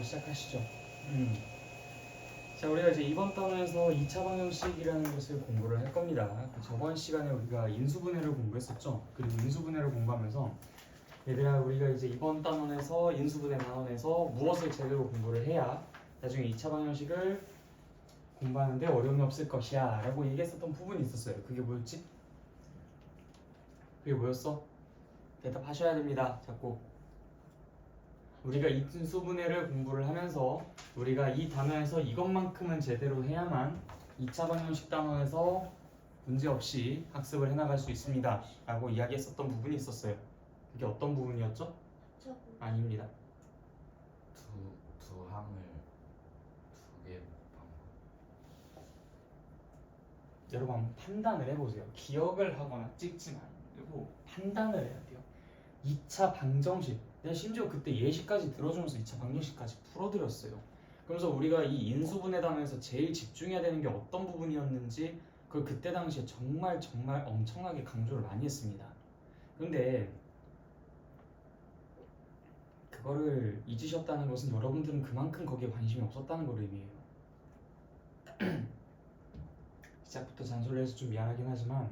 바로 시작하시죠. 자, 우리가 이제 이번 단원에서 2차 방정식이라는 것을 공부를 할 겁니다. 저번 시간에 우리가 인수분해를 공부했었죠. 그리고 인수분해를 공부하면서 얘들아, 우리가 이제 이번 단원에서 인수분해 단원에서 무엇을 제대로 공부를 해야 나중에 2차 방정식을 공부하는데 어려움이 없을 것이야 라고 얘기했었던 부분이 있었어요. 그게 뭐였지? 그게 뭐였어? 대답하셔야 됩니다. 자꾸. 우리가 인수분해를 공부를 하면서 우리가 이 단원에서 이것만큼은 제대로 해야만 2차 방정식 단원에서 문제없이 학습을 해나갈 수 있습니다 라고 이야기했었던 부분이 있었어요. 그게 어떤 부분이었죠? 아닙니다. 두 항을 두 개 여러분 한번 판단을 해보세요. 기억을 하거나 찍지 말고 판단을 해야 돼요. 2차 방정식, 내가 심지어 그때 예시까지 들어주면서 2차 방정식까지 풀어드렸어요. 그러면서 우리가 이 인수분해 단원에서 제일 집중해야 되는 게 어떤 부분이었는지 그걸 그때 당시에 정말 엄청나게 강조를 많이 했습니다. 그런데 그거를 잊으셨다는 것은 여러분들은 그만큼 거기에 관심이 없었다는 걸 의미해요. 시작부터 잔소리해서 좀 미안하긴 하지만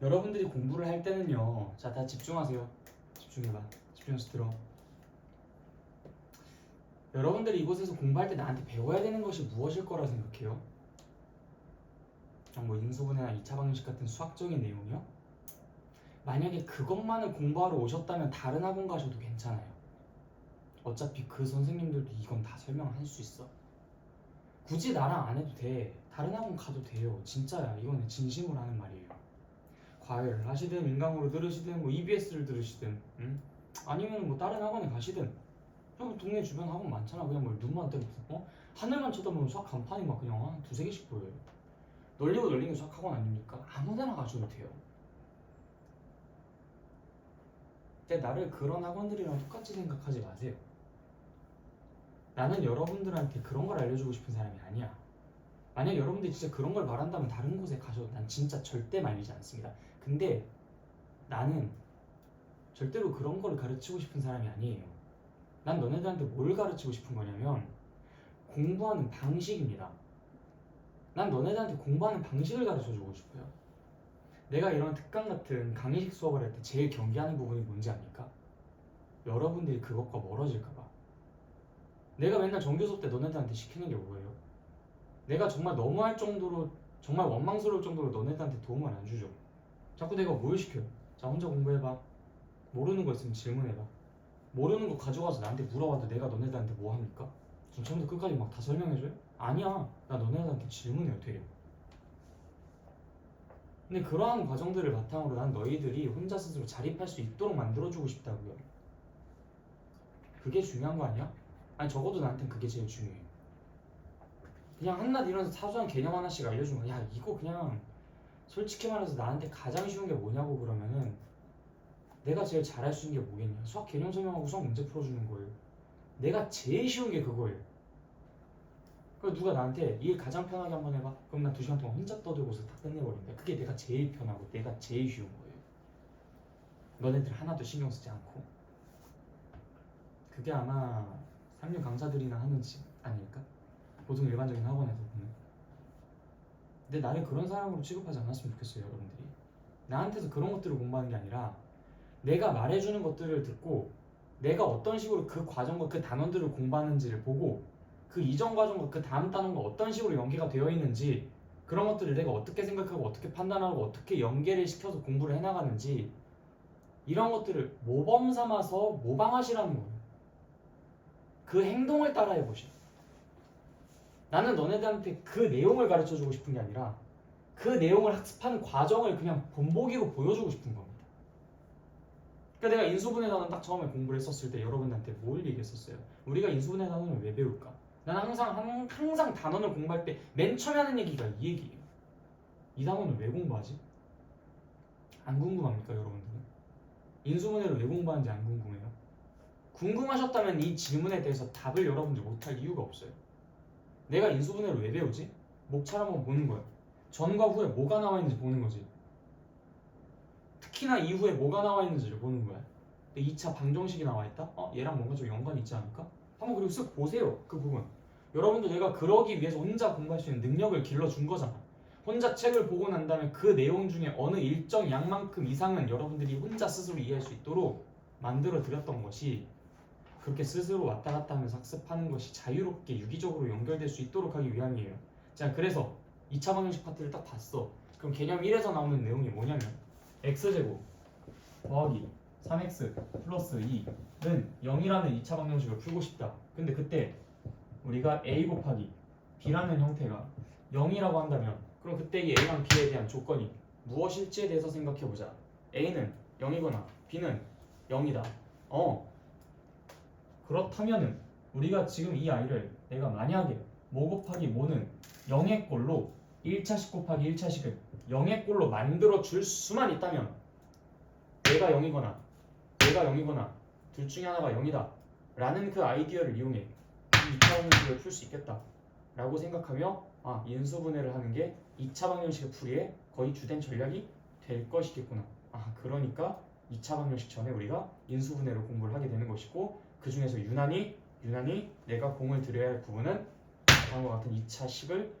여러분들이 공부를 할 때는요, 자, 다 집중하세요. 집중해봐. 집중해서 들어. 여러분들이 이곳에서 공부할 때 나한테 배워야 되는 것이 무엇일 거라 생각해요? 뭐 인수분해나 2차 방정식 같은 수학적인 내용이요? 만약에 그것만을 공부하러 오셨다면 다른 학원 가셔도 괜찮아요. 어차피 그 선생님들도 이건 다 설명할 수 있어. 굳이 나랑 안 해도 돼. 다른 학원 가도 돼요. 진짜야. 이거는 진심으로 하는 말이에요. 과외를 하시든 인강으로 들으시든 뭐 EBS를 들으시든 아니면 뭐 다른 학원에 가시든 여기 동네 주변 학원 많잖아. 그냥 뭐 눈만 뜨고 하늘만 쳐다보면 수학 간판이 막 그냥 한 두세 개씩 보여요. 널리고 널린 게 수학 학원 아닙니까? 아무데나 가셔도 돼요. 근데 나를 그런 학원들이랑 똑같이 생각하지 마세요. 나는 여러분들한테 그런 걸 알려주고 싶은 사람이 아니야. 만약 여러분들이 진짜 그런 걸 말한다면 다른 곳에 가셔도 난 진짜 절대 말리지 않습니다. 근데 나는 절대로 그런 거를 가르치고 싶은 사람이 아니에요. 난 너네들한테 뭘 가르치고 싶은 거냐면 공부하는 방식입니다. 난 너네들한테 공부하는 방식을 가르쳐주고 싶어요. 내가 이런 특강 같은 강의식 수업을 할 때 제일 경계하는 부분이 뭔지 아닙니까? 여러분들이 그것과 멀어질까봐. 내가 맨날 정규 수업 때 너네들한테 시키는 게 뭐예요? 내가 정말 너무할 정도로, 정말 원망스러울 정도로 너네들한테 도움을 안 주죠. 자꾸 내가 뭘 시켜요? 자, 혼자 공부해봐. 모르는 거 있으면 질문해봐. 모르는 거 가져가서 나한테 물어봐도 내가 너네들한테 뭐 합니까? 전 처음부터 끝까지 막 다 설명해줘요? 아니야. 나 너네들한테 질문해요, 되려. 근데 그러한 과정들을 바탕으로 난 너희들이 혼자 스스로 자립할 수 있도록 만들어주고 싶다고요. 그게 중요한 거 아니야? 아니, 적어도 나한텐 그게 제일 중요해. 그냥 한낱 이런 사소한 개념 하나씩 알려주면 야, 이거 그냥 솔직히 말해서 나한테 가장 쉬운 게 뭐냐고 그러면은 내가 제일 잘할 수 있는 게 뭐겠냐? 수학 개념 설명하고 수학 문제 풀어주는 거예요. 내가 제일 쉬운 게 그거예요. 그래서 누가 나한테 일 가장 편하게 한번 해봐. 그럼 난 2시간 동안 혼자 떠들고서 다 끝내버린다. 그게 내가 제일 편하고 내가 제일 쉬운 거예요. 너네들 하나도 신경 쓰지 않고. 그게 아마 3류 강사들이나 하는 짓 아닐까? 보통 일반적인 학원에서 보면. 근데 나를 그런 사람으로 취급하지 않았으면 좋겠어요, 여러분들이. 나한테서 그런 것들을 공부하는 게 아니라 내가 말해주는 것들을 듣고 내가 어떤 식으로 그 과정과 그 단원들을 공부하는지를 보고 그 이전 과정과 그 다음 단원과 어떤 식으로 연계가 되어 있는지 그런 것들을 내가 어떻게 생각하고 어떻게 판단하고 어떻게 연계를 시켜서 공부를 해나가는지 이런 것들을 모범 삼아서 모방하시라는 거예요. 그 행동을 따라해보시오. 나는 너네들한테 그 내용을 가르쳐주고 싶은 게 아니라 그 내용을 학습하는 과정을 그냥 본보기로 보여주고 싶은 겁니다. 그러니까 내가 인수분해 단원 딱 처음에 공부를 했었을 때 여러분한테 뭘 얘기했었어요? 우리가 인수분해 단원을 왜 배울까? 난 항상 단원을 공부할 때 맨 처음에 하는 얘기가 이 얘기예요. 이 단원을 왜 공부하지? 안 궁금합니까, 여러분들은? 인수분해를 왜 공부하는지 안 궁금해요? 궁금하셨다면 이 질문에 대해서 답을 여러분들 못할 이유가 없어요. 내가 인수분해를 왜 배우지? 목차를 한번 보는 거야. 전과 후에 뭐가 나와 있는지 보는 거지. 특히나 이후에 뭐가 나와 있는지를 보는 거야. 2차 방정식이 나와 있다? 얘랑 뭔가 좀 연관이 있지 않을까? 한번 그리고 쓱 보세요. 그 부분. 여러분들 내가 그러기 위해서 혼자 공부할 수 있는 능력을 길러준 거잖아. 혼자 책을 보고 난 다음에 그 내용 중에 어느 일정 양만큼 이상은 여러분들이 혼자 스스로 이해할 수 있도록 만들어 드렸던 것이, 그렇게 스스로 왔다 갔다 하면서 학습하는 것이 자유롭게 유기적으로 연결될 수 있도록 하기 위함이에요. 자, 그래서 2차 방정식 파트를 딱 봤어. 그럼 개념 1에서 나오는 내용이 뭐냐면 x제곱 더하기 3x 플러스 2는 0이라는 2차 방정식을 풀고 싶다. 근데 그때 우리가 a 곱하기 b라는 형태가 0이라고 한다면 그럼 그때 이 a랑 b에 대한 조건이 무엇일지에 대해서 생각해보자. a는 0이거나 b는 0이다. 그렇다면은 우리가 지금 이 아이를 내가 만약에 뭐 곱하기 뭐는 0의 꼴로 1차식 곱하기 1차식을 0의 꼴로 만들어 줄 수만 있다면 얘가 0이거나 얘가 0이거나 둘 중에 하나가 0이다 라는 그 아이디어를 이용해 이 2차 방정식을 풀 수 있겠다 라고 생각하며 인수분해를 하는 게 2차 방정식의 풀이에 거의 주된 전략이 될 것이겠구나. 그러니까 2차 방정식 전에 우리가 인수분해를 공부를 하게 되는 것이고, 그 중에서 유난히 내가 공을 들여야 할 부분은 다음과 같은 2차식을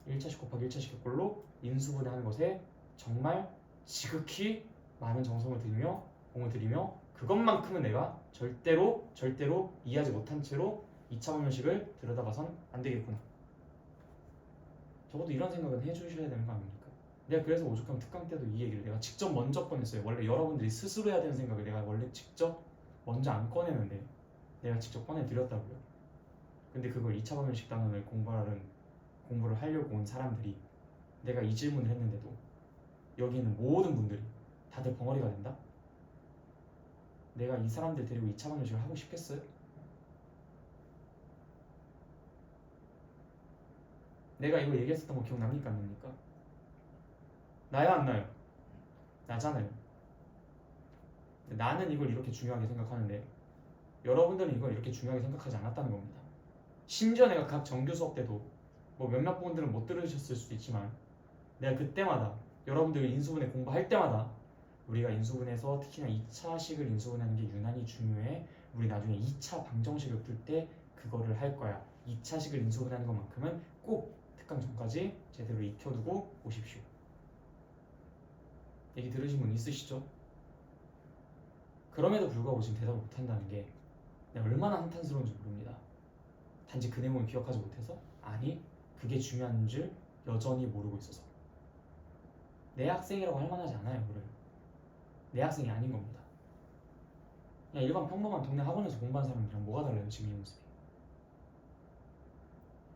1차식 곱하기 1차식의 꼴로 인수분해하는 것에 정말 지극히 많은 정성을 들이며 공을 들이며 그것만큼은 내가 절대로 이해하지 못한 채로 2차 방정식을 들여다봐선 안 되겠구나. 적어도 이런 생각은 해주셔야 되는 거 아닙니까? 내가 그래서 오죽하면 특강 때도 이 얘기를 내가 직접 먼저 꺼냈어요. 원래 여러분들이 스스로 해야 되는 생각을 내가 원래 직접 먼저 안 꺼내는데 내가 직접 꺼내드렸다고요. 근데 그걸 2차 방정식 단원을 공부를 하려고 온 사람들이 내가 이 질문을 했는데도 여기 있는 모든 분들이 다들 벙어리가 된다? 내가 이 사람들 데리고 2차 방정식을 하고 싶겠어요? 내가 이거 얘기했었던 거 기억납니까? 안 납니까? 나요 안 나요? 나잖아요. 나는 이걸 이렇게 중요하게 생각하는데 여러분들은 이걸 이렇게 중요하게 생각하지 않았다는 겁니다. 심지어 내가 각 정규 수업 때도 뭐 몇몇 분들은 못 들으셨을 수도 있지만 내가 그때마다 여러분들 인수분해 공부할 때마다 우리가 인수분해에서 특히나 2차식을 인수분해하는 게 유난히 중요해. 우리 나중에 2차 방정식을 풀 때 그거를 할 거야. 2차식을 인수분해하는 것만큼은 꼭 특강 전까지 제대로 익혀두고 오십시오. 얘기 들으신 분 있으시죠? 그럼에도 불구하고 지금 대답을 못한다는 게 내가 얼마나 한탄스러운지 모릅니다. 단지 그 내용을 기억하지 못해서? 아니, 그게 중요한 줄 여전히 모르고 있어서. 내 학생이라고 할 만하지 않아요. 그를 내 학생이 아닌 겁니다. 그냥 일반 평범한 동네 학원에서 공부하는 사람들이랑 뭐가 달라요? 지금 이 모습이.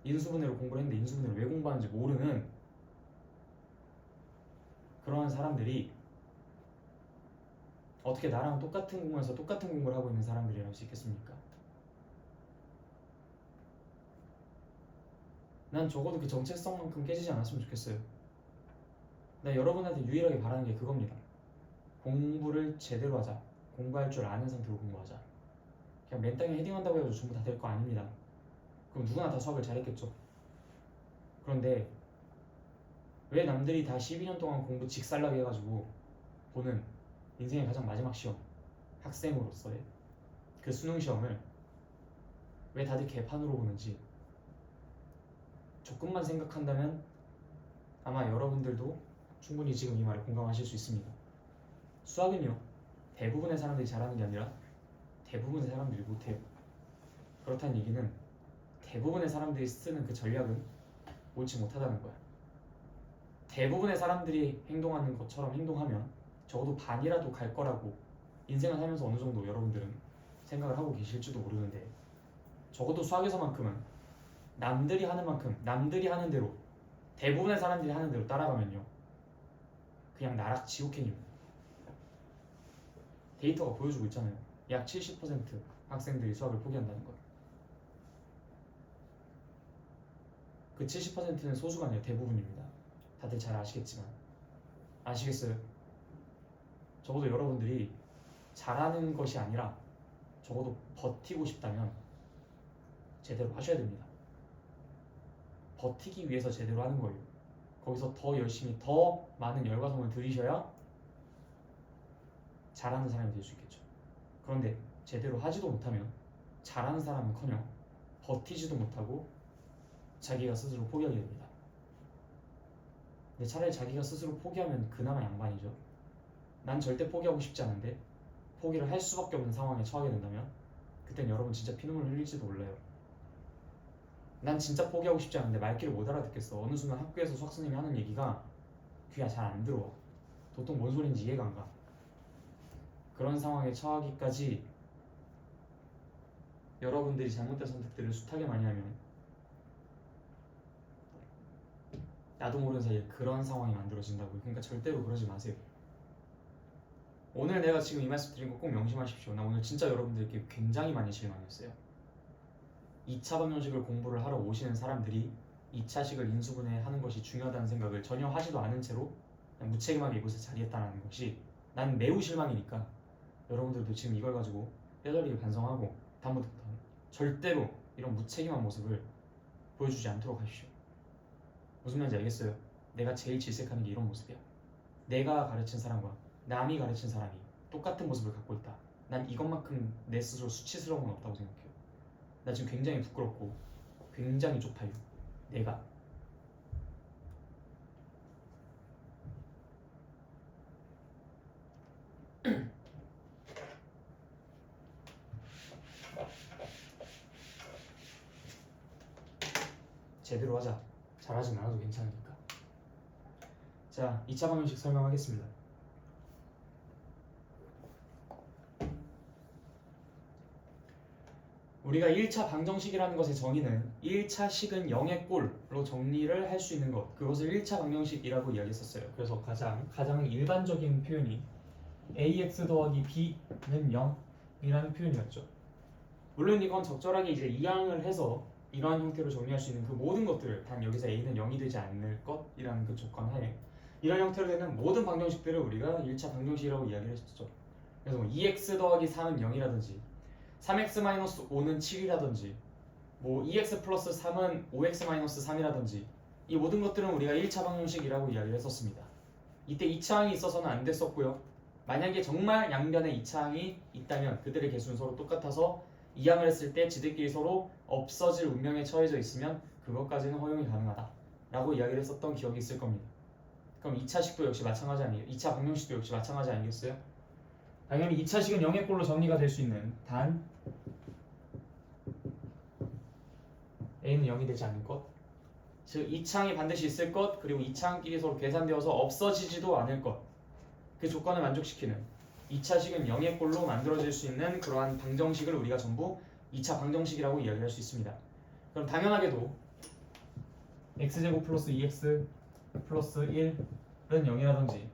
인수분해로 공부를 했는데 인수분해를 왜 공부하는지 모르는 그러한 사람들이 어떻게 나랑 똑같은 공부에서 똑같은 공부를 하고 있는 사람들이라고 할 수 있겠습니까? 난 적어도 그 정체성만큼 깨지지 않았으면 좋겠어요. 나 여러분한테 유일하게 바라는 게 그겁니다. 공부를 제대로 하자. 공부할 줄 아는 상태로 공부하자. 그냥 맨땅에 헤딩한다고 해서 전부 다 될 거 아닙니다. 그럼 누구나 다 수학을 잘했겠죠. 그런데 왜 남들이 다 12년 동안 공부 직살나게 해가지고 보는 인생의 가장 마지막 시험, 학생으로서의 그 수능 시험을 왜 다들 개판으로 보는지 조금만 생각한다면 아마 여러분들도 충분히 지금 이 말에 공감하실 수 있습니다. 수학은요, 대부분의 사람들이 잘하는 게 아니라 대부분의 사람들이 못해요. 그렇다는 얘기는 대부분의 사람들이 쓰는 그 전략은 옳지 못하다는 거야. 대부분의 사람들이 행동하는 것처럼 행동하면 적어도 반이라도 갈 거라고 인생을 살면서 어느 정도 여러분들은 생각을 하고 계실지도 모르는데, 적어도 수학에서만큼은 남들이 하는 만큼 남들이 하는 대로, 대부분의 사람들이 하는 대로 따라가면요 그냥 나락 지옥행입니다. 데이터가 보여주고 있잖아요. 약 70% 학생들이 수학을 포기한다는 걸. 그 70%는 소수가 아니라 대부분입니다. 다들 잘 아시겠지만. 아시겠어요? 적어도 여러분들이 잘하는 것이 아니라 적어도 버티고 싶다면 제대로 하셔야 됩니다. 버티기 위해서 제대로 하는 거예요. 거기서 더 열심히 더 많은 열과성을 들이셔야 잘하는 사람이 될 수 있겠죠. 그런데 제대로 하지도 못하면 잘하는 사람은커녕 버티지도 못하고 자기가 스스로 포기하게 됩니다. 근데 차라리 자기가 스스로 포기하면 그나마 양반이죠. 난 절대 포기하고 싶지 않은데 포기를 할 수밖에 없는 상황에 처하게 된다면 그땐 여러분 진짜 피눈물 흘릴지도 몰라요. 난 진짜 포기하고 싶지 않은데 말귀를 못 알아듣겠어. 어느 순간 학교에서 수학 선생님이 하는 얘기가 귀가 잘 안 들어와. 도통 뭔 소리인지 이해가 안 가. 그런 상황에 처하기까지 여러분들이 잘못된 선택들을 숱하게 많이 하면 나도 모르는 사이에 그런 상황이 만들어진다고요. 그러니까 절대로 그러지 마세요. 오늘 내가 지금 이 말씀 드린 거 꼭 명심하십시오. 나 오늘 진짜 여러분들께 굉장히 많이 실망했어요. 2차 방정식을 공부를 하러 오시는 사람들이 2차식을 인수분해하는 것이 중요하다는 생각을 전혀 하지도 않은 채로 그냥 무책임하게 이곳에 자리했다는 것이 난 매우 실망이니까 여러분들도 지금 이걸 가지고 뼈저리게 반성하고 다음부터 절대로 이런 무책임한 모습을 보여주지 않도록 하십시오. 무슨 말인지 알겠어요? 내가 제일 질색하는 게 이런 모습이야. 내가 가르친 사람과 남이 가르친 사람이 똑같은 모습을 갖고 있다. 난 이것만큼 내 스스로 수치스러운 건 없다고 생각해요. 나 지금 굉장히 부끄럽고 굉장히 쪽팔려. 내가 제대로 하자. 잘하진 않아도 괜찮으니까. 자, 2차 방정식 설명하겠습니다. 우리가 1차 방정식이라는 것의 정의는 1차 식은 0의 꼴로 정리를 할 수 있는 것, 그것을 1차 방정식이라고 이야기했었어요. 그래서 가장 일반적인 표현이 ax 더하기 b는 0이라는 표현이었죠. 물론 이건 적절하게 이제 이항을 해서 이러한 형태로 정리할 수 있는 그 모든 것들을 단 여기서 a는 0이 되지 않을 것이라는 그 조건 하에 이런 형태로 되는 모든 방정식들을 우리가 1차 방정식이라고 이야기를 했었죠. 그래서 뭐 2x 더하기 3은 0이라든지 3x-5는 7이라든지 뭐 2x 플러스 3은 5x-3이라든지 이 모든 것들은 우리가 1차 방정식이라고 이야기를 했었습니다. 이때 2차항이 있어서는 안 됐었고요. 만약에 정말 양변에 2차항이 있다면 그들의 개수는 서로 똑같아서 이항을 했을 때 지들끼리 서로 없어질 운명에 처해져 있으면 그것까지는 허용이 가능하다 라고 이야기를 했었던 기억이 있을 겁니다. 그럼 2차식도 역시 마찬가지 아니에요? 2차 방정식도 역시 마찬가지 아니겠어요? 당연히 2차식은 0의 꼴로 정리가 될 수 있는 단 a는 0이 되지 않을 것, 즉 2차항이 반드시 있을 것, 그리고 2차항끼리 서로 계산되어서 없어지지도 않을 것, 그 조건을 만족시키는 2차식은 0의 꼴로 만들어질 수 있는 그러한 방정식을 우리가 전부 2차 방정식이라고 이야기할 수 있습니다. 그럼 당연하게도 x제곱 플러스 2x 플러스 1은 0이라든지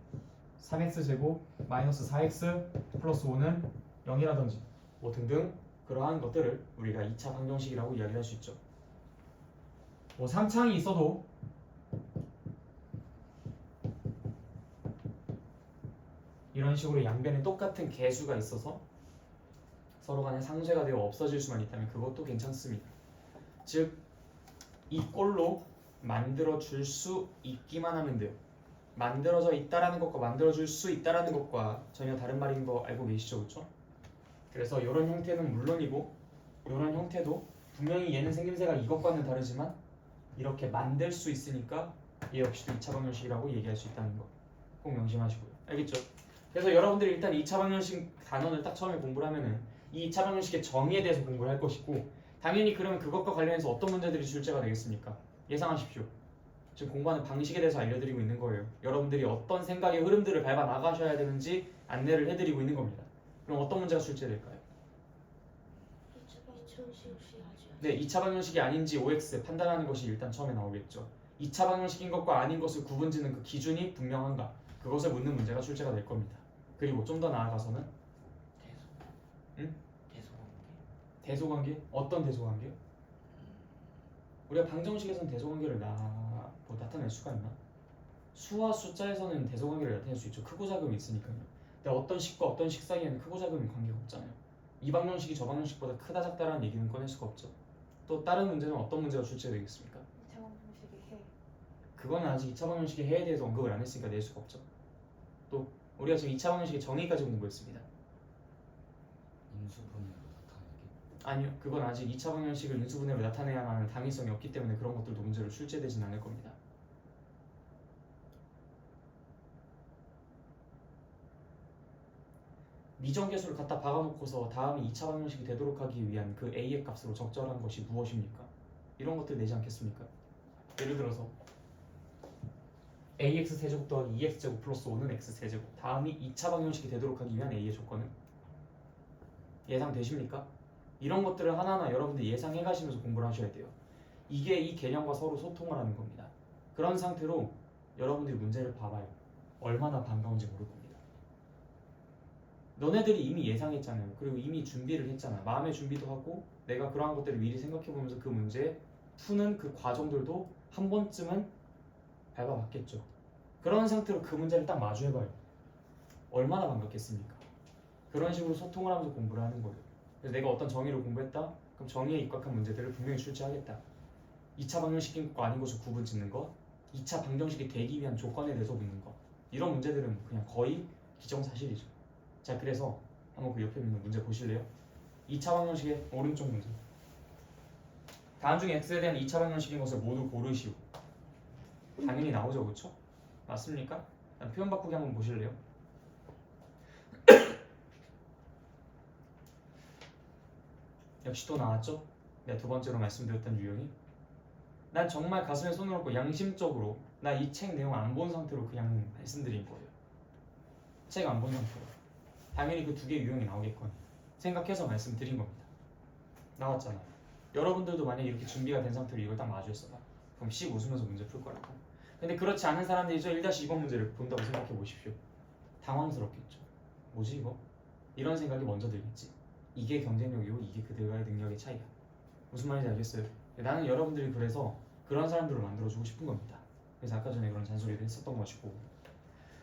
3x제곱 마이너스 4x 플러스 5는 0이라든지 뭐 등등 그러한 것들을 우리가 2차 방정식이라고 이야기할 수 있죠. 뭐 3차항이 있어도 이런 식으로 양변에 똑같은 개수가 있어서 서로 간에 상쇄가 되어 없어질 수만 있다면 그것도 괜찮습니다. 즉 이 꼴로 만들어 줄 수 있기만 하면 돼요. 만들어져 있다라는 것과 만들어줄 수 있다라는 것과 전혀 다른 말인 거 알고 계시죠, 그렇죠? 그래서 이런 형태는 물론이고 이런 형태도 분명히 얘는 생김새가 이것과는 다르지만 이렇게 만들 수 있으니까 얘 역시도 2차 방정식이라고 얘기할 수 있다는 거 꼭 명심하시고요. 알겠죠? 그래서 여러분들이 일단 2차 방정식 단원을 딱 처음에 공부를 하면은 이 2차 방정식의 정의에 대해서 공부를 할 것이고 당연히 그러면 그것과 관련해서 어떤 문제들이 출제가 되겠습니까? 예상하십시오. 지금 공부하는 방식에 대해서 알려드리고 있는 거예요. 여러분들이 어떤 생각의 흐름들을 밟아 나가셔야 되는지 안내를 해드리고 있는 겁니다. 그럼 어떤 문제가 출제될까요? 네, 2차 방정식이 아닌지 OX 판단하는 것이 일단 처음에 나오겠죠. 2차 방정식인 것과 아닌 것을 구분짓는 그 기준이 분명한가? 그것을 묻는 문제가 출제가 될 겁니다. 그리고 좀 더 나아가서는 대소관계? 어떤 대소관계요? 우리가 방정식에서는 대소관계를 나타낼 수가 있나? 수와 숫자에서는 대소관계를 나타낼 수 있죠. 크고 작음이 있으니까요. 근데 어떤 식과 어떤 식 사이에는 크고 작음이 관계가 없잖아요. 이 방정식이 저 방정식보다 크다 작다라는 얘기는 꺼낼 수가 없죠. 또 다른 문제는 어떤 문제가 출제되겠습니까? 2차 방정식의 해. 그거는 아직 2차 방정식의 해에 대해서 언급을 안 했으니까 낼 수가 없죠. 또 우리가 지금 2차 방정식의 정의까지 공부했습니다. 인수분해로 나타내기. 아니요, 그건 아직 2차 방정식을 인수분해로 나타내야만 하는 당위성이 없기 때문에 그런 것들도 문제로 출제되진 않을 겁니다. 미정계수를 갖다 박아놓고서 다음이 2차 방정식이 되도록 하기 위한 그 a의 값으로 적절한 것이 무엇입니까? 이런 것들 내지 않겠습니까? 예를 들어서 ax 세제곱 더하기 2x제곱 플러스 5는 x 세제곱, 다음이 2차 방정식이 되도록 하기 위한 a의 조건은? 예상되십니까? 이런 것들을 하나하나 여러분들이 예상해 가시면서 공부를 하셔야 돼요. 이게 이 개념과 서로 소통을 하는 겁니다. 그런 상태로 여러분들이 문제를 봐봐요. 얼마나 반가운지 모를 겁니다. 너네들이 이미 예상했잖아요. 그리고 이미 준비를 했잖아. 마음의 준비도 하고 내가 그러한 것들을 미리 생각해보면서 그 문제 푸는 그 과정들도 한 번쯤은 밟아봤겠죠. 그런 상태로 그 문제를 딱 마주해봐요. 얼마나 반갑겠습니까? 그런 식으로 소통을 하면서 공부를 하는 거예요. 그래서 내가 어떤 정의를 공부했다? 그럼 정의에 입각한 문제들을 분명히 출제하겠다. 2차 방정식인 것과 아닌 것을 구분 짓는 것, 2차 방정식이 되기 위한 조건에 대해서 묻는 것, 이런 문제들은 그냥 거의 기정사실이죠. 자, 그래서 한번 그 옆에 있는 문제 보실래요? 2차 방정식의 오른쪽 문제. 다음 중에 x에 대한 2차 방정식인 것을 모두 고르시오. 당연히 나오죠, 그렇죠? 맞습니까? 표현 바꾸기 한번 보실래요? 역시 또 나왔죠? 내가 두 번째로 말씀드렸던 유형이, 난 정말 가슴에 손을 얹고 양심적으로 나 이 책 내용 안 본 상태로 그냥 말씀드린 거예요. 책 안 본 상태로 당연히 그 두 개의 유형이 나오겠거니 생각해서 말씀드린 겁니다. 나왔잖아요. 여러분들도 만약에 이렇게 준비가 된 상태로 이걸 딱 마주했어봐, 그럼 씩 웃으면서 문제 풀 거라고. 근데 그렇지 않은 사람들이 저 1-2번 문제를 본다고 생각해 보십시오. 당황스럽겠죠. 뭐지 이거? 이런 생각이 먼저 들겠지. 이게 경쟁력이고 이게 그들과의 능력의 차이야. 무슨 말인지 알겠어요? 나는 여러분들이 그래서 그런 사람들을 만들어주고 싶은 겁니다. 그래서 아까 전에 그런 잔소리를 했었던 것이고,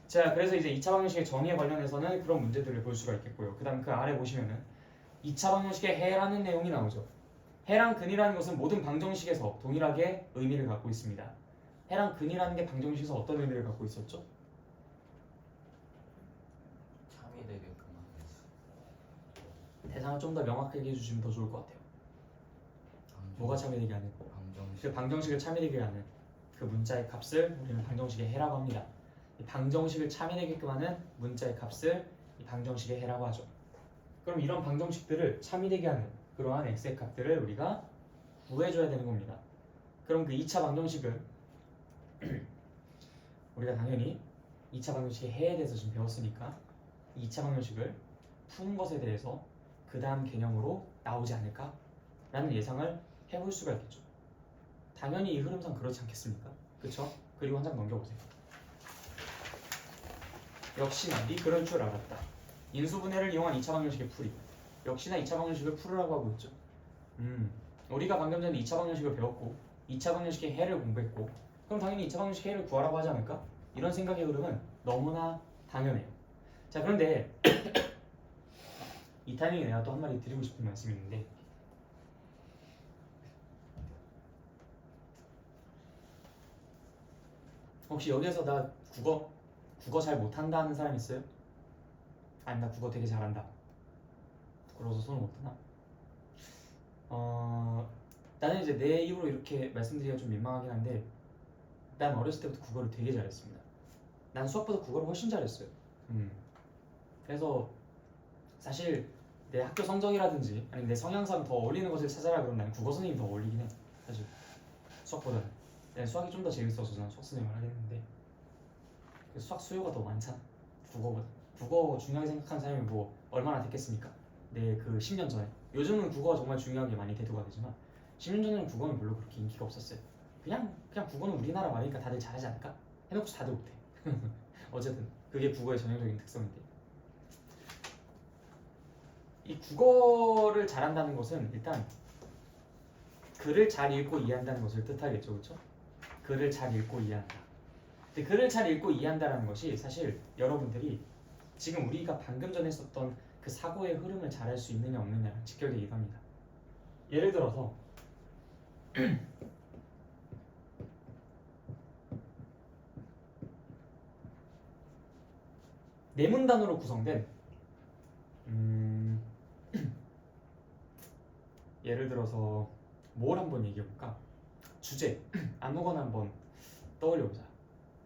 자, 그래서 이제 2차 방정식의 정의에 관련해서는 그런 문제들을 볼 수가 있겠고요. 그 다음 그 아래 보시면은 2차 방정식의 해라는 내용이 나오죠. 해랑 근이라는 것은 모든 방정식에서 동일하게 의미를 갖고 있습니다. 해랑 근이라는 게 방정식에서 어떤 의미를 갖고 있었죠? 참이 되게끔 하는 수. 대상을 좀 더 명확하게 해주시면 더 좋을 것 같아요. 뭐가 참이되게 하는? 방정식. 그 방정식을 참이되게 하는 그 문자의 값을 우리는 방정식의 해라고 합니다. 이 방정식을 참이되게끔 하는 문자의 값을 이 방정식의 해라고 하죠. 그럼 이런 방정식들을 참이되게 하는 그러한 x의 값들을 우리가 구해줘야 되는 겁니다. 그럼 그 2차 방정식을 우리가 당연히 2차 방정식의 해에 대해서 지금 배웠으니까 2차 방정식을 푸는 것에 대해서 그 다음 개념으로 나오지 않을까? 라는 예상을 해볼 수가 있겠죠. 당연히 이 흐름상 그렇지 않겠습니까? 그쵸? 그리고 한 장 넘겨보세요. 역시나 네 그럴 줄 알았다. 인수분해를 이용한 2차 방정식의 풀이. 역시나 2차 방정식을 풀으라고 하고 있죠. 우리가 방금 전에 2차 방정식을 배웠고 2차 방정식의 해를 공부했고, 그럼 당연히 2차 방정식의 해를 구하라고 하지 않을까? 이런 생각의 흐름은 너무나 당연해요. 자, 그런데 이 타이밍에 내가 또 한마디 드리고 싶은 말씀이 있는데, 혹시 여기에서 나 국어 잘 못한다 하는 사람 있어요? 아니, 나 국어 되게 잘한다. 그러고서 손을 못 드나? 나는 이제 내 입으로 이렇게 말씀드리기가 좀 민망하긴 한데, 난 어렸을 때부터 국어를 되게 잘했습니다. 난 수학보다 국어를 훨씬 잘했어요. 그래서 사실 내 학교 성적이라든지 아니면 내 성향상 더 어울리는 것을 찾아라 그러면 난 국어 선생님이 더 어울리긴 해. 사실 수학보다는. 난 수학이 좀 더 재밌어서 난 수학 선생님을 하긴 했는데, 수학 수요가 더 많잖아, 국어보다. 국어 중요하게 생각하는 사람이 뭐 얼마나 됐겠습니까? 내 그 10년 전에. 요즘은 국어가 정말 중요하게 많이 대두가 되지만 10년 전에는 국어는 별로 그렇게 인기가 없었어요. 그냥 국어는 우리나라 말이니까 다들 잘하지 않을까? 해놓고 다들 못해. 어쨌든 그게 국어의 전형적인 특성인데, 이 국어를 잘한다는 것은 일단 글을 잘 읽고 이해한다는 것을 뜻하겠죠, 그렇죠? 글을 잘 읽고 이해한다. 근데 글을 잘 읽고 이해한다는 것이 사실 여러분들이 지금 우리가 방금 전에 썼던 그 사고의 흐름을 잘할 수 있느냐 없느냐를 직결되기도 합니다. 예를 들어서 네 문단으로 구성된 들어서 뭘 한번 얘기해볼까? 주제 아무거나 한번 떠올려보자.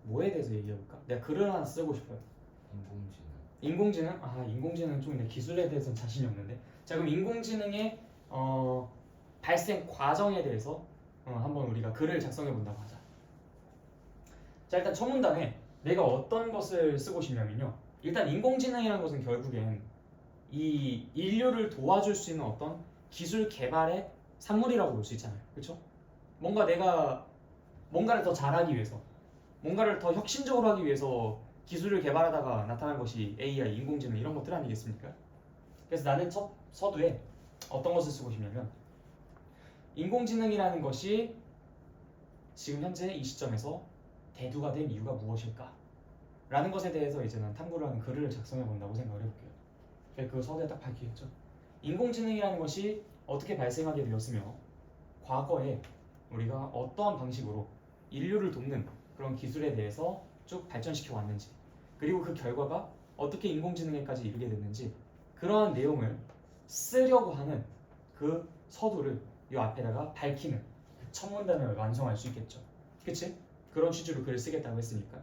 뭐에 대해서 얘기해볼까? 내가 글을 하나 쓰고 싶어요. 인공지능. 인공지능? 아, 인공지능은 좀 내 기술에 대해서는 자신이 없는데. 자, 그럼 인공지능의 발생 과정에 대해서 한번 우리가 글을 작성해 본다고 하자. 자, 일단 첫 문단에 내가 어떤 것을 쓰고 싶냐면요. 일단 인공지능이라는 것은 결국엔 이 인류를 도와줄 수 있는 어떤 기술 개발의 산물이라고 볼 수 있잖아요. 그렇죠? 뭔가 내가 뭔가를 더 잘하기 위해서, 뭔가를 더 혁신적으로 하기 위해서 기술을 개발하다가 나타난 것이 AI, 인공지능 이런 것들 아니겠습니까? 그래서 나는 첫 서두에 어떤 것을 쓰고 싶냐면 인공지능이라는 것이 지금 현재 이 시점에서 대두가 된 이유가 무엇일까? 라는 것에 대해서 이제는 탐구를 하는 글을 작성해 본다고 생각을 해볼게요. 그 서두에 딱 밝히겠죠. 인공지능이라는 것이 어떻게 발생하게 되었으며 과거에 우리가 어떠한 방식으로 인류를 돕는 그런 기술에 대해서 쭉 발전시켜 왔는지, 그리고 그 결과가 어떻게 인공지능에까지 이르게 됐는지, 그러한 내용을 쓰려고 하는 그 서두를 이 앞에다가 밝히는 그 첫 문단을 완성할 수 있겠죠. 그치? 그런 취지로 글을 쓰겠다고 했으니까.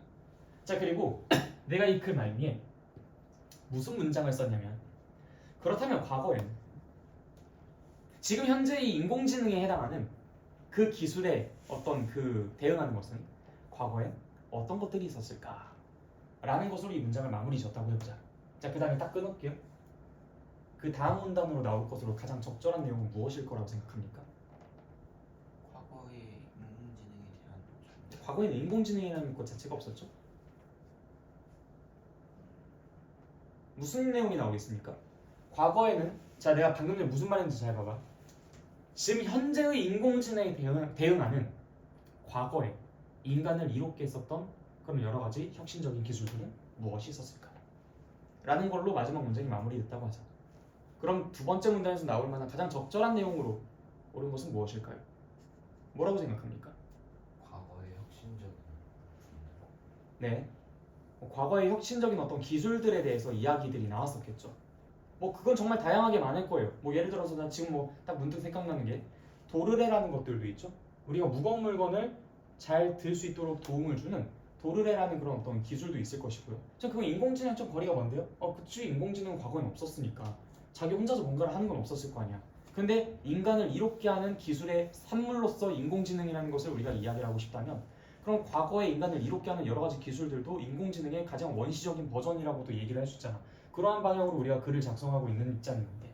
자, 그리고 내가 이 글 말미에 무슨 문장을 썼냐면, 그렇다면 과거에는 지금 현재 이 인공지능에 해당하는 그 기술에 어떤 그 대응하는 것은 과거엔 어떤 것들이 있었을까? 라는 것으로 이 문장을 마무리 지었다고 해보자. 자, 그 다음에 딱 끊을게요. 그 다음 문단으로 나올 것으로 가장 적절한 내용은 무엇일 거라고 생각합니까? 과거의 인공지능에 대한 좀 과거에는 인공지능이라는 것 자체가 없었죠. 무슨 내용이 나오겠습니까? 과거에는, 자, 내가 방금 전에 무슨 말했는지 잘 봐봐. 지금 현재의 인공지능에 대응하는 과거에 인간을 이롭게 했었던 그런 여러 가지 혁신적인 기술들은 무엇이 있었을까? 라는 걸로 마지막 문장이 마무리됐다고 하자. 그럼 두 번째 문단에서 나올 만한 가장 적절한 내용으로 옳은 것은 무엇일까요? 뭐라고 생각합니까? 과거의 혁신적인 네, 과거의 혁신적인 어떤 기술들에 대해서 이야기들이 나왔었겠죠. 뭐 그건 정말 다양하게 많을 거예요. 뭐 예를 들어서 나 지금 뭐 딱 문득 생각나는 게 도르래라는 것들도 있죠. 우리가 무거운 물건을 잘 들 수 있도록 도움을 주는 도르래라는 그런 어떤 기술도 있을 것이고요. 저 그건 인공지능 좀 거리가 먼데요. 그치, 인공지능은 과거엔 없었으니까 자기 혼자서 뭔가를 하는 건 없었을 거 아니야. 근데 인간을 이롭게 하는 기술의 산물로서 인공지능이라는 것을 우리가 이야기를 하고 싶다면, 그럼 과거에 인간을 이롭게 하는 여러 가지 기술들도 인공지능의 가장 원시적인 버전이라고도 얘기를 할 수 있잖아. 그러한 방향으로 우리가 글을 작성하고 있는 입장인데,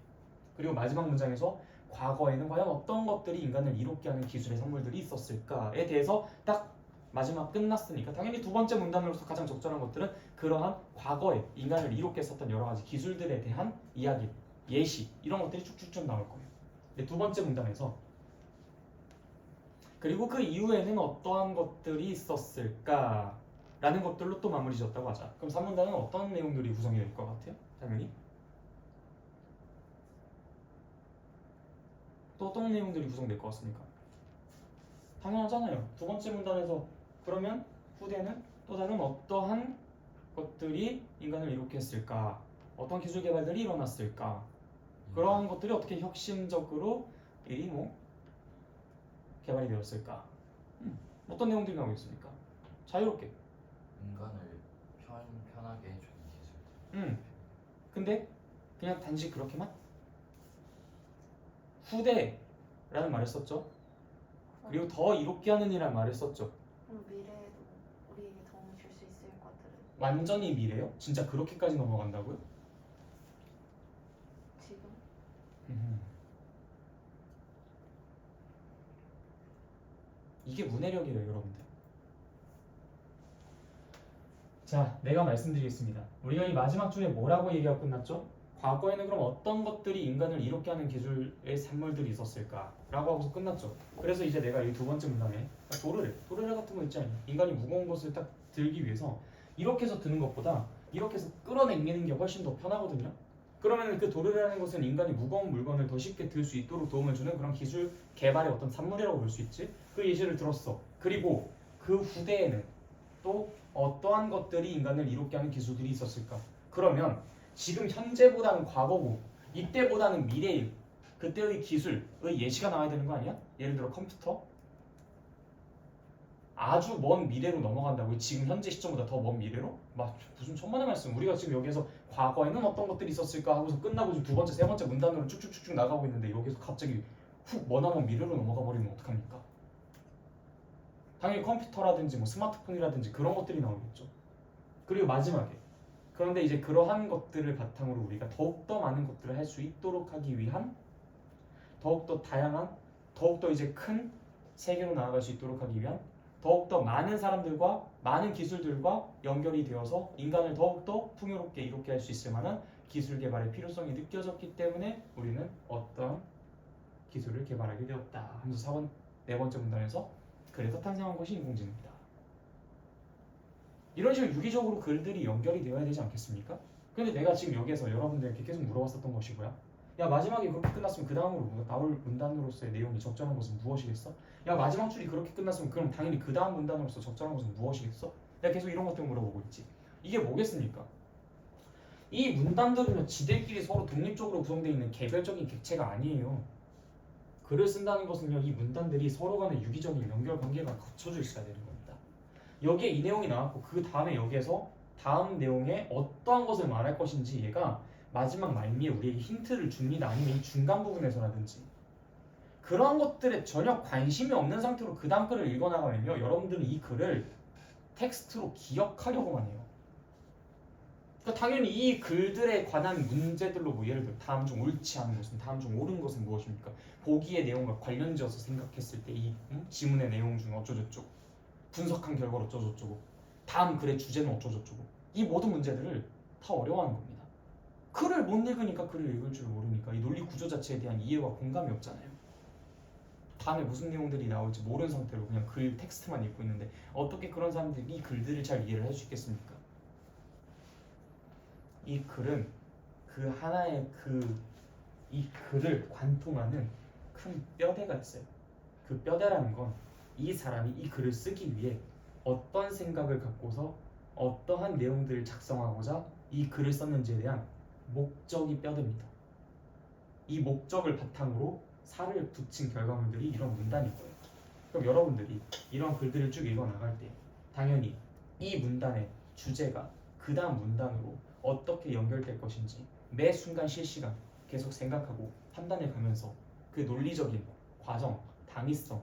그리고 마지막 문장에서 과거에는 과연 어떤 것들이 인간을 이롭게 하는 기술의 산물들이 있었을까에 대해서 딱 마지막 끝났으니까 당연히 두 번째 문단으로서 가장 적절한 것들은 그러한 과거에 인간을 이롭게 했었던 여러 가지 기술들에 대한 이야기, 예시 이런 것들이 쭉쭉쭉 나올 거예요. 근데 두 번째 문단에서 그리고 그 이후에는 어떠한 것들이 있었을까? 라는 것들로 또 마무리 지었다고 하자. 그럼 3문단은 어떤 내용들이 구성이 될 것 같아요? 당연히 또 어떤 내용들이 구성될 것 같습니까? 당연하잖아요. 두 번째 문단에서 그러면 후대는 또 다른 어떠한 것들이 인간을 이롭게 했을까? 어떤 기술 개발들이 일어났을까? 그러한 것들이 어떻게 혁신적으로 이 개발이 되었을까? 어떤 내용들이 나오겠습니까? 자유롭게. 인간을 편하게 해주는 기술. 근데 그냥 단지 그렇게만? 후대라는 말을 썼죠. 그리고 더 이롭게 하는 이라는 말을 썼죠. 그럼 미래에도 우리에게 도움을 줄 수 있을 것들은 완전히 미래요? 진짜 그렇게까지 넘어간다고요? 지금? 이게 문해력이에요, 여러분들. 자, 내가 말씀드리겠습니다. 우리가 이 마지막 줄에 뭐라고 얘기하고 끝났죠? 과거에는 그럼 어떤 것들이 인간을 이롭게 하는 기술의 산물들이 있었을까? 라고 하고서 끝났죠. 그래서 이제 내가 이 두 번째 문단에 도르래 같은 거 있지 않냐? 인간이 무거운 것을 딱 들기 위해서 이렇게 해서 드는 것보다 이렇게 해서 끌어당기는 게 훨씬 더 편하거든요. 그러면 그 도르래라는 것은 인간이 무거운 물건을 더 쉽게 들 수 있도록 도움을 주는 그런 기술 개발의 어떤 산물이라고 볼 수 있지. 그 예시를 들었어. 그리고 그 후대에는 또 어떠한 것들이 인간을 이롭게 하는 기술들이 있었을까? 그러면 지금 현재보다는 과거고 이때보다는 미래일 그때의 기술의 예시가 나와야 되는 거 아니야? 예를 들어 컴퓨터 아주 먼 미래로 넘어간다고요? 지금 현재 시점보다 더 먼 미래로? 막 무슨 천만의 말씀. 우리가 지금 여기에서 과거에는 어떤 것들이 있었을까 하고서 끝나고 지금 두 번째 세 번째 문단으로 쭉쭉쭉쭉 나가고 있는데 여기서 갑자기 훅 머나먼 미래로 넘어가 버리면 어떡합니까? 당연히 컴퓨터라든지 뭐 스마트폰이라든지 그런 것들이 나오겠죠. 그리고 마지막에 그런데 이제 그러한 것들을 바탕으로 우리가 더욱더 많은 것들을 할 수 있도록 하기 위한 더욱더 다양한 더욱더 이제 큰 세계로 나아갈 수 있도록 하기 위한 더욱더 많은 사람들과 많은 기술들과 연결이 되어서 인간을 더욱더 풍요롭게 이롭게 할 수 있을 만한 기술 개발의 필요성이 느껴졌기 때문에 우리는 어떤 기술을 개발하게 되었다 하면서 네 번째 문단에서 그래서 탄생한 것이 인공지능이다. 이런 식으로 유기적으로 글들이 연결이 되어야 되지 않겠습니까? 근데 내가 지금 여기에서 여러분들에게 계속 물어봤었던 것이 뭐야? 야 마지막에 그렇게 끝났으면 그 다음으로 나올 문단으로서의 내용이 적절한 것은 무엇이겠어? 야 마지막 줄이 그렇게 끝났으면 그럼 당연히 그 다음 문단으로서 적절한 것은 무엇이겠어? 내가 계속 이런 것들 물어보고 있지. 이게 뭐겠습니까? 이 문단들은요 지들끼리 서로 독립적으로 구성되어 있는 개별적인 객체가 아니에요. 글을 쓴다는 것은요 이 문단들이 서로 간의 유기적인 연결 관계가 갖춰져 있어야 되는 겁니다. 여기에 이 내용이 나왔고 그 다음에 여기에서 다음 내용에 어떠한 것을 말할 것인지 얘가 마지막 말미에 우리에게 힌트를 줍니다. 아니면 이 중간 부분에서라든지 그런 것들에 전혀 관심이 없는 상태로 그 다음 글을 읽어나가면요 여러분들은 이 글을 텍스트로 기억하려고만 해요. 그러니까 당연히 이 글들에 관한 문제들로 뭐 예를 들어 다음 중 옳지 않은 것은 다음 중 옳은 것은 무엇입니까? 보기의 내용과 관련지어서 생각했을 때 이 지문의 내용 중 어쩌저쩌고 분석한 결과로 어쩌저쩌고 다음 글의 주제는 어쩌저쩌고 이 모든 문제들을 다 어려워하는 겁니다. 글을 못 읽으니까 글을 읽을 줄 모르니까 이 논리 구조 자체에 대한 이해와 공감이 없잖아요. 다음에 무슨 내용들이 나올지 모르는 상태로 그냥 글 텍스트만 읽고 있는데 어떻게 그런 사람들이 이 글들을 잘 이해를 할 수 있겠습니까? 이 글은 그 하나의 이 글을 관통하는 큰 뼈대가 있어요. 그 뼈대라는 건 이 사람이 이 글을 쓰기 위해 어떤 생각을 갖고서 어떠한 내용들을 작성하고자 이 글을 썼는지에 대한 목적이 뼈대입니다. 이 목적을 바탕으로 살을 붙인 결과물들이 이런 문단일 거예요. 그럼 여러분들이 이런 글들을 쭉 읽어 나갈 때 당연히 이 문단의 주제가 그 다음 문단으로 어떻게 연결될 것인지 매 순간 실시간 계속 생각하고 판단해 가면서 그 논리적인 과정, 당위성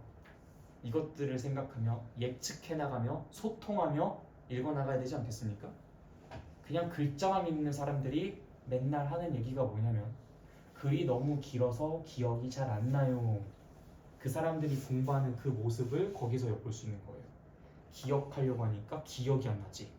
이것들을 생각하며 예측해 나가며 소통하며 읽어 나가야 되지 않겠습니까? 그냥 글자만 읽는 사람들이 맨날 하는 얘기가 뭐냐면 글이 너무 길어서 기억이 잘 안 나요. 그 사람들이 공부하는 그 모습을 거기서 엿볼 수 있는 거예요. 기억하려고 하니까 기억이 안 나지.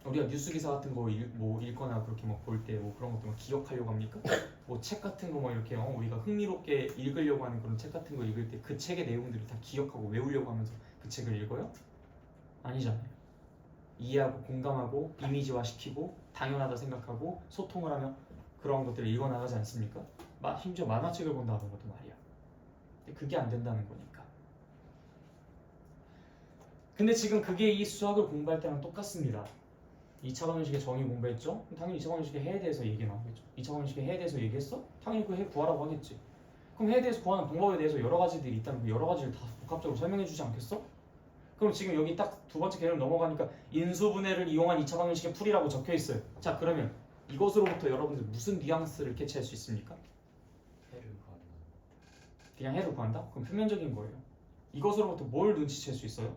우리가 뉴스 기사 같은 거 읽거나 그렇게 막 볼 때 뭐 그런 것도 막 기억하려고 합니까? 뭐 책 같은 거 막 이렇게 우리가 흥미롭게 읽으려고 하는 그런 책 같은 거 읽을 때 그 책의 내용들을 다 기억하고 외우려고 하면서 그 책을 읽어요? 아니잖아요. 이해하고 공감하고 이미지화 시키고 당연하다 생각하고 소통을 하며 그런 것들을 읽어 나가지 않습니까? 심지어 만화책을 본다 하는 것도 말이야. 근데 그게 안 된다는 거니까. 근데 지금 그게 이 수학을 공부할 때랑 똑같습니다. 2차 방정식의 정의 공부했죠? 당연히 2차 방정식의 해에 대해서 얘기 나오겠죠. 2차 방정식의 해에 대해서 얘기했어? 당연히 그 해 구하라고 하겠지. 그럼 해에 대해서 구하는 방법에 대해서 여러 가지들이 있다면 그 여러 가지를 다 복합적으로 설명해 주지 않겠어? 그럼 지금 여기 딱 두 번째 개념 넘어가니까 인수분해를 이용한 2차 방정식의 풀이라고 적혀 있어요. 자 그러면 이것으로부터 여러분들 무슨 뉘앙스를 캐치할 수 있습니까? 해를 구한다. 그냥 해를 구한다? 그럼 표면적인 거예요. 이것으로부터 뭘 눈치챌 수 있어요?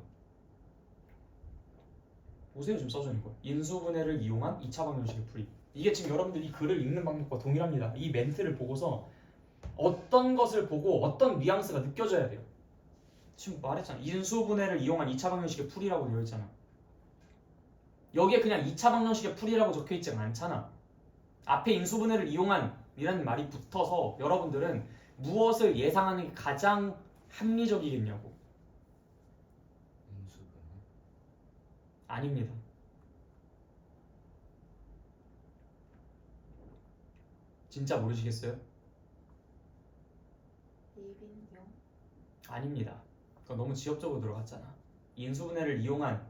보세요 지금 써져 있는 거. 인수분해를 이용한 2차 방정식의 풀이. 이게 지금 여러분들이 이 글을 읽는 방법과 동일합니다. 이 멘트를 보고서 어떤 것을 보고 어떤 뉘앙스가 느껴져야 돼요. 지금 말했잖아. 인수분해를 이용한 2차 방정식의 풀이라고 되어 있잖아. 여기에 그냥 2차 방정식의 풀이라고 적혀 있지 않잖아. 앞에 인수분해를 이용한 이라는 말이 붙어서 여러분들은 무엇을 예상하는 게 가장 합리적이겠냐고. 인수분해. 아닙니다. 진짜 모르시겠어요? 이빈용 아닙니다. 그거 너무 지엽적으로 들어갔잖아. 인수분해를 이용한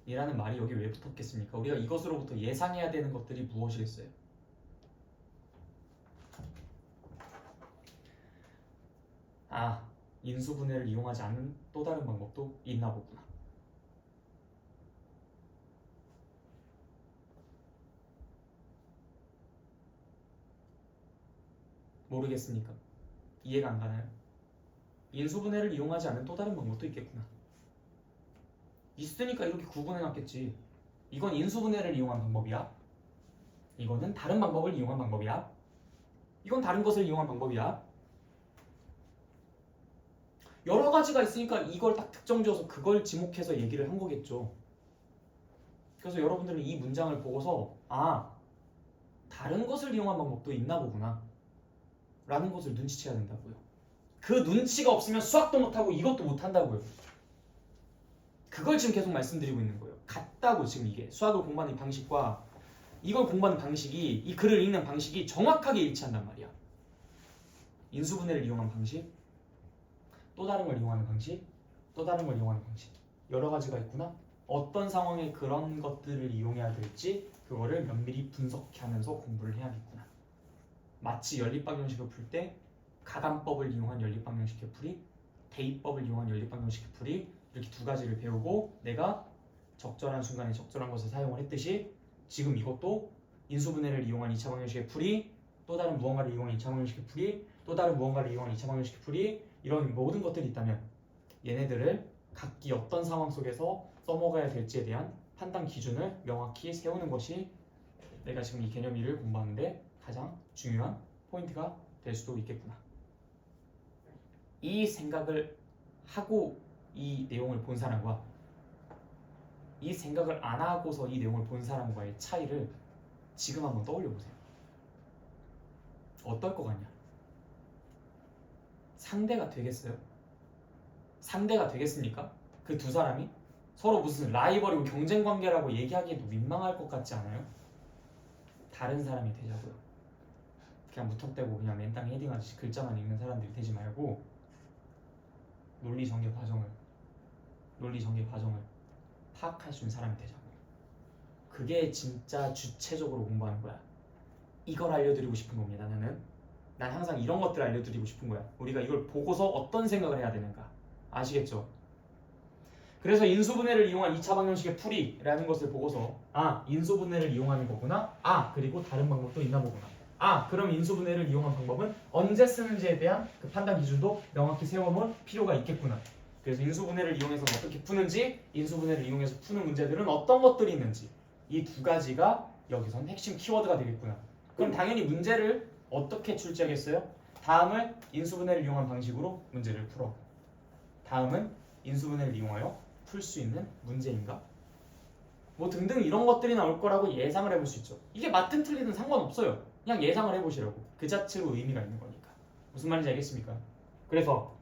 이라는 말이 여기 왜 붙었겠습니까? 우리가 이것으로부터 예상해야 되는 것들이 무엇이겠어요? 아, 인수분해를 이용하지 않는 또 다른 방법도 있나 보구나. 모르겠습니까? 이해가 안 가나요? 인수분해를 이용하지 않는 또 다른 방법도 있겠구나. 있으니까 이렇게 구분해놨겠지. 이건 인수분해를 이용한 방법이야. 이거는 다른 방법을 이용한 방법이야. 이건 다른 것을 이용한 방법이야. 여러 가지가 있으니까 이걸 딱 특정지어서 그걸 지목해서 얘기를 한 거겠죠. 그래서 여러분들은 이 문장을 보고서 아, 다른 것을 이용한 방법도 있나 보구나 라는 것을 눈치채야 된다고요. 그 눈치가 없으면 수학도 못하고 이것도 못한다고요. 그걸 지금 계속 말씀드리고 있는 거예요. 같다고. 지금 이게 수학을 공부하는 방식과 이걸 공부하는 방식이, 이 글을 읽는 방식이 정확하게 일치한단 말이야. 인수분해를 이용한 방식, 또 다른 걸 이용하는 방식, 또 다른 걸 이용하는 방식, 여러 가지가 있구나. 어떤 상황에 그런 것들을 이용해야 될지 그거를 면밀히 분석하면서 공부를 해야겠구나. 마치 연립방정식을 풀 때 가감법을 이용한 연립방정식의 풀이, 대입법을 이용한 연립방정식의 풀이, 이렇게 두 가지를 배우고 내가 적절한 순간에 적절한 것을 사용을 했듯이 지금 이것도 인수분해를 이용한 2차 방정식의 풀이, 또 다른 무언가를 이용한 2차 방정식의 풀이, 또 다른 무언가를 이용한 2차 방정식의 풀이, 이런 모든 것들이 있다면 얘네들을 각기 어떤 상황 속에서 써먹어야 될지에 대한 판단 기준을 명확히 세우는 것이 내가 지금 이 개념 1을 공부하는데 가장 중요한 포인트가 될 수도 있겠구나. 이 생각을 하고 이 내용을 본 사람과 이 생각을 안 하고서 이 내용을 본 사람과의 차이를 지금 한번 떠올려 보세요. 어떨 것 같냐? 상대가 되겠어요? 상대가 되겠습니까? 그 두 사람이 서로 무슨 라이벌이고 경쟁 관계라고 얘기하기에도 민망할 것 같지 않아요? 다른 사람이 되자고요. 그냥 무턱대고 그냥 맨땅 헤딩하듯이 글자만 읽는 사람들이 되지 말고 논리 전개 과정을 파악할 수 있는 사람이 되자고. 그게 진짜 주체적으로 공부하는 거야. 이걸 알려드리고 싶은 겁니다. 난 항상 이런 것들 알려드리고 싶은 거야. 우리가 이걸 보고서 어떤 생각을 해야 되는가. 아시겠죠? 그래서 인수분해를 이용한 2차 방정식의 풀이라는 것을 보고서 아, 인수분해를 이용하는 거구나. 아, 그리고 다른 방법도 있나 보구나. 아, 그럼 인수분해를 이용한 방법은 언제 쓰는지에 대한 그 판단 기준도 명확히 세워놓을 필요가 있겠구나. 그래서 인수분해를 이용해서 어떻게 푸는지, 인수분해를 이용해서 푸는 문제들은 어떤 것들이 있는지, 이 두 가지가 여기선 핵심 키워드가 되겠구나. 그럼 당연히 문제를 어떻게 출제하겠어요? 다음을 인수분해를 이용한 방식으로 문제를 풀어. 다음은 인수분해를 이용하여 풀 수 있는 문제인가? 뭐 등등 이런 것들이 나올 거라고 예상을 해볼 수 있죠. 이게 맞든 틀리든 상관없어요. 그냥 예상을 해보시라고. 그 자체로 의미가 있는 거니까. 무슨 말인지 알겠습니까? 그래서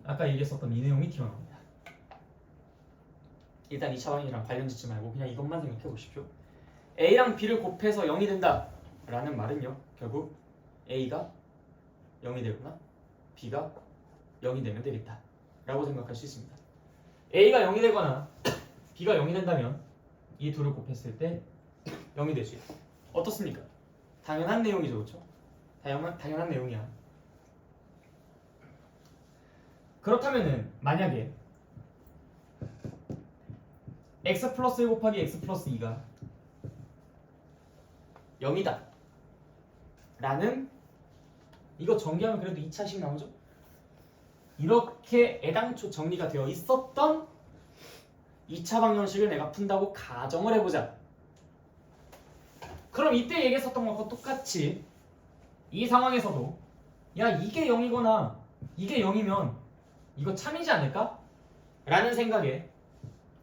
아까 얘기했었던 이 내용이 튀어나옵니다. 일단 2차 방정식이랑 관련 짓지 말고 그냥 이것만 생각해 보십시오. A랑 B를 곱해서 0이 된다 라는 말은요, 결국 A가 0이 되거나 B가 0이 되면 되겠다 라고 생각할 수 있습니다. A가 0이 되거나 B가 0이 된다면 이 둘을 곱했을 때 0이 되지. 어떻습니까? 당연한 내용이죠, 그렇죠? 당연한 내용이야. 그렇다면은 만약에 x 플러스 1 곱하기 x 플러스 2가 0이다 라는, 이거 전개하면 그래도 2차식 나오죠? 이렇게 애당초 정리가 되어 있었던 2차 방정식을 내가 푼다고 가정을 해보자. 그럼 이때 얘기했었던 것과 똑같이 이 상황에서도 야, 이게 0이거나 이게 0이면 이거 참이지 않을까? 라는 생각에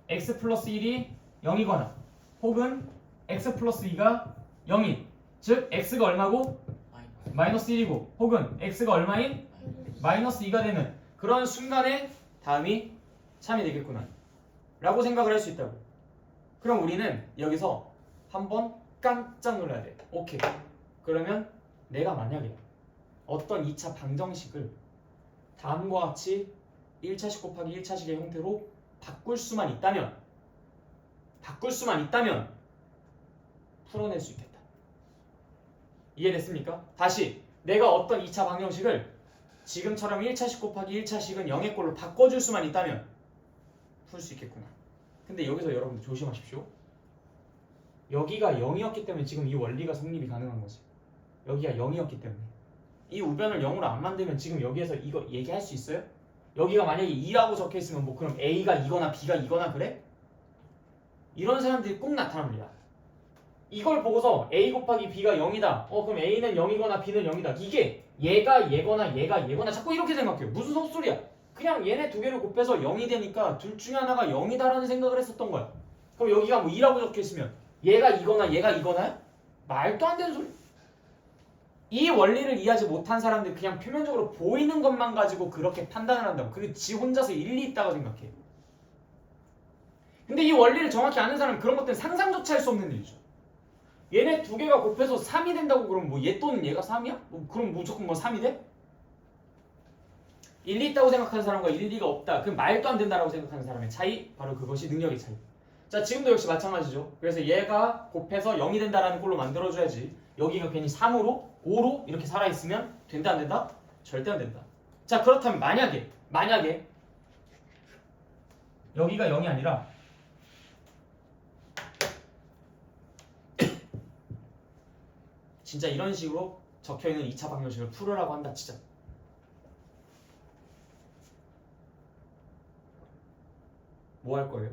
x 플러스 1이 0이거나 혹은 x 플러스 2가 0인, 즉 x가 얼마고? 마이너스 1이고 혹은 x가 얼마인? 마이너스 2가 되는 그런 순간에 다음이 참이 되겠구나 라고 생각을 할 수 있다고. 그럼 우리는 여기서 한번 깜짝 놀라야 돼. 오케이. 그러면 내가 만약에 어떤 2차 방정식을 다음과 같이 1차식 곱하기 1차식의 형태로 바꿀 수만 있다면 풀어낼 수 있겠다. 이해됐습니까? 다시 내가 어떤 2차 방정식을 지금처럼 1차식 곱하기 1차식은 0의 꼴로 바꿔줄 수만 있다면 풀 수 있겠구나. 근데 여기서 여러분들 조심하십시오. 여기가 0이었기 때문에 지금 이 원리가 성립이 가능한 거지. 여기가 0이었기 때문에 이 우변을 0으로 안 만들면 지금 여기에서 이거 얘기할 수 있어요? 여기가 만약에 2라고 적혀있으면 뭐 그럼 A가 2거나 B가 2거나 그래? 이런 사람들이 꼭 나타납니다. 이걸 보고서 A 곱하기 B가 0이다. 그럼 A는 0이거나 B는 0이다. 이게 얘가 얘거나 얘가 얘거나 자꾸 이렇게 생각해요. 무슨 헛소리야. 그냥 얘네 두 개를 곱해서 0이 되니까 둘 중에 하나가 0이다라는 생각을 했었던 거야. 그럼 여기가 뭐 2라고 적혀있으면 얘가 이거나 얘가 이거나요? 말도 안 되는 소리. 이 원리를 이해하지 못한 사람들 그냥 표면적으로 보이는 것만 가지고 그렇게 판단을 한다고. 그리고 지 혼자서 일리 있다고 생각해. 근데 이 원리를 정확히 아는 사람은 그런 것들은 상상조차 할 수 없는 일이죠. 얘네 두 개가 곱해서 3이 된다고 그러면 뭐 얘 또는 얘가 3이야? 그럼 무조건 뭐 3이 돼? 일리 있다고 생각하는 사람과 일리가 없다. 그 말도 안 된다라고 생각하는 사람의 차이, 바로 그것이 능력의 차이. 자, 지금도 역시 마찬가지죠. 그래서 얘가 곱해서 0이 된다라는 꼴로 만들어줘야지. 여기가 괜히 3으로 5로 이렇게 살아있으면 된다 안 된다? 절대 안 된다. 자, 그렇다면 만약에 여기가 0이 아니라 진짜 이런 식으로 적혀있는 2차 방정식을 풀으라고 한다 진짜. 뭐 할 거예요?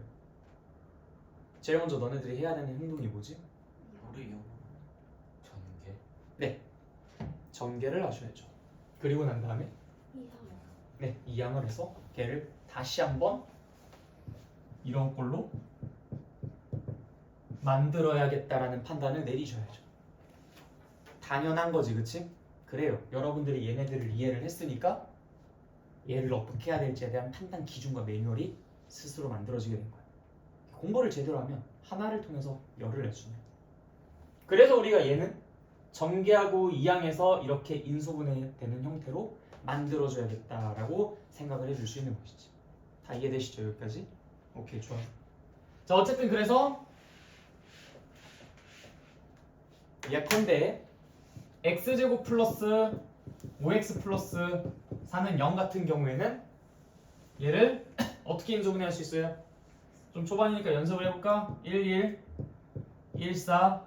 제일 먼저 너네들이 해야 되는 행동이 뭐지? 우리 영어 전개. 네, 전개를 하셔야죠. 그리고 난 다음에 네, 이항을 해서 걔를 다시 한번 이런 꼴로 만들어야겠다라는 판단을 내리셔야죠. 당연한 거지, 그치? 그래요. 여러분들이 얘네들을 이해를 했으니까 얘를 어떻게 해야 될지에 대한 판단 기준과 매뉴얼이 스스로 만들어지게 된 거야. 공부를 제대로 하면 하나를 통해서 열을 내주면. 그래서 우리가 얘는 전개하고 이항해서 이렇게 인수분해되는 형태로 만들어줘야겠다라고 생각을 해줄 수 있는 것이지. 다 이해되시죠? 여기까지? 오케이, 좋아. 자, 어쨌든 그래서 예컨대 x제곱 플러스 5x 플러스 4는 0 같은 경우에는 얘를 어떻게 인수분해할 수 있어요? 좀 초반이니까 연습을 해볼까? 1, 4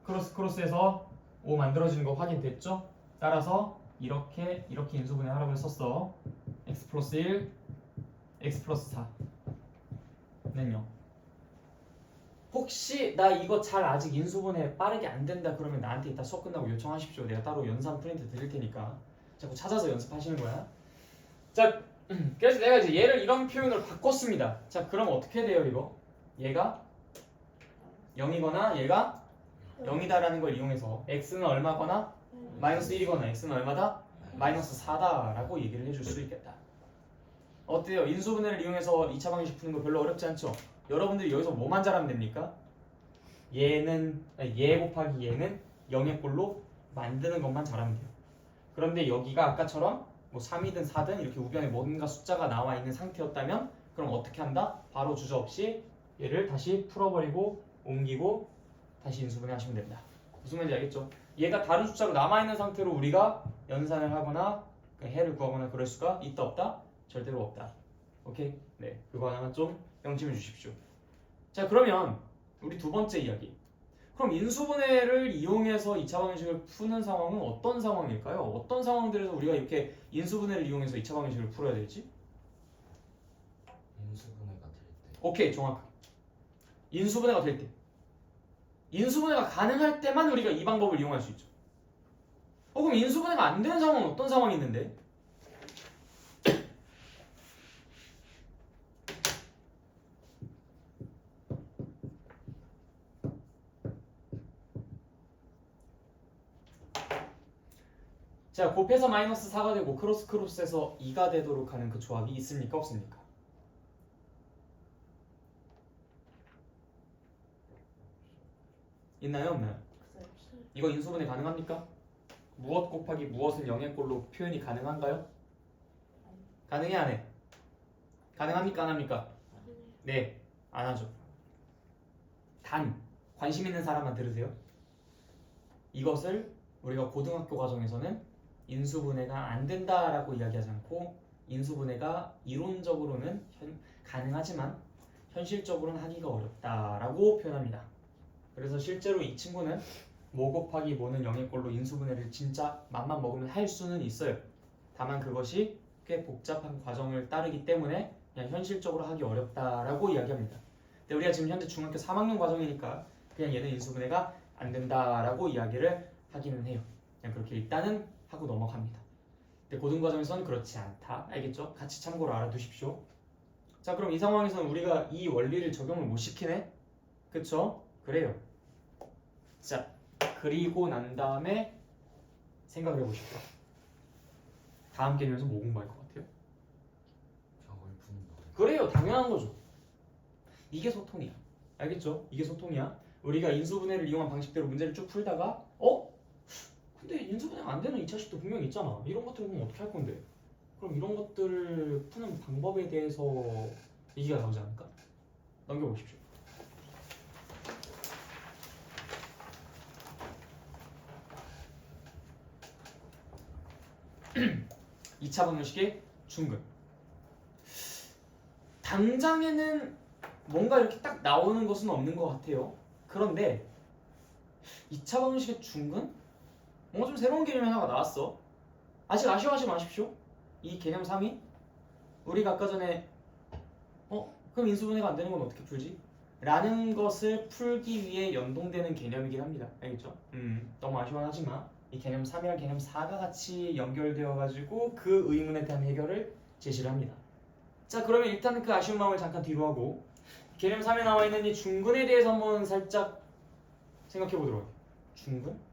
크로스해서 5 만들어지는 거 확인됐죠? 따라서 이렇게 인수분해하라고 했었어. x 플러스 1, x 플러스 4는 0. 혹시 나 이거 잘 아직 인수분해 빠르게 안 된다 그러면 나한테 이따 수업 끝나고 요청하십시오. 내가 따로 연산 프린트 드릴 테니까 자꾸 찾아서 연습하시는 거야. 자, 그래서 내가 이제 얘를 이런 표현으로 바꿨습니다. 자, 그럼 어떻게 돼요 이거? 얘가 0이거나 얘가 0이다라는 걸 이용해서 x는 얼마거나 마이너스 1이거나 x는 얼마다? 마이너스 4다라고 얘기를 해줄 수 있겠다. 어때요? 인수분해를 이용해서 2차 방정식 푸는 거 별로 어렵지 않죠? 여러분들이 여기서 뭐만 잘하면 됩니까? 얘 곱하기 얘는 0의 꼴로 만드는 것만 잘하면 돼요. 그런데 여기가 아까처럼 뭐 3이든 4든 이렇게 우변에 뭔가 숫자가 나와 있는 상태였다면 그럼 어떻게 한다? 바로 주저없이 얘를 다시 풀어버리고 옮기고 다시 인수분해 하시면 됩니다. 무슨 말인지 알겠죠? 얘가 다른 숫자로 남아있는 상태로 우리가 연산을 하거나 해를 구하거나 그럴 수가 있다 없다? 절대로 없다. 오케이? 네, 그거 하나만 좀 명심해 주십시오. 자, 그러면 우리 두 번째 이야기. 그럼 인수분해를 이용해서 2차 방정식을 푸는 상황은 어떤 상황일까요? 어떤 상황들에서 우리가 이렇게 인수분해를 이용해서 2차 방정식을 풀어야 되지? 인수분해가 될 때. 오케이, 정확하게. 인수분해가 될 때. 인수분해가 가능할 때만 우리가 이 방법을 이용할 수 있죠. 그럼 인수분해가 안 되는 상황은 어떤 상황이 있는데? 자, 곱해서 마이너스 4가 되고 크로스해서 2가 되도록 하는 그 조합이 있습니까? 없습니까? 있나요? 없나요? 이거 인수분해 가능합니까? 무엇 곱하기 무엇은 0의 꼴로 표현이 가능한가요? 가능해 안 해? 가능합니까? 안 합니까? 네, 안 하죠. 단 관심 있는 사람만 들으세요. 이것을 우리가 고등학교 과정에서는 인수분해가 안 된다라고 이야기하지 않고 인수분해가 이론적으로는 가능하지만 현실적으로는 하기가 어렵다라고 표현합니다. 그래서 실제로 이 친구는 모 곱하기 모는 0의 꼴로 인수분해를 진짜 맘만 먹으면 할 수는 있어요. 다만 그것이 꽤 복잡한 과정을 따르기 때문에 그냥 현실적으로 하기 어렵다라고 이야기합니다. 근데 우리가 지금 현재 중학교 3학년 과정이니까 그냥 얘는 인수분해가 안 된다라고 이야기를 하기는 해요. 그냥 그렇게 일단은 하고 넘어갑니다. 근데 고등과정에서는 그렇지 않다. 알겠죠? 같이 참고로 알아두십시오. 자, 그럼 이 상황에서는 우리가 이 원리를 적용을 못 시키네? 그쵸? 그래요. 자, 그리고 난 다음에 생각을 해보십시오. 다음 개념에서 뭐 공부할 것 같아요? 벽을 푸는 거. 그래요, 당연한 거죠. 이게 소통이야. 알겠죠? 이게 소통이야. 우리가 인수분해를 이용한 방식대로 문제를 쭉 풀다가 근데 인수분해가 안 되는 2차식도 분명히 있잖아. 이런 것들은 그럼 어떻게 할 건데? 그럼 이런 것들을 푸는 방법에 대해서 얘기가 나오지 않을까? 넘겨보십시오. (2차) 방정식의 중근. 당장에는 뭔가 이렇게 딱 나오는 것은 없는 것 같아요. 그런데 2차 방정식의 중근? 뭔가 좀 새로운 개념이 하나가 나왔어. 아직 아쉬워하지 마십시오. 이 개념 3이 우리가 아까 전에 그럼 인수분해가 안 되는 건 어떻게 풀지? 라는 것을 풀기 위해 연동되는 개념이긴 합니다. 알겠죠? 너무 아쉬워하지 마. 이 개념 3이랑 개념 4가 같이 연결되어 가지고 그 의문에 대한 해결을 제시를 합니다. 자, 그러면 일단은 그 아쉬운 마음을 잠깐 뒤로 하고 개념 3에 나와 있는 이 중근에 대해서 한번 살짝 생각해 보도록 할게요. 중근?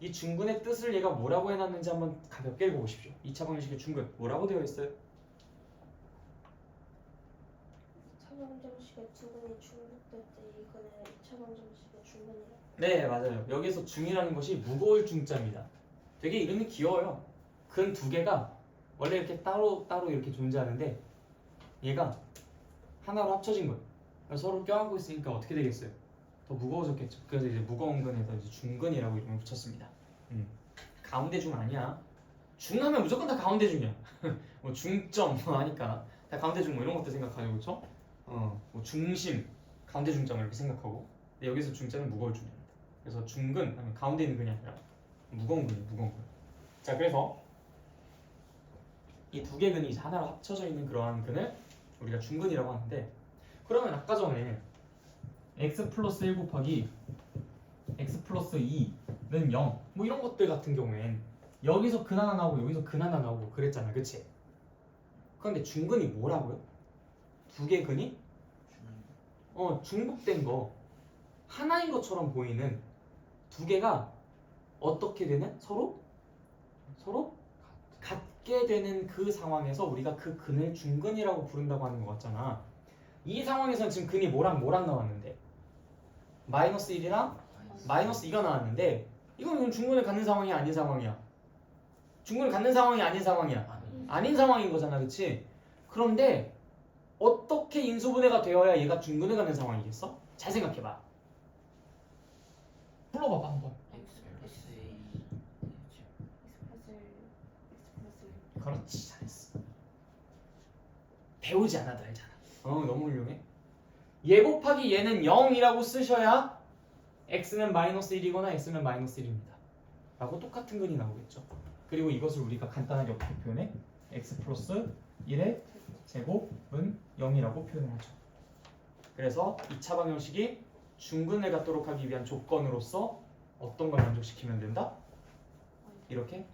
이 중근의 뜻을 얘가 뭐라고 해놨는지 한번 가볍게 읽어보십시오. 2차 방정식의 중근 뭐라고 되어 있어요? 2차 방정식의 두근이 중복될 때 이거는 2차 방정식의 중근이라. 네, 맞아요. 여기서 중이라는 것이 무거울 중자입니다. 되게 이름이 귀여워요. 근 두 개가 원래 이렇게 따로 이렇게 존재하는데 얘가 하나로 합쳐진 거예요. 그래서 서로 껴안고 있으니까 어떻게 되겠어요? 더 무거워졌겠죠. 그래서 이제 무거운 근에서 이제 중근이라고 이름을 붙였습니다. 가운데 중 아니야. 중하면 무조건 다 가운데 중이야. 뭐 중점 뭐 하니까 다 가운데 중 뭐 이런 것도 생각하죠, 그렇죠? 뭐 중심 가운데 중점 이렇게 생각하고. 근데 여기서 중자는 무거울 중입니다. 그래서 중근 하면 가운데 있는 근이 아니라 무거운 근이 무거운 근. 자, 그래서 이 두 개 근이 이제 하나로 합쳐져 있는 그러한 근을 우리가 중근이라고 하는데, 그러면 아까 전에 x 플러스 1 곱하기 x 플러스 2는 0 뭐 이런 것들 같은 경우엔 여기서 근 하나 나오고 여기서 근 하나 나오고 그랬잖아, 그치? 그런데 중근이 뭐라고요? 두 개 근이 중복된 거 하나인 것처럼 보이는 두 개가 어떻게 되는? 서로 같게 되는 그 상황에서 우리가 그 근을 중근이라고 부른다고 하는 것 같잖아. 이 상황에서는 지금 근이 뭐랑 나왔는데 마이너스 1이랑 마이너스 2가 나왔는데 이건 중근을 갖는 상황이 아닌 상황이야. 중근을 갖는 상황이 아닌 상황이야. 아닌 상황인 거잖아, 그치? 그런데 어떻게 인수분해가 되어야 얘가 중근을 갖는 상황이겠어? 잘 생각해봐. 불러봐봐 한번. X 플러스 그렇지, 잘했어. 배우지 않아도 알잖아. 너무 훌륭해. 얘 곱하기 얘는 0이라고 쓰셔야 x는 마이너스 1이거나 x는 마이너스 1입니다. 라고 똑같은 근이 나오겠죠. 그리고 이것을 우리가 간단하게 어떻게 표현해? x 플러스 1의 제곱은 0이라고 표현을 하죠. 그래서 2차 방정식이 중근을 갖도록 하기 위한 조건으로서 어떤 걸 만족시키면 된다? 이렇게?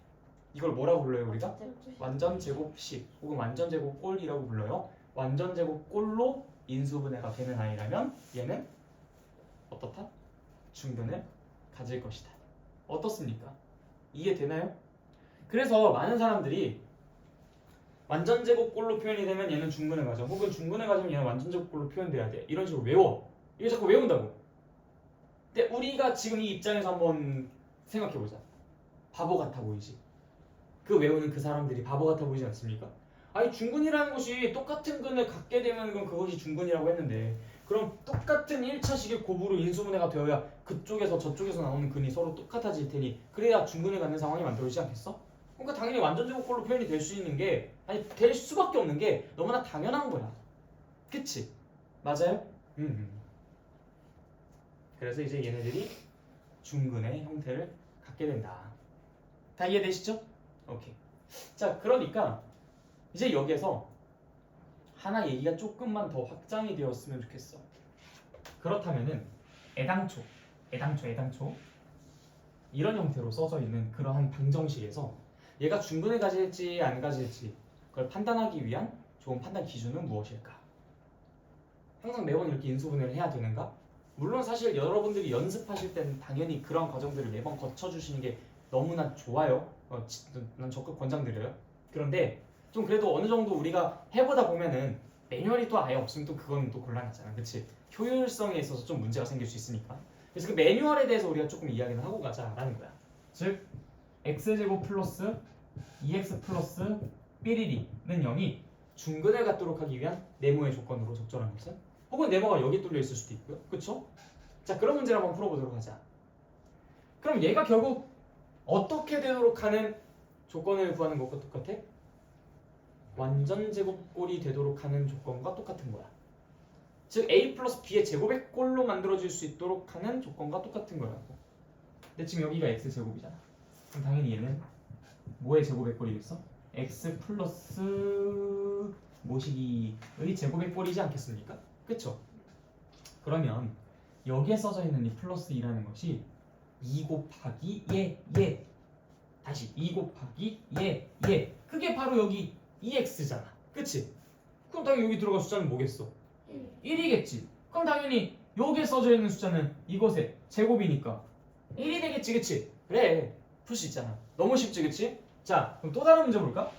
이걸 뭐라고 불러요 우리가? 완전 제곱식 혹은 완전 제곱꼴이라고 불러요. 완전 제곱꼴로 인수분해가 되는 아이라면 얘는 어떻다? 중근을 가질 것이다. 어떻습니까? 이해되나요? 그래서 많은 사람들이 완전 제곱꼴로 표현이 되면 얘는 중근을 가져, 혹은 중근을 가지면 얘는 완전 제곱꼴로 표현돼야 돼, 이런 식으로 외워. 이거 자꾸 외운다고. 근데 우리가 지금 이 입장에서 한번 생각해보자. 바보 같아 보이지? 그 외우는 그 사람들이 바보 같아 보이지 않습니까? 아니 중근이라는 것이 똑같은 근을 갖게 되면 그럼 그것이 중근이라고 했는데 그럼 똑같은 1차식의 곱으로 인수분해가 되어야 그쪽에서 저쪽에서 나오는 근이 서로 똑같아질 테니 그래야 중근을 갖는 상황이 만들어지지 않겠어? 그러니까 당연히 완전제곱꼴로 표현이 될 수 있는 게 아니 될 수밖에 없는 게 너무나 당연한 거야. 그치? 맞아요? 그래서 이제 얘네들이 중근의 형태를 갖게 된다. 다 이해되시죠? 오케이. 자, 그러니까 이제 여기에서 하나 얘기가 조금만 더 확장이 되었으면 좋겠어. 그렇다면은 애당초 이런 형태로 써져 있는 그러한 방정식에서 얘가 중근을 가질지 안 가질지 그걸 판단하기 위한 좋은 판단 기준은 무엇일까? 항상 매번 이렇게 인수분해를 해야 되는가? 물론 사실 여러분들이 연습하실 때는 당연히 그런 과정들을 매번 거쳐주시는 게 너무나 좋아요. 난 적극 권장드려요. 그런데 좀 그래도 어느 정도 우리가 해보다 보면은 매뉴얼이 또 아예 없으면 또 그건 또 곤란하잖아. 그치? 효율성에 있어서 좀 문제가 생길 수 있으니까. 그래서 그 매뉴얼에 대해서 우리가 조금 이야기를 하고 가자라는 거야. 즉 x제곱 플러스 2x 플러스 삐리리는 0이 중근을 갖도록 하기 위한 네모의 조건으로 적절한 것은 혹은 네모가 여기 뚫려 있을 수도 있고요. 그쵸? 자, 그런 문제를 한번 풀어보도록 하자. 그럼 얘가 결국 어떻게 되도록 하는 조건을 구하는 것과 똑같아? 완전 제곱꼴이 되도록 하는 조건과 똑같은 거야. 즉 a 플러스 b의 제곱의 꼴로 만들어질 수 있도록 하는 조건과 똑같은 거라고. 근데 지금 여기가 x제곱이잖아. 그럼 당연히 얘는 뭐의 제곱의 꼴이겠어? x 플러스 모시기의 제곱의 꼴이지 않겠습니까? 그쵸? 그러면 여기에 써져 있는 이 플러스 2라는 것이 2 곱하기 얘 다시 2 곱하기 얘 그게 바로 여기 2x잖아. 그치? 그럼 당연히 여기 들어갈 숫자는 뭐겠어? 1이겠지. 그럼 당연히 여기에 써져 있는 숫자는 이것의 제곱이니까 1이 되겠지. 그치? 그래, 풀 수 있잖아. 너무 쉽지. 그치? 자, 그럼 또 다른 문제 볼까?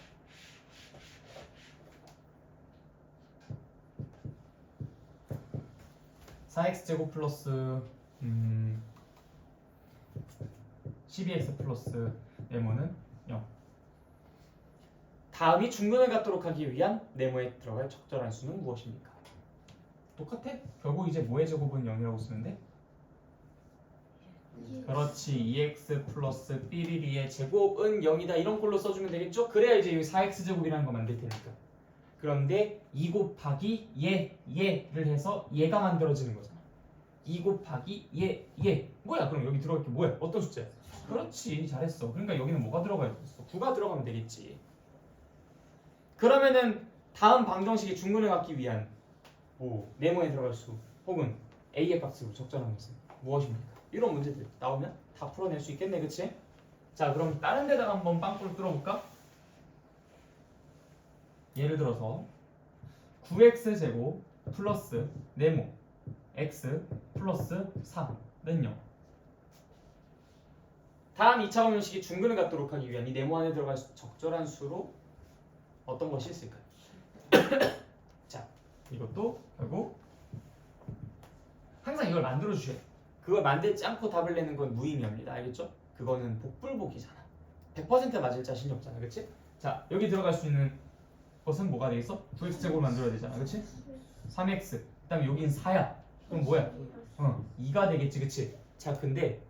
(4x제곱) 플러스 12x 플러스 네모는 0. 다음이 중근을 갖도록 하기 위한 네모에 들어갈 적절한 수는 무엇입니까? 똑같아? 결국 이제 뭐의 제곱은 0이라고 쓰는데? 그렇지. 2x 플러스 삐리리의 제곱은 0이다. 이런 꼴로 써주면 되겠죠? 그래야 이제 여기 4x제곱이라는 거 만들 테니까. 그런데 2 곱하기 얘를 해서 얘가 만들어지는 거잖아. 2 곱하기 얘 뭐야? 그럼 여기 들어갈 게 뭐야? 어떤 숫자야? 그렇지. 잘했어. 그러니까 여기는 뭐가 들어가야 되겠어? 9가 들어가면 되겠지. 그러면은 다음 방정식의 중근을 갖기 위한 네모에 들어갈 수 혹은 a의 값으로 적절한 것은 무엇입니까? 이런 문제들 나오면 다 풀어낼 수 있겠네. 그치? 자, 그럼 다른 데다가 한번 빵꾸를 뚫어볼까? 예를 들어서 9x제곱 플러스 네모 x 플러스 4는 0. 다음 2차 방정식이 중근을 갖도록 하기 위한 이 네모 안에 들어갈 적절한 수로 어떤 것이 있을까요? 자, 이것도 결국 항상 이걸 만들어 주셔야 돼. 그걸 만들지 않고 답을 내는 건 무의미합니다. 알겠죠? 그거는 복불복이잖아. 100% 맞을 자신이 없잖아. 그치? 자, 여기 들어갈 수 있는 것은 뭐가 되겠어? 9x제곱을 만들어야 되잖아. 그치? 3x 그 다음에 여긴 4야. 그럼 뭐야? 2가 되겠지. 그치? 자, 근데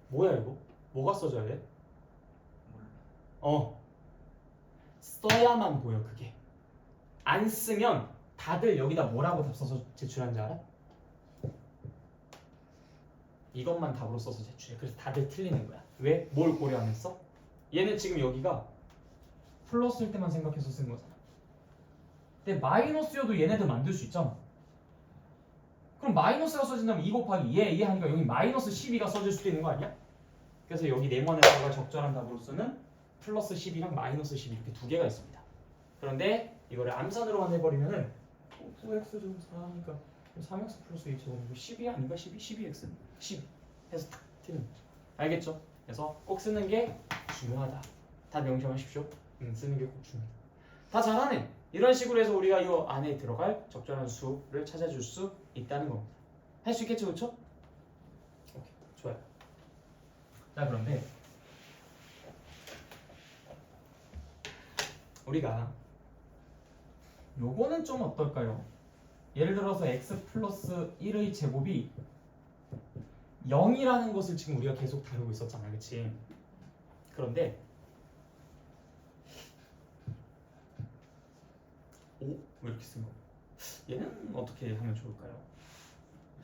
뭐야 이거? 뭐가 써져야 돼? 써야만 보여. 그게 안 쓰면 다들 여기다 뭐라고 답 써서 제출하는지 알아? 이것만 답으로 써서 제출해. 그래서 다들 틀리는 거야. 왜? 뭘 고려 안 했어? 얘는 지금 여기가 플러스일 때만 생각해서 쓴 거잖아. 근데 마이너스여도 얘네들 만들 수 있잖아. 그럼 마이너스가 써진다면 2 곱하기 얘 하니까 여기 마이너스 12가 써질 수도 있는 거 아니야? 그래서 여기 네모에다가 적절한 답으로 쓰는 플러스 10이랑 마이너스 10 이렇게 두 개가 있습니다. 그런데 이거를 암산으로만 해버리면은 9x 제곱 4하니까 3x 플러스 2 제곱이고 10이 아닌가? 12x 10 해서 탁 틀린 거죠. 알겠죠? 그래서 꼭 쓰는 게 중요하다. 다 명심하십시오. 쓰는 게 꼭 중요하다. 다 잘하네. 이런 식으로 해서 우리가 이 안에 들어갈 적절한 수를 찾아줄 수 있다는 겁니다. 할 수 있겠죠? 그렇죠? 오케이, 좋아요. 자, 그런데 우리가 요거는 좀 어떨까요? 예를 들어서 x 플러스 1의 제곱이 0이라는 것을 지금 우리가 계속 다루고 있었잖아, 그치? 그런데 왜 이렇게 쓴 거? 얘는 어떻게 하면 좋을까요?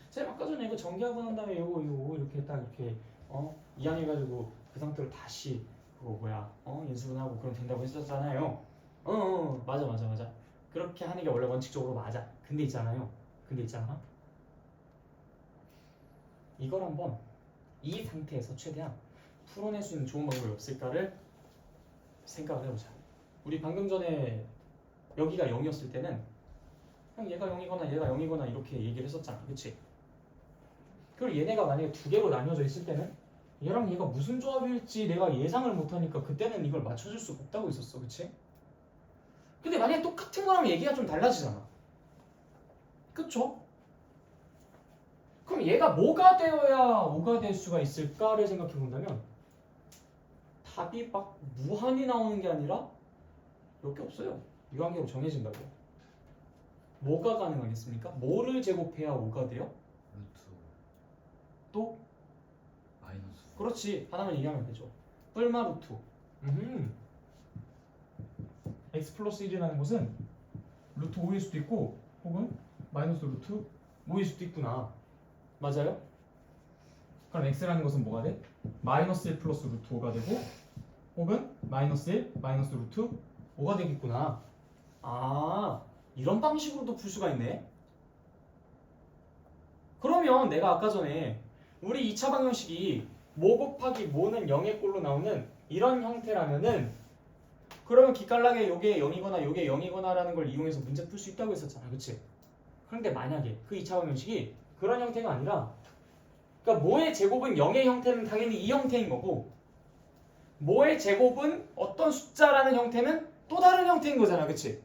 쌤 아까 전에 이거 전개하고 난 다음에 요거 이렇게 딱 이렇게 이항해가지고 그 상태로 다시 그거 뭐야 인수분하고 그럼 된다고 했었잖아요. 맞아. 그렇게 하는 게 원래 원칙적으로 맞아. 근데 있잖아 이걸 한번 이 상태에서 최대한 풀어낼 수 있는 좋은 방법이 없을까를 생각을 해보자. 우리 방금 전에 여기가 0이었을 때는 그냥 얘가 0이거나 이렇게 얘기를 했었잖아, 그치? 그리고 얘네가 만약에 두 개로 나뉘어져 있을 때는 얘랑 얘가 무슨 조합일지 내가 예상을 못하니까 그때는 이걸 맞춰줄 수가 없다고 있었어, 그치? 근데 만약에 똑같은 거라면 얘기가 좀 달라지잖아, 그쵸? 그럼 얘가 뭐가 되어야 5가 될 수가 있을까를 생각해 본다면 답이 막 무한히 나오는 게 아니라 몇 개 없어요. 유한계로 정해진다고. 뭐가 가능하겠습니까? 뭐를 제곱해야 5가 돼요? 루트 또? 마이너스 그렇지. 하나만 얘기하면 되죠. 뿔마 루트. x 플러스 1이라는 것은 루트 5일 수도 있고 혹은 마이너스 루트 5일 수도 있구나. 맞아요? 그럼 x라는 것은 뭐가 돼? 마이너스 1 플러스 루트 5가 되고 혹은 마이너스 1 마이너스 루트 5가 되겠구나. 아, 이런 방식으로도 풀 수가 있네. 그러면 내가 아까 전에 우리 2차 방정식이 모 곱하기 모는 0의 꼴로 나오는 이런 형태라면은 그러면 기깔나게 요게 0이거나 요게 0이거나라는 걸 이용해서 문제 풀 수 있다고 했었잖아, 그치? 그런데 만약에 그 2차 방정식이 그런 형태가 아니라 그러니까 모의 제곱은 0의 형태는 당연히 이 형태인 거고 모의 제곱은 어떤 숫자라는 형태는 또 다른 형태인 거잖아, 그치?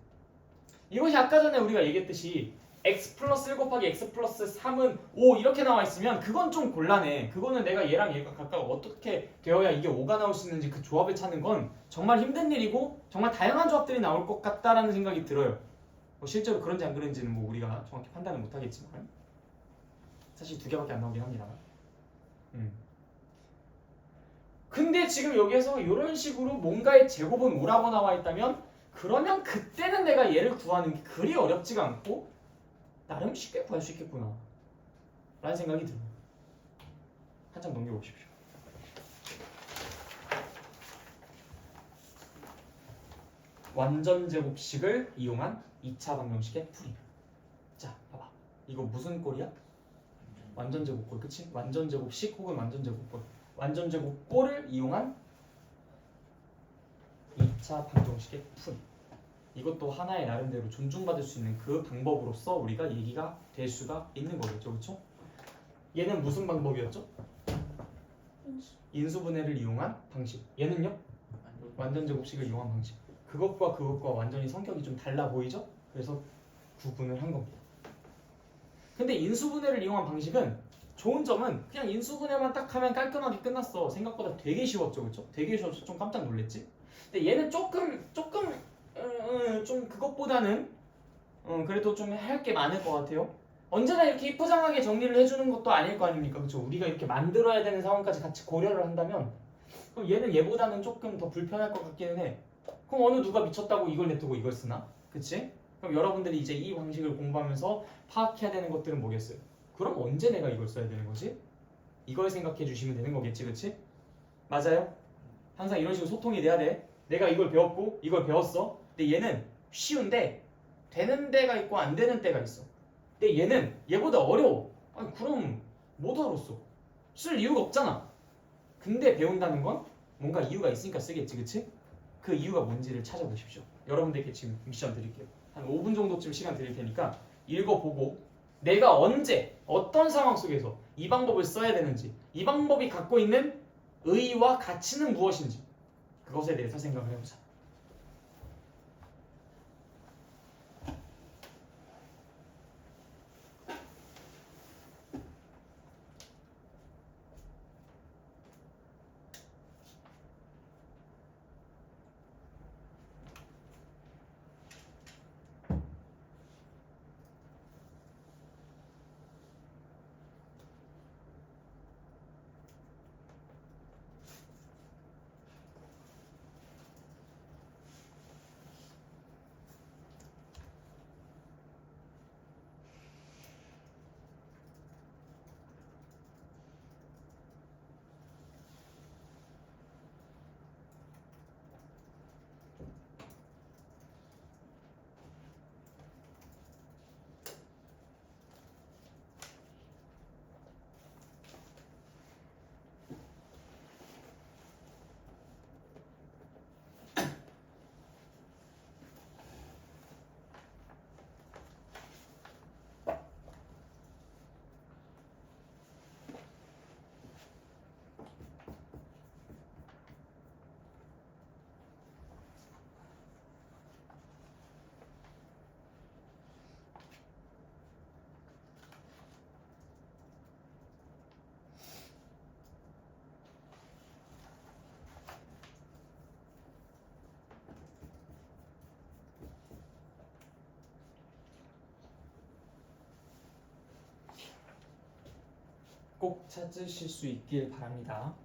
이것이 아까 전에 우리가 얘기했듯이 x 플러스 1 곱하기 x 플러스 3은 5 이렇게 나와 있으면 그건 좀 곤란해. 그거는 내가 얘랑 얘가 각각 어떻게 되어야 이게 5가 나올 수 있는지 그 조합을 찾는 건 정말 힘든 일이고 정말 다양한 조합들이 나올 것 같다라는 생각이 들어요. 뭐 실제로 그런지 안 그런지는 뭐 우리가 정확히 판단을 못 하겠지만 사실 두 개밖에 안 나오긴 합니다만. 근데 지금 여기에서 이런 식으로 뭔가의 제곱은 5라고 나와 있다면 그러면 그때는 내가 얘를 구하는 게 그리 어렵지가 않고 나름 쉽게 구할 수 있겠구나 라는 생각이 들어요. 한 장 넘겨보십시오. 완전 제곱식을 이용한 2차 방정식의 풀이. 자, 봐봐. 이거 무슨 꼴이야? 완전 제곱꼴, 그치? 완전 제곱식 혹은 완전 제곱꼴. 완전 제곱꼴을 이용한 2차 방정식의 풀이. 이것도 하나의 나름대로 존중받을 수 있는 그 방법으로서 우리가 얘기가 될 수가 있는 거겠죠, 그렇죠? 얘는 무슨 방법이었죠? 인수분해를 이용한 방식. 얘는요? 완전 제곱식을 이용한 방식. 그것과 완전히 성격이 좀 달라 보이죠? 그래서 구분을 한 겁니다. 근데 인수분해를 이용한 방식은 좋은 점은 그냥 인수분해만 딱 하면 깔끔하게 끝났어. 생각보다 되게 쉬웠죠, 그렇죠? 되게 쉬워서 좀 깜짝 놀랬지? 근데 얘는 조금 좀 그것보다는 그래도 좀 할 게 많을 것 같아요. 언제나 이렇게 이쁘장하게 정리를 해주는 것도 아닐 거 아닙니까, 그렇죠? 우리가 이렇게 만들어야 되는 상황까지 같이 고려를 한다면 그럼 얘는 얘보다는 조금 더 불편할 것 같기는 해. 그럼 어느 누가 미쳤다고 이걸 냅두고 이걸 쓰나? 그치? 그럼 여러분들이 이제 이 방식을 공부하면서 파악해야 되는 것들은 뭐겠어요? 그럼 언제 내가 이걸 써야 되는 거지? 이걸 생각해 주시면 되는 거겠지, 그치? 맞아요? 항상 이런 식으로 소통이 돼야 돼. 내가 이걸 배웠고 이걸 배웠어. 근데 얘는 쉬운데 되는 데가 있고 안 되는 때가 있어. 근데 얘는 얘보다 어려워. 아니 그럼 못 알았어. 쓸 이유가 없잖아. 근데 배운다는 건 뭔가 이유가 있으니까 쓰겠지, 그치? 그 이유가 뭔지를 찾아보십시오. 여러분들께 지금 미션 드릴게요. 한 5분 정도쯤 시간 드릴 테니까 읽어보고 내가 언제 어떤 상황 속에서 이 방법을 써야 되는지, 이 방법이 갖고 있는 의의와 가치는 무엇인지 그것에 대해서 생각을 해보자. 꼭 찾으실 수 있길 바랍니다.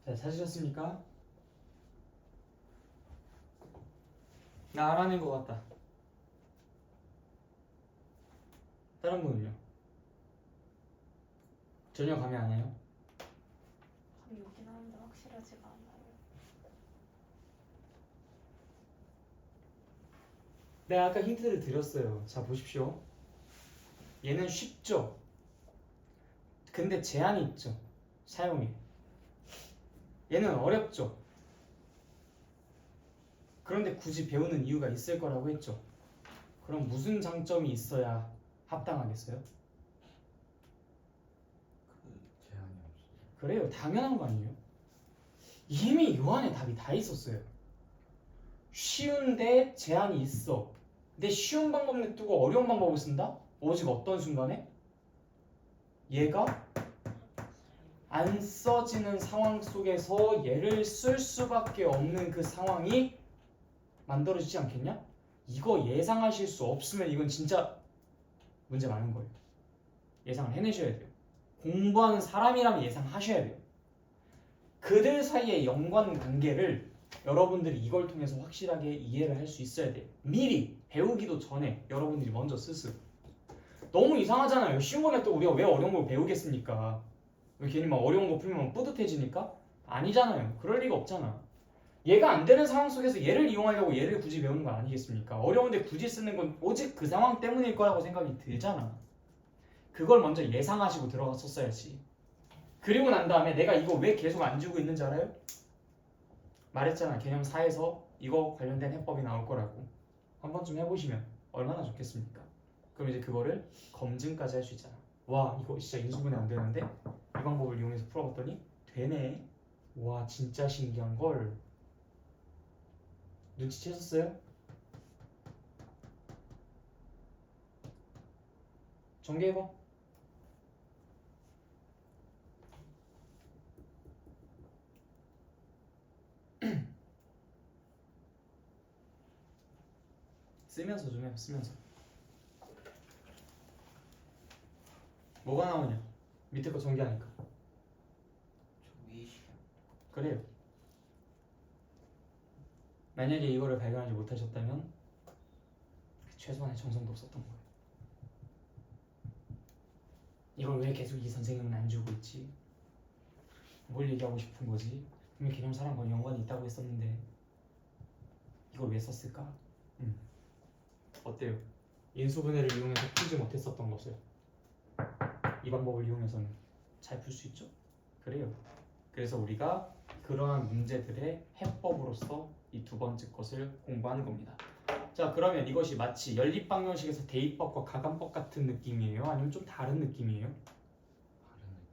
자, 찾으셨습니까? 나 알아낸 것 같다. 다른 분은요? 전혀 감이 안 와요? 내가 아까 힌트를 드렸어요. 자 보십시오. 얘는 쉽죠. 근데 제한이 있죠. 사용에. 얘는 어렵죠. 그런데 굳이 배우는 이유가 있을 거라고 했죠. 그럼 무슨 장점이 있어야 합당하겠어요? 제한이 없어. 그래요. 당연한 거 아니에요? 이미 요 안에 답이 다 있었어요. 쉬운데 제한이 있어. 근데 쉬운 방법 냅두고 어려운 방법을 쓴다? 오직 어떤 순간에? 얘가 안 써지는 상황 속에서 얘를 쓸 수밖에 없는 그 상황이 만들어지지 않겠냐? 이거 예상하실 수 없으면 이건 진짜 문제 많은 거예요. 예상을 해내셔야 돼요. 공부하는 사람이라면 예상하셔야 돼요. 그들 사이의 연관관계를 여러분들이 이걸 통해서 확실하게 이해를 할 수 있어야 돼요. 미리 배우기도 전에 여러분들이 먼저 스스로. 너무 이상하잖아요. 쉬운 거는 또 우리가 왜 어려운 걸 배우겠습니까? 왜 괜히 막 어려운 거 풀면 뿌듯해지니까? 아니잖아요. 그럴 리가 없잖아. 얘가 안 되는 상황 속에서 얘를 이용하려고 얘를 굳이 배우는 거 아니겠습니까? 어려운데 굳이 쓰는 건 오직 그 상황 때문일 거라고 생각이 들잖아. 그걸 먼저 예상하시고 들어갔었어야지. 그리고 난 다음에 내가 이거 왜 계속 안 주고 있는지 알아요? 말했잖아. 개념 4에서 이거 관련된 해법이 나올 거라고. 한 번쯤 해보시면 얼마나 좋겠습니까? 그럼 이제 그거를 검증까지 할 수 있잖아. 와 이거 진짜 인수분해 안 되는데 이 방법을 이용해서 풀어봤더니 되네. 와 진짜 신기한 걸. 눈치채셨어요? 전개해봐. 쓰면서 좀 해. 쓰면서. 뭐가 나오냐? 밑에 거 전개하니까. 조기 시간. 그래요. 만약에 이거를 발견하지 못하셨다면 최소한의 정성도 없었던 거예요. 이걸 왜 계속 이 선생님은 안 주고 있지? 뭘 얘기하고 싶은 거지? 분명 개념 사람과 연관이 있다고 했었는데 이걸 왜 썼을까? 어때요? 인수분해를 이용해서 풀지 못했었던 것을 이 방법을 이용해서는 잘 풀 수 있죠? 그래요. 그래서 우리가 그러한 문제들의 해법으로서 이 두 번째 것을 공부하는 겁니다. 자 그러면 이것이 마치 연립방정식에서 대입법과 가감법 같은 느낌이에요? 아니면 좀 다른 느낌이에요?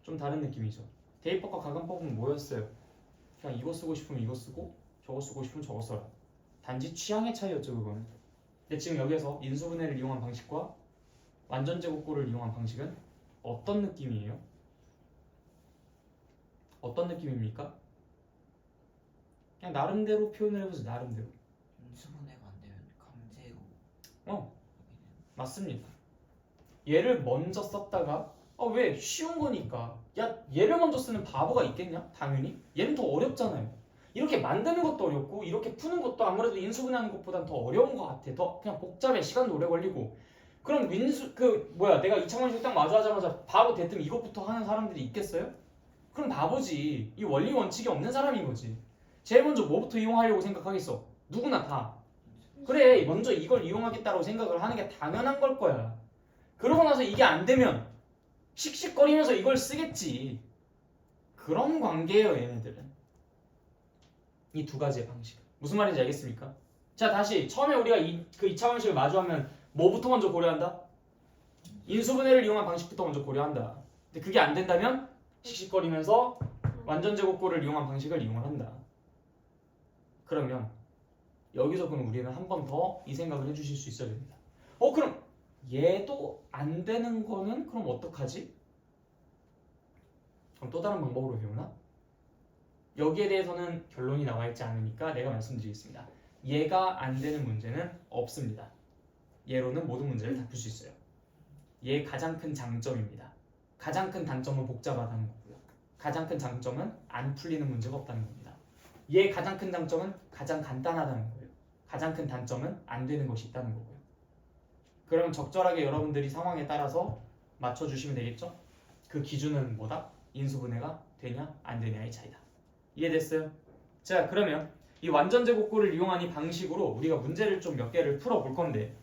좀 다른 느낌이죠. 대입법과 가감법은 뭐였어요? 그냥 이거 쓰고 싶으면 이거 쓰고 저거 쓰고 싶으면 저거 써라. 단지 취향의 차이였죠 그거는. 근데 지금 여기에서 인수분해를 이용한 방식과 완전제곱꼴을 이용한 방식은 어떤 느낌이에요? 어떤 느낌입니까? 그냥 나름대로 표현을 해보세요. 나름대로. 인수분해가 안 되면 강제로. 맞습니다. 얘를 먼저 썼다가 왜 쉬운 거니까 야 얘를 먼저 쓰는 바보가 있겠냐? 당연히 얘는 더 어렵잖아요. 이렇게 만드는 것도 어렵고 이렇게 푸는 것도 아무래도 인수분해하는 것보단 더 어려운 것 같아. 더 그냥 복잡해. 시간도 오래 걸리고. 그럼 내가 이창원 딱 마주하자마자 바로 대뜸 이것부터 하는 사람들이 있겠어요? 그럼 바보지. 이 원리 원칙이 없는 사람인 거지. 제일 먼저 뭐부터 이용하려고 생각하겠어? 누구나 다. 그래 먼저 이걸 이용하겠다고 생각을 하는 게 당연한 걸 거야. 그러고 나서 이게 안 되면 씩씩거리면서 이걸 쓰겠지. 그런 관계예요 얘네들은. 이 두 가지의 방식. 무슨 말인지 알겠습니까? 자 다시 처음에 우리가 그 2차원식을 마주하면 뭐부터 먼저 고려한다? 인수분해를 이용한 방식부터 먼저 고려한다. 근데 그게 안 된다면 씩씩거리면서 완전제곱꼴을 이용한 방식을 이용을 한다. 그러면 여기서 그럼 우리는 한 번 더 이 생각을 해주실 수 있어야 됩니다. 그럼 얘도 안 되는 거는 그럼 어떡하지? 그럼 또 다른 방법으로 배우나? 여기에 대해서는 결론이 나와 있지 않으니까 내가 말씀드리겠습니다. 얘가 안 되는 문제는 없습니다. 얘로는 모든 문제를 다 풀 수 있어요. 얘의 가장 큰 장점입니다. 가장 큰 단점은 복잡하다는 거고요. 가장 큰 장점은 안 풀리는 문제가 없다는 겁니다. 얘의 가장 큰 장점은 가장 간단하다는 거예요. 가장 큰 단점은 안 되는 것이 있다는 거고요. 그러면 적절하게 여러분들이 상황에 따라서 맞춰주시면 되겠죠? 그 기준은 뭐다? 인수분해가 되냐 안 되냐의 차이다. 이해됐어요? 자 그러면 이 완전 제곱구를 이용한 이 방식으로 우리가 문제를 좀 몇 개를 풀어볼 건데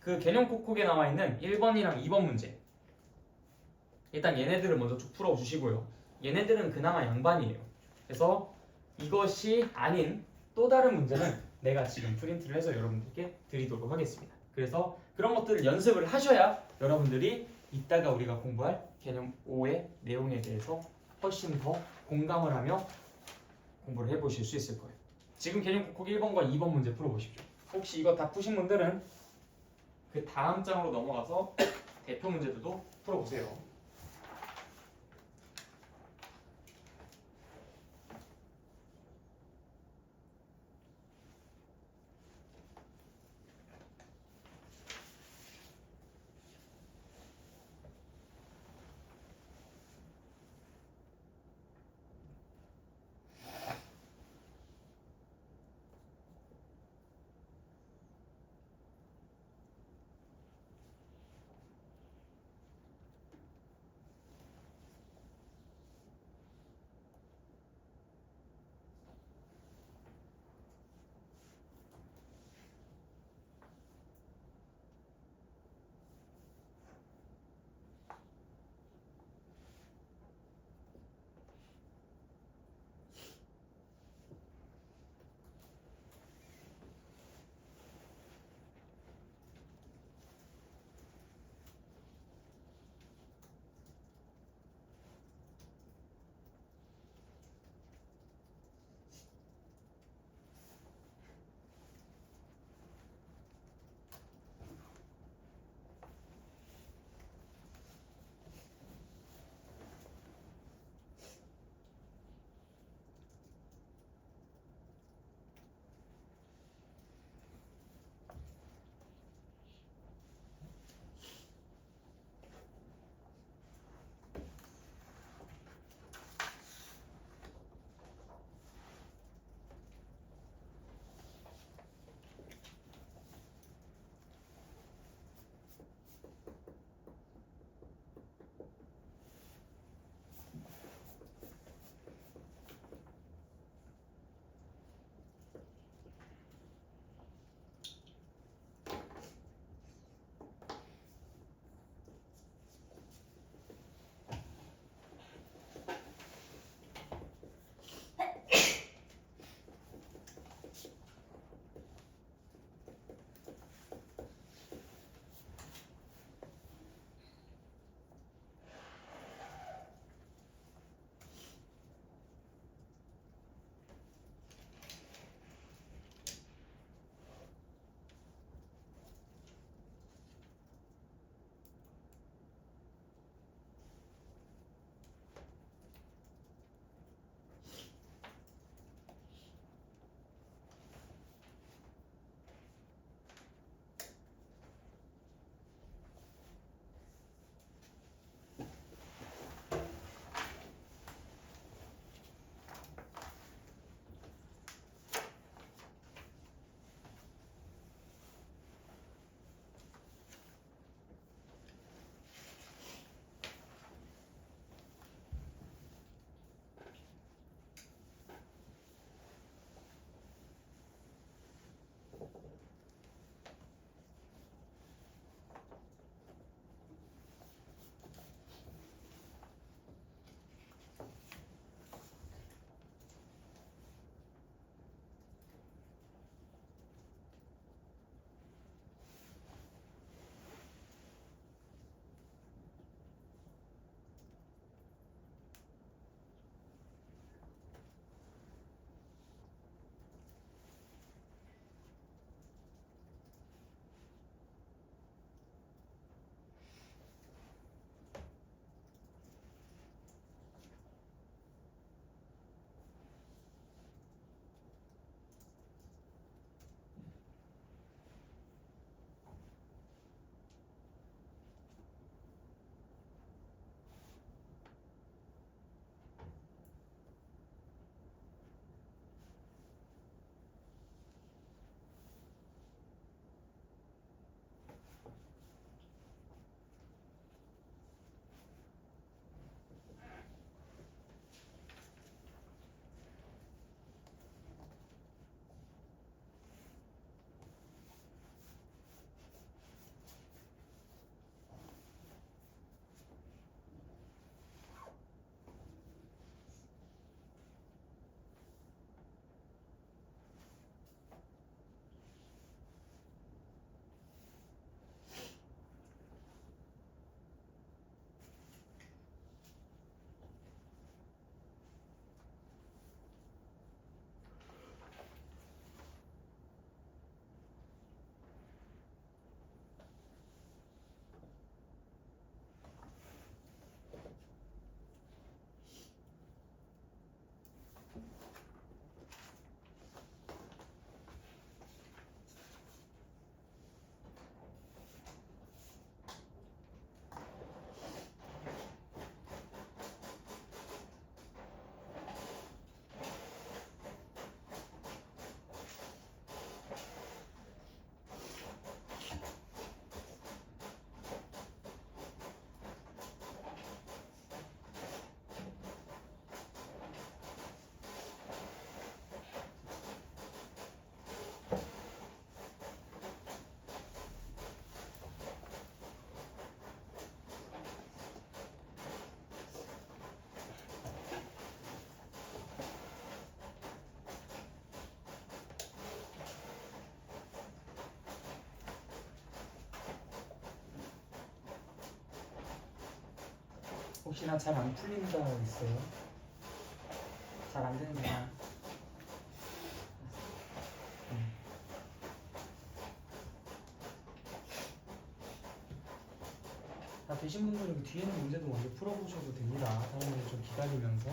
그 개념 콕콕에 나와 있는 1번이랑 2번 문제 일단 얘네들을 먼저 쭉 풀어주시고요. 얘네들은 그나마 양반이에요. 그래서 이것이 아닌 또 다른 문제는 내가 지금 프린트를 해서 여러분들께 드리도록 하겠습니다. 그래서 그런 것들을 연습을 하셔야 여러분들이 이따가 우리가 공부할 개념 5의 내용에 대해서 훨씬 더 공감을 하며 공부를 해보실 수 있을 거예요. 지금 개념 콕콕 1번과 2번 문제 풀어보십시오. 혹시 이거 다 푸신 분들은 그 다음 장으로 넘어가서 대표 문제들도 풀어보세요. 혹시나 잘 안 풀리는 거 있어요? 잘 안 되는 거야. 다 되신 분들은 뒤에 있는 문제도 먼저 풀어보셔도 됩니다. 다른 분들 좀 기다리면서.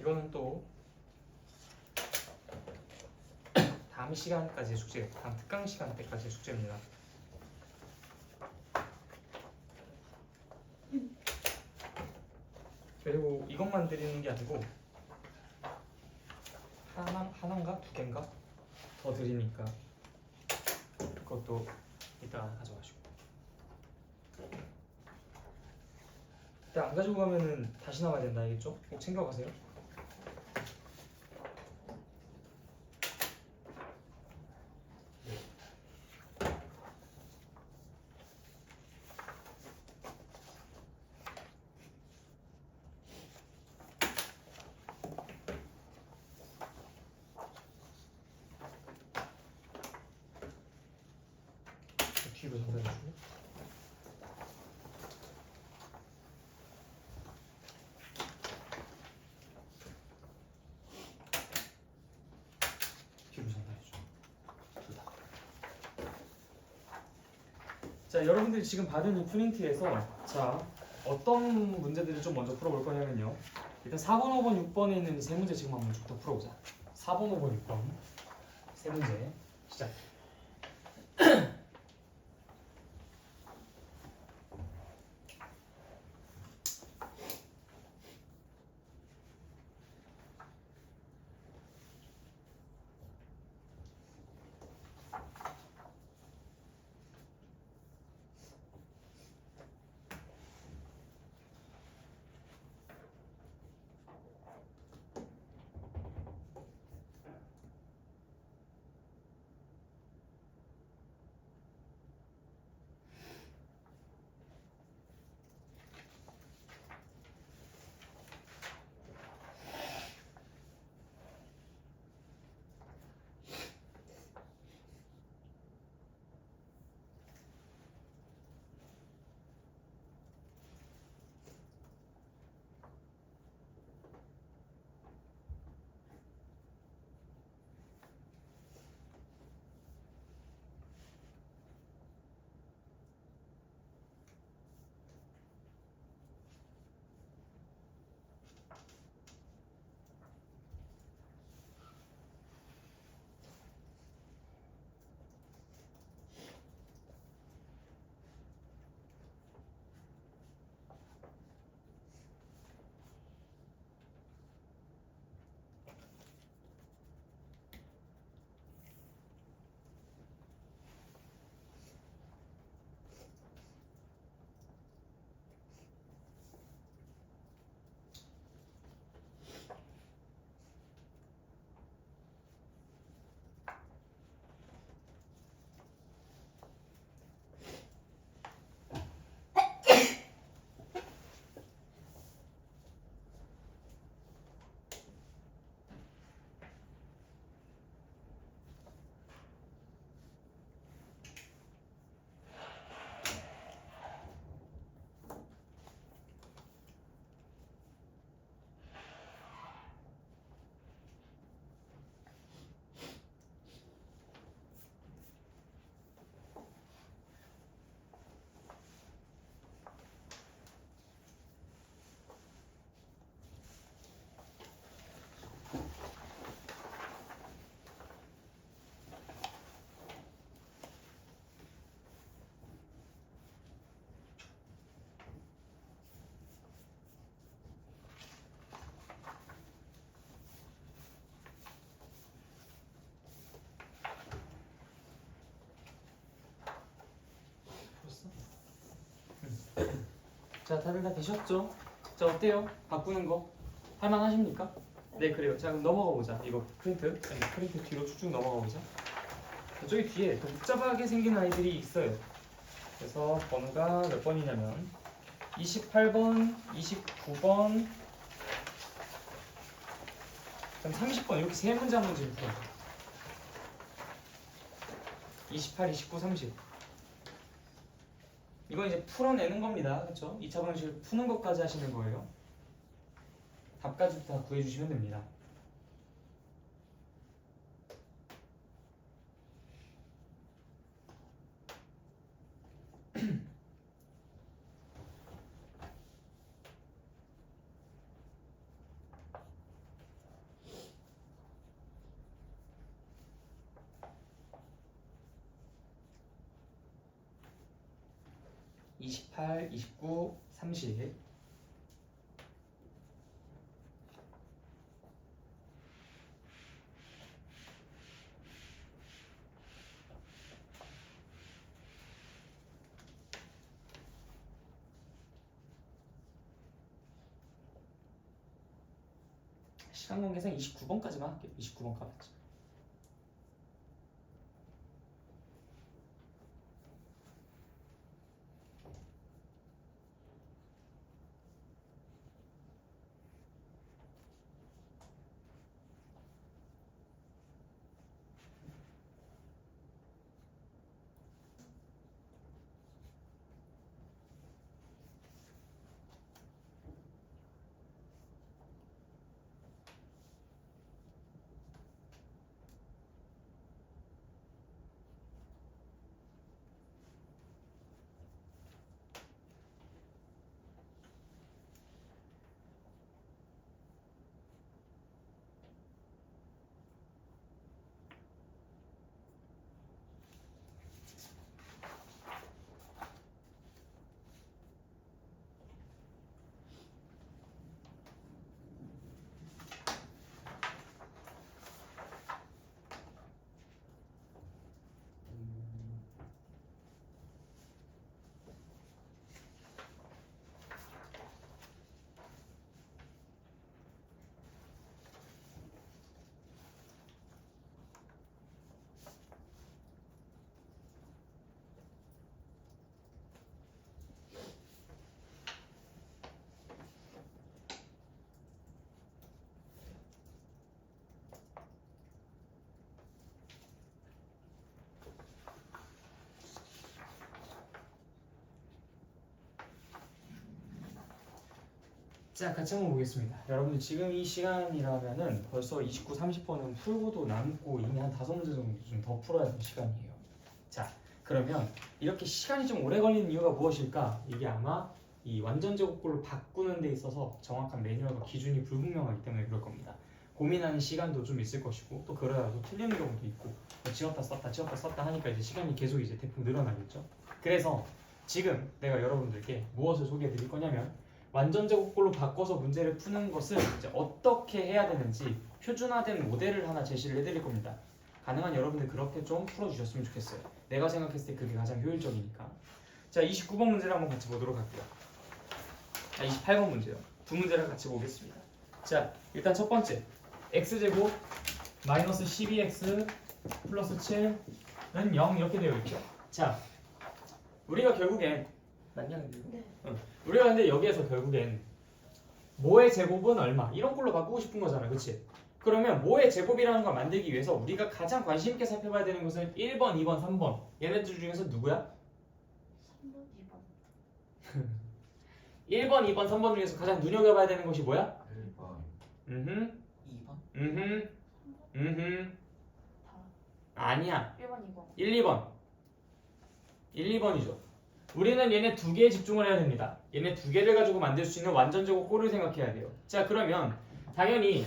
이거는 또 다음 시간까지의 숙제, 다음 특강 시간 때까지의 숙제입니다. 그리고 이것만 드리는 게 아니고 하나인가 두 개인가 더 드리니까 그것도 이따 가져가시고. 근데 안 가지고 가면은 다시 나와야 된다, 알겠죠? 꼭 챙겨가세요. 뒤로 전달해주고. 뒤로 전달해줘. 자, 여러분들이 지금 받은 이 프린트에서 자 어떤 문제들을 좀 먼저 풀어볼 거냐면요. 일단 4번, 5번, 6번에 있는 세 문제 지금 한번 쭉 더 풀어보자. 4번, 5번, 6번 세 문제 시작. 자, 다들 다 되셨죠? 자, 어때요? 바꾸는 거 할만하십니까? 네, 그래요. 자, 그럼 넘어가 보자. 이거 프린트. 자, 이 프린트 뒤로 쭉쭉 넘어가 보자. 자, 저기 뒤에 더 복잡하게 생긴 아이들이 있어요. 그래서 번호가 몇 번이냐면 28번, 29번, 그럼 30번 이렇게 세 문제 한 문제를 풀어요. 28, 29, 30. 이건 이제 풀어내는 겁니다. 그렇죠? 2차 방식을 푸는 것까지 하시는 거예요. 답까지 다 구해주시면 됩니다. (28, 29, 30) 시간 관계상 29번까지만 할게요. 29번 까봤죠. 자, 같이 한번 보겠습니다. 여러분들 지금 이 시간이라면은 벌써 29, 30번은 풀고도 남고 이미 한 5문제 정도 좀 더 풀어야 되는 시간이에요. 자, 그러면 이렇게 시간이 좀 오래 걸리는 이유가 무엇일까? 이게 아마 이 완전 제곱꼴로 바꾸는 데 있어서 정확한 매뉴얼과 기준이 불분명하기 때문에 그럴 겁니다. 고민하는 시간도 좀 있을 것이고 또 그러다가 틀리는 경우도 있고 지웠다 썼다 하니까 이제 시간이 계속 이제 대폭 늘어나겠죠. 그래서 지금 내가 여러분들께 무엇을 소개해 드릴 거냐면 완전 제곱꼴로 바꿔서 문제를 푸는 것을 이제 어떻게 해야 되는지 표준화된 모델을 하나 제시를 해드릴 겁니다. 가능한 여러분들 그렇게 좀 풀어주셨으면 좋겠어요. 내가 생각했을 때 그게 가장 효율적이니까. 자, 29번 문제를 한번 같이 보도록 할게요. 자, 28번 문제요. 두 문제를 같이 보겠습니다. 자, 일단 첫 번째 x제곱 마이너스 12x 플러스 7은 0 이렇게 되어 있죠. 자, 우리가 결국엔 맞냐 근데? 네. 우리가 근데 여기에서 결국엔 뭐의 제곱은 얼마 이런 걸로 바꾸고 싶은 거잖아, 그치? 그러면 뭐의 제곱이라는 걸 만들기 위해서 우리가 가장 관심 있게 살펴봐야 되는 것은 1번, 2번, 3번 얘네들 중에서 누구야? 3번, 2번. 1번, 2번, 3번 중에서 가장 눈여겨봐야 되는 것이 뭐야? 1번 2번 다. 아니야. 1번, 2번. 1, 2번 1, 2번이죠. 우리는 얘네 두 개에 집중을 해야 됩니다. 얘네 두 개를 가지고 만들 수 있는 완전 제곱꼴을 생각해야 돼요. 자, 그러면 당연히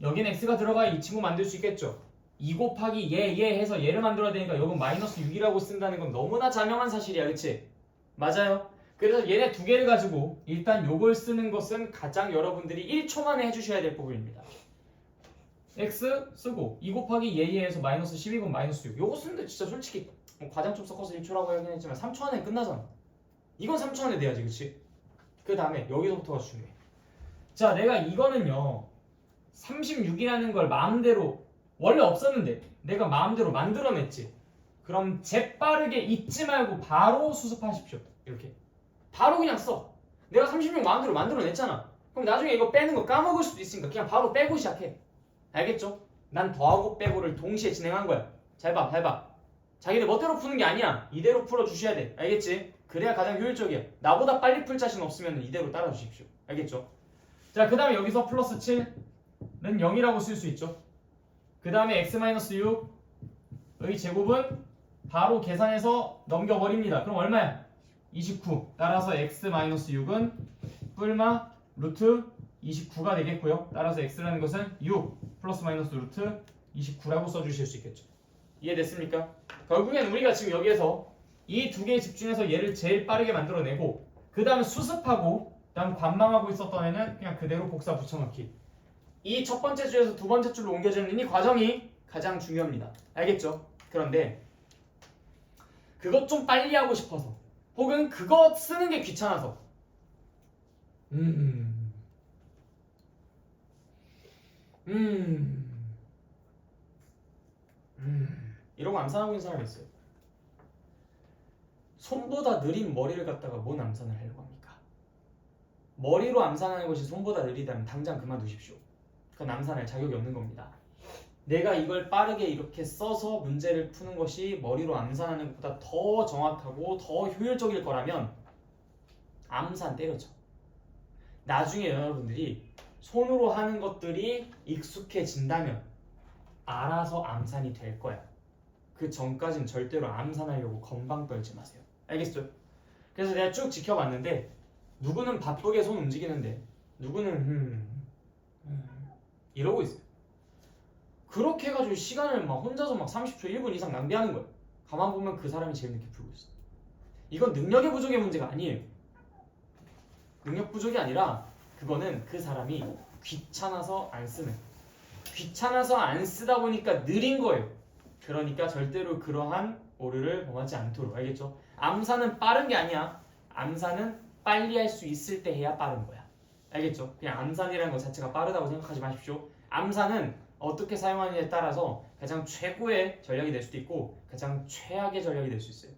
여기는 x가 들어가야 이 친구 만들 수 있겠죠. 2 곱하기 얘 해서 얘를 만들어야 되니까 여긴 마이너스 6이라고 쓴다는 건 너무나 자명한 사실이야, 그치? 맞아요. 그래서 얘네 두 개를 가지고 일단 요걸 쓰는 것은 가장 여러분들이 1초 만에 해주셔야 될 부분입니다. x 쓰고 2 곱하기 얘에서 마이너스 12분 마이너스 6 요거 쓰는데 진짜 솔직히 과장 좀 섞어서 1초라고 하긴 했지만 3초 안에 끝나잖아. 이건 3초 안에 돼야지, 그치? 그 다음에 여기서부터가 중요해. 자, 내가 이거는요 36이라는 걸 마음대로 원래 없었는데 내가 마음대로 만들어냈지. 그럼 재빠르게 잊지 말고 바로 수습하십시오. 이렇게 바로 그냥 써. 내가 36 마음대로 만들어냈잖아. 그럼 나중에 이거 빼는 거 까먹을 수도 있으니까 그냥 바로 빼고 시작해. 알겠죠? 난 더하고 빼고를 동시에 진행한 거야. 잘 봐, 잘 봐. 자기들 멋대로 푸는 게 아니야. 이대로 풀어주셔야 돼. 알겠지? 그래야 가장 효율적이야. 나보다 빨리 풀 자신 없으면 이대로 따라주십시오. 알겠죠? 자, 그 다음에 여기서 플러스 7은 0이라고 쓸 수 있죠. 그 다음에 x-6의 제곱은 바로 계산해서 넘겨버립니다. 그럼 얼마야? 29. 따라서 x-6은 뿔마 루트 29가 되겠고요. 따라서 x라는 것은 6 플러스 마이너스 루트 29라고 써주실 수 있겠죠. 이해됐습니까? 결국엔 우리가 지금 여기에서 이 두 개에 집중해서 얘를 제일 빠르게 만들어내고 그 다음에 수습하고 그 다음 관망하고 있었던 애는 그냥 그대로 복사 붙여넣기. 이 첫 번째 줄에서 두 번째 줄로 옮겨지는 이 과정이 가장 중요합니다. 알겠죠? 그런데 그것 좀 빨리 하고 싶어서 혹은 그거 쓰는 게 귀찮아서 이러고 암산하고 있는 사람이 있어요. 손보다 느린 머리를 갖다가 뭔 암산을 하려고 합니까? 머리로 암산하는 것이 손보다 느리다면 당장 그만두십시오. 그건 암산할 자격이 없는 겁니다. 내가 이걸 빠르게 이렇게 써서 문제를 푸는 것이 머리로 암산하는 것보다 더 정확하고 더 효율적일 거라면 암산 때려쳐. 나중에 여러분들이 손으로 하는 것들이 익숙해진다면 알아서 암산이 될 거야. 그 전까진 절대로 암산하려고 건방 떨지 마세요. 알겠어요? 그래서 내가 쭉 지켜봤는데 누구는 바쁘게 손 움직이는데 누구는 이러고 있어요. 그렇게 해가지고 시간을 막 혼자서 막 30초, 1분 이상 낭비하는 거예요. 가만 보면 그 사람이 제일 늦게 풀고 있어. 이건 능력의 부족의 문제가 아니에요. 능력 부족이 아니라 그거는 그 사람이 귀찮아서 안 쓰는 거예요. 귀찮아서 안 쓰다 보니까 느린 거예요. 그러니까 절대로 그러한 오류를 범하지 않도록. 알겠죠? 암산은 빠른 게 아니야. 암산은 빨리 할 수 있을 때 해야 빠른 거야. 알겠죠? 그냥 암산이라는 것 자체가 빠르다고 생각하지 마십시오. 암산은 어떻게 사용하느냐에 따라서 가장 최고의 전략이 될 수도 있고 가장 최악의 전략이 될 수 있어요.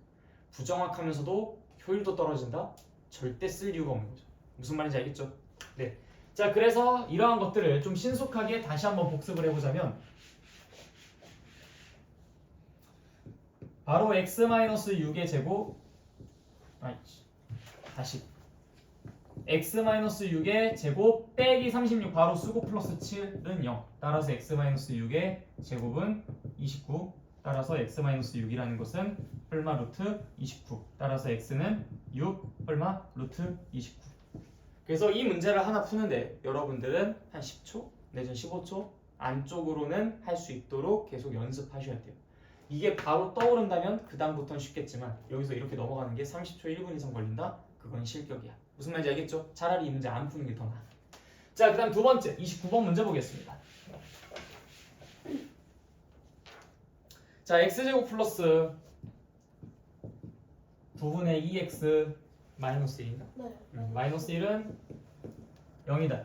부정확하면서도 효율도 떨어진다? 절대 쓸 이유가 없는 거죠. 무슨 말인지 알겠죠? 네. 자, 그래서 이러한 것들을 좀 신속하게 다시 한번 복습을 해보자면 바로 x-6의 제곱 다시 x-6의 제곱 빼기 36 바로 쓰고 플러스 7은 0. 따라서 x-6의 제곱은 29. 따라서 x-6이라는 것은 뿔마 루트 29. 따라서 x는 6 뿔마 루트 29. 그래서 이 문제를 하나 푸는데 여러분들은 한 10초 내지는 15초 안쪽으로는 할 수 있도록 계속 연습하셔야 돼요. 이게 바로 떠오른다면 그 다음부터는 쉽겠지만 여기서 이렇게 넘어가는 게 30초 1분 이상 걸린다? 그건 실격이야. 무슨 말인지 알겠죠? 차라리 이 문제 안 푸는 게 더 나아. 자, 그 다음 두 번째 29번 문제 보겠습니다. 자, x제곱 플러스 9분의 2x 마이너스 1인가? 네. 마이너스 1은 0이다.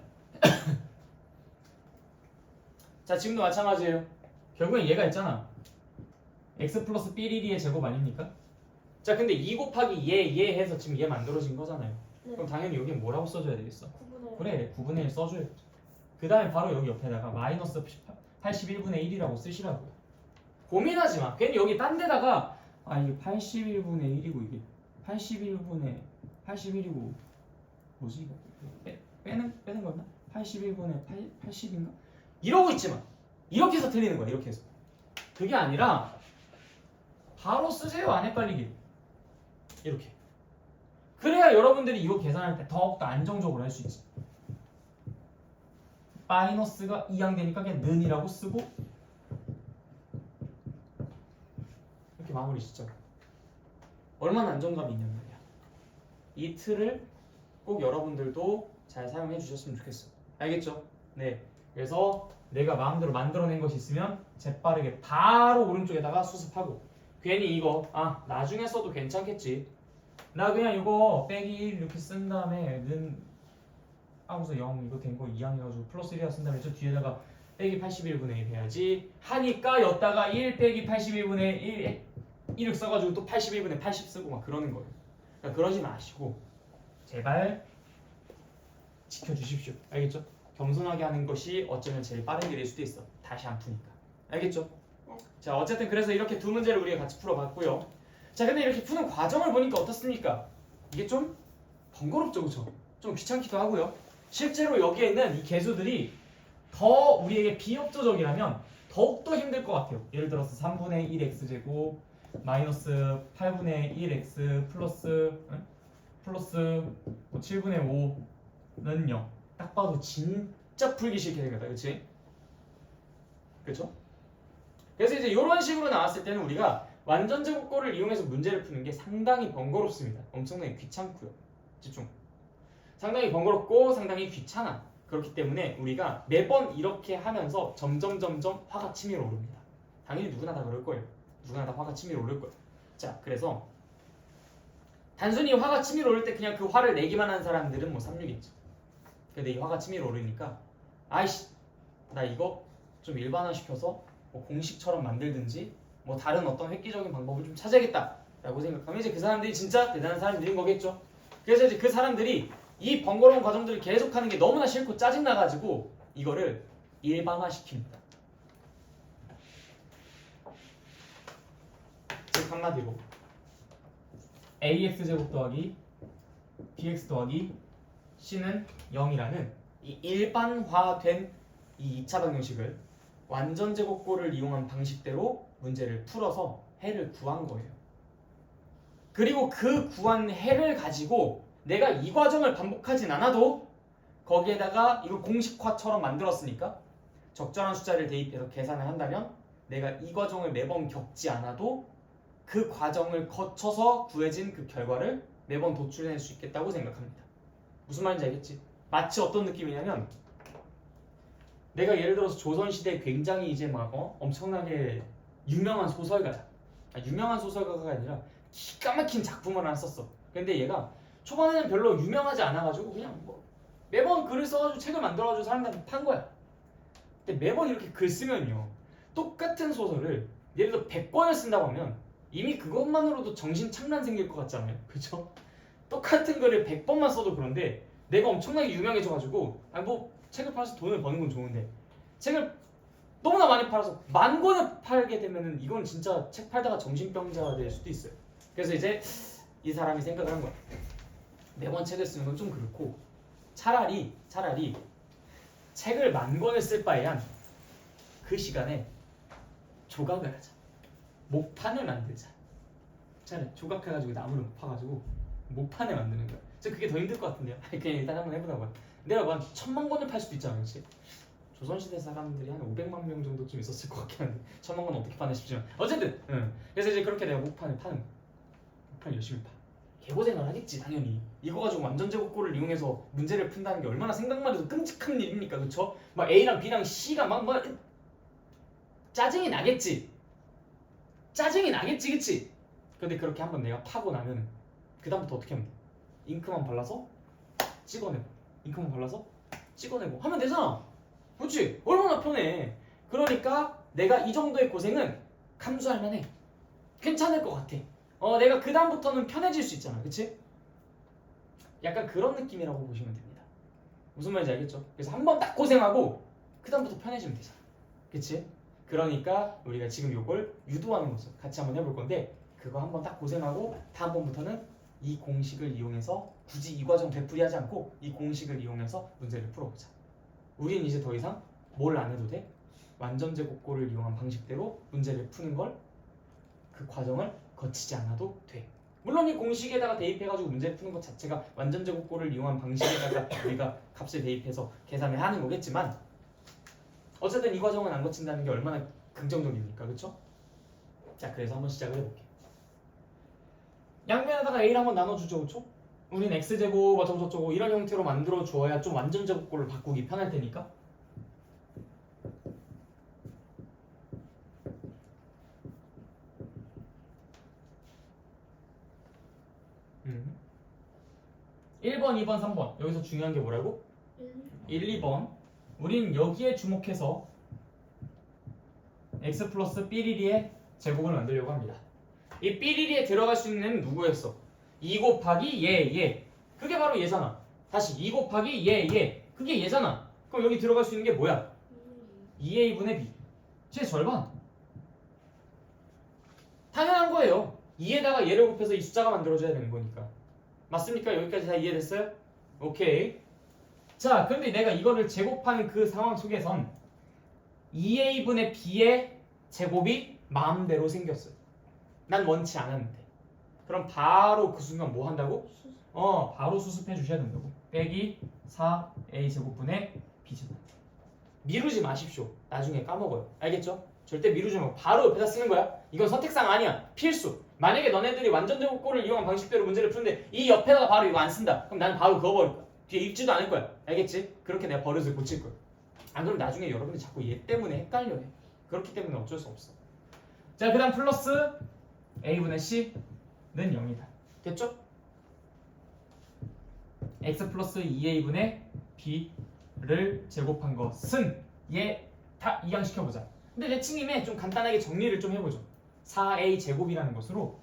자, 지금도 마찬가지예요. 결국엔 얘가 있잖아. x 플러스 삐리리의 제곱 아닙니까? 자, 근데 2 곱하기 얘 해서 지금 얘 만들어진 거잖아요. 네. 그럼 당연히 여기 뭐라고 써줘야 되겠어? 9분의 그래, 9분의 1 써줘요. 그 다음에 바로 여기 옆에다가 마이너스 81분의 1이라고 쓰시라고요. 고민하지 마. 괜히 여기 딴 데다가 이게 81분의 1이고 이게 81이고 뭐지 이거? 빼는 거였나? 81분의 80인가? 이러고 있지 마. 이렇게 해서 틀리는 거야. 이렇게 해서. 그게 아니라 바로 쓰세요. 안 헷갈리게. 이렇게. 그래야 여러분들이 이거 계산할 때 더욱더 안정적으로 할 수 있지. 마이너스가 이항되니까 그냥 는이라고 쓰고 이렇게 마무리 짓죠. 얼마나 안정감이 있냔 말이야. 이 틀을 꼭 여러분들도 잘 사용해 주셨으면 좋겠어요. 알겠죠? 네. 그래서 내가 마음대로 만들어낸 것이 있으면 재빠르게 바로 오른쪽에다가 수습하고 괜히 이거 나중에 써도 괜찮겠지 나 그냥 이거 빼기 1 이렇게 쓴 다음에 는 하고서 0 이거 된 거 2항 해가지고 플러스 1이라 쓴 다음에 저 뒤에다가 빼기 81분의 1 해야지 하니까 여기다가 1 빼기 81분의 1을 써가지고 또 81분의 80 쓰고 막 그러는 거예요. 그러니까 그러지 마시고 제발 지켜주십시오. 알겠죠? 겸손하게 하는 것이 어쩌면 제일 빠른 길일 수도 있어. 다시 안 푸니까. 알겠죠? 네. 자 어쨌든 그래서 이렇게 두 문제를 우리가 같이 풀어봤고요. 자 근데 이렇게 푸는 과정을 보니까 어떻습니까? 이게 좀 번거롭죠, 그렇죠? 좀 귀찮기도 하고요. 실제로 여기에 있는 이 개수들이 더 우리에게 비협조적이라면 더욱더 힘들 것 같아요. 예를 들어서 3분의 1x제곱 마이너스 8분의 1x 플러스 뭐 7분의 5는 0. 딱 봐도 진짜 풀기 싫게 생겼다, 그렇지? 그렇죠? 그래서 이제 이런 식으로 나왔을 때는 우리가 완전제곱꼴을 이용해서 문제를 푸는 게 상당히 번거롭습니다. 엄청나게 귀찮고요. 집중. 상당히 번거롭고 상당히 귀찮아. 그렇기 때문에 우리가 매번 이렇게 하면서 점점 화가 치밀어 오릅니다. 당연히 누구나 다 그럴 거예요. 누구나 다 화가 치밀어 오를 거예요. 자, 그래서 단순히 화가 치밀어 오를 때 그냥 그 화를 내기만 한 사람들은 뭐 3류겠죠. 근데 이 화가 치밀어 오르니까 아이씨 나 이거 좀 일반화시켜서 뭐 공식처럼 만들든지 뭐 다른 어떤 획기적인 방법을 좀 찾아야겠다 라고 생각하면 이제 그 사람들이 진짜 대단한 사람들인 거겠죠. 그래서 이제 그 사람들이 이 번거로운 과정들을 계속하는 게 너무나 싫고 짜증나가지고 이거를 일반화시킵니다. 즉 한마디로 ax제곱 더하기 bx 더하기 c는 0이라는 이 일반화된 이 2차 방정식을 완전제곱꼴을 이용한 방식대로 문제를 풀어서 해를 구한 거예요. 그리고 그 구한 해를 가지고 내가 이 과정을 반복하진 않아도 거기에다가 이걸 공식화처럼 만들었으니까 적절한 숫자를 대입해서 계산을 한다면 내가 이 과정을 매번 겪지 않아도 그 과정을 거쳐서 구해진 그 결과를 매번 도출해낼 수 있겠다고 생각합니다. 무슨 말인지 알겠지? 마치 어떤 느낌이냐면 내가 예를 들어서 조선시대에 굉장히 이제 막 엄청나게 유명한 소설가야. 유명한 소설가가 아니라 기가 막힌 작품을 하나 썼어. 근데 얘가 초반에는 별로 유명하지 않아가지고 그냥 뭐 매번 글을 써가지고 책을 만들어가지고 사람들한테 판 거야. 근데 매번 이렇게 글 쓰면요 똑같은 소설을 예를 들어 100권을 쓴다고 하면 이미 그것만으로도 정신착란 생길 것 같잖아요. 그렇죠? 똑같은 글을 100번만 써도 그런데 내가 엄청나게 유명해져가지고 뭐 책을 팔아서 돈을 버는 건 좋은데 책을 너무나 많이 팔아서 10,000권을 팔게 되면은 이건 진짜 책 팔다가 정신병자가 될 수도 있어요. 그래서 이제 이 사람이 생각을 한 거야. 매번 책을 쓰는 건 좀 그렇고 차라리 책을 10,000권을 쓸 바에야 그 시간에 조각을 하자. 목판을 만들자. 차라리 조각해가지고 나무를 파가지고 목판을 만드는 거야. 진짜 그게 더 힘들 것 같은데요. 그냥 일단 한번 해보자고요. 내가 뭐 한 10,000,000권을 팔 수도 있잖아요, 그렇지? 조선시대 사람들이 한 500만 명 정도쯤 있었을 것 같긴 한데 1000,000권 어떻게 파나 싶지만 어쨌든 그래서 이제 그렇게 내가 목판을 파는 거야. 목판 열심히 파. 개고생을 하겠지 당연히. 이거 가지고 완전제곱꼴을 이용해서 문제를 푼다는 게 얼마나 생각만 해도 끔찍한 일입니까, 그쵸? 막 A랑 B랑 C가 막 짜증이 나겠지. 그치? 근데 그렇게 한번 내가 파고 나면은 그 다음부터 어떻게 하면 돼? 잉크만 발라서 찍어내고 잉크만 발라서 찍어내고 하면 되잖아. 그렇지? 얼마나 편해. 그러니까 내가 이 정도의 고생은 감수할 만해. 괜찮을 것 같아. 내가 그 다음부터는 편해질 수 있잖아. 그치? 약간 그런 느낌이라고 보시면 됩니다. 무슨 말인지 알겠죠? 그래서 한 번 딱 고생하고 그 다음부터 편해지면 되잖아. 그치? 그러니까 우리가 지금 이걸 유도하는 거죠. 같이 한번 해볼 건데 그거 한 번 딱 고생하고 다음번부터는 이 공식을 이용해서 굳이 이 과정 되풀이하지 않고 이 공식을 이용해서 문제를 풀어보자. 우리는 이제 더 이상 뭘 안 해도 돼? 완전제곱꼴을 이용한 방식대로 문제를 푸는 걸 그 과정을 거치지 않아도 돼. 물론 이 공식에다가 대입해가지고 문제를 푸는 것 자체가 완전제곱꼴을 이용한 방식에다가 우리가 값을 대입해서 계산을 하는 거겠지만 어쨌든 이 과정은 안 거친다는 게 얼마나 긍정적입니까? 그렇죠? 자, 그래서 한번 시작을 해볼게요. 양면에다가 A를 한번 나눠주죠. 그렇죠? 우린 X제곱 어쩌고저쩌고 이런 형태로 만들어 주어야 좀 완전제곱꼴로 바꾸기 편할 테니까. 1번, 2번, 3번. 여기서 중요한 게 뭐라고? 1, 2번. 우린 여기에 주목해서 x 플러스 삐리리의 제곱을 만들려고 합니다. 이 삐리리에 들어갈 수 있는 누구였어? 2 곱하기 얘. 그게 바로 얘잖아. 다시 2 곱하기 얘. 그게 얘잖아. 그럼 여기 들어갈 수 있는 게 뭐야? 2a분의 b. 제 절반. 당연한 거예요. 2에다가 얘를 곱해서 이 숫자가 만들어져야 되는 거니까. 맞습니까? 여기까지 다 이해됐어요? 오케이. 자, 그런데 내가 이거를 제곱하는 그 상황 속에선 2a분의 b의 제곱이 마음대로 생겼어요. 난 원치 않았는데. 그럼 바로 그 순간 뭐 한다고? 바로 수습해 주셔야 된다고. 빼기 4a 제곱분의 b 제곱. 미루지 마십시오. 나중에 까먹어요. 알겠죠? 절대 미루지 말고 바로 옆에다 쓰는 거야. 이건 선택사항 아니야. 필수. 만약에 너네들이 완전 제곱꼴을 이용한 방식대로 문제를 푸는데 이 옆에다가 바로 이거 안 쓴다. 그럼 나는 바로 그어버릴 거야. 뒤에 읽지도 않을 거야. 알겠지? 그렇게 내가 버릇을 고칠 거야. 안 그러면 나중에 여러분들이 자꾸 얘 때문에 헷갈려해. 그렇기 때문에 어쩔 수 없어. 자, 그 다음 플러스 a분의 c는 0이다. 됐죠? x 플러스 2a분의 b를 제곱한 것은 얘 다 이항시켜보자. 근데 레칭님에 좀 간단하게 정리를 좀 해보죠. 4a 제곱이라는 것으로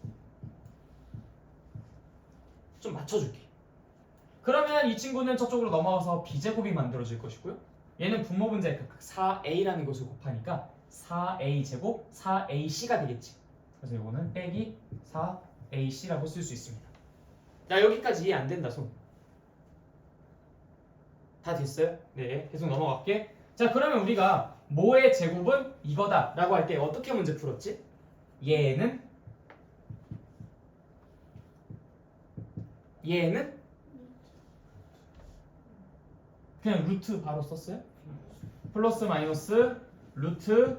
좀 맞춰줄게. 그러면 이 친구는 저쪽으로 넘어가서 b제곱이 만들어질 것이고요. 얘는 분모 분자의 각각 4a라는 것을 곱하니까 4a 제곱 4ac가 되겠지. 그래서 이거는 빼기 4ac라고 쓸 수 있습니다. 자, 여기까지 이해 안 된다 손. 다 됐어요? 네, 계속 넘어갈게. 자, 그러면 우리가 뭐의 제곱은 이거다 라고 할 때 어떻게 문제 풀었지? 얘는 그냥 루트 바로 썼어요? 플러스 마이너스 루트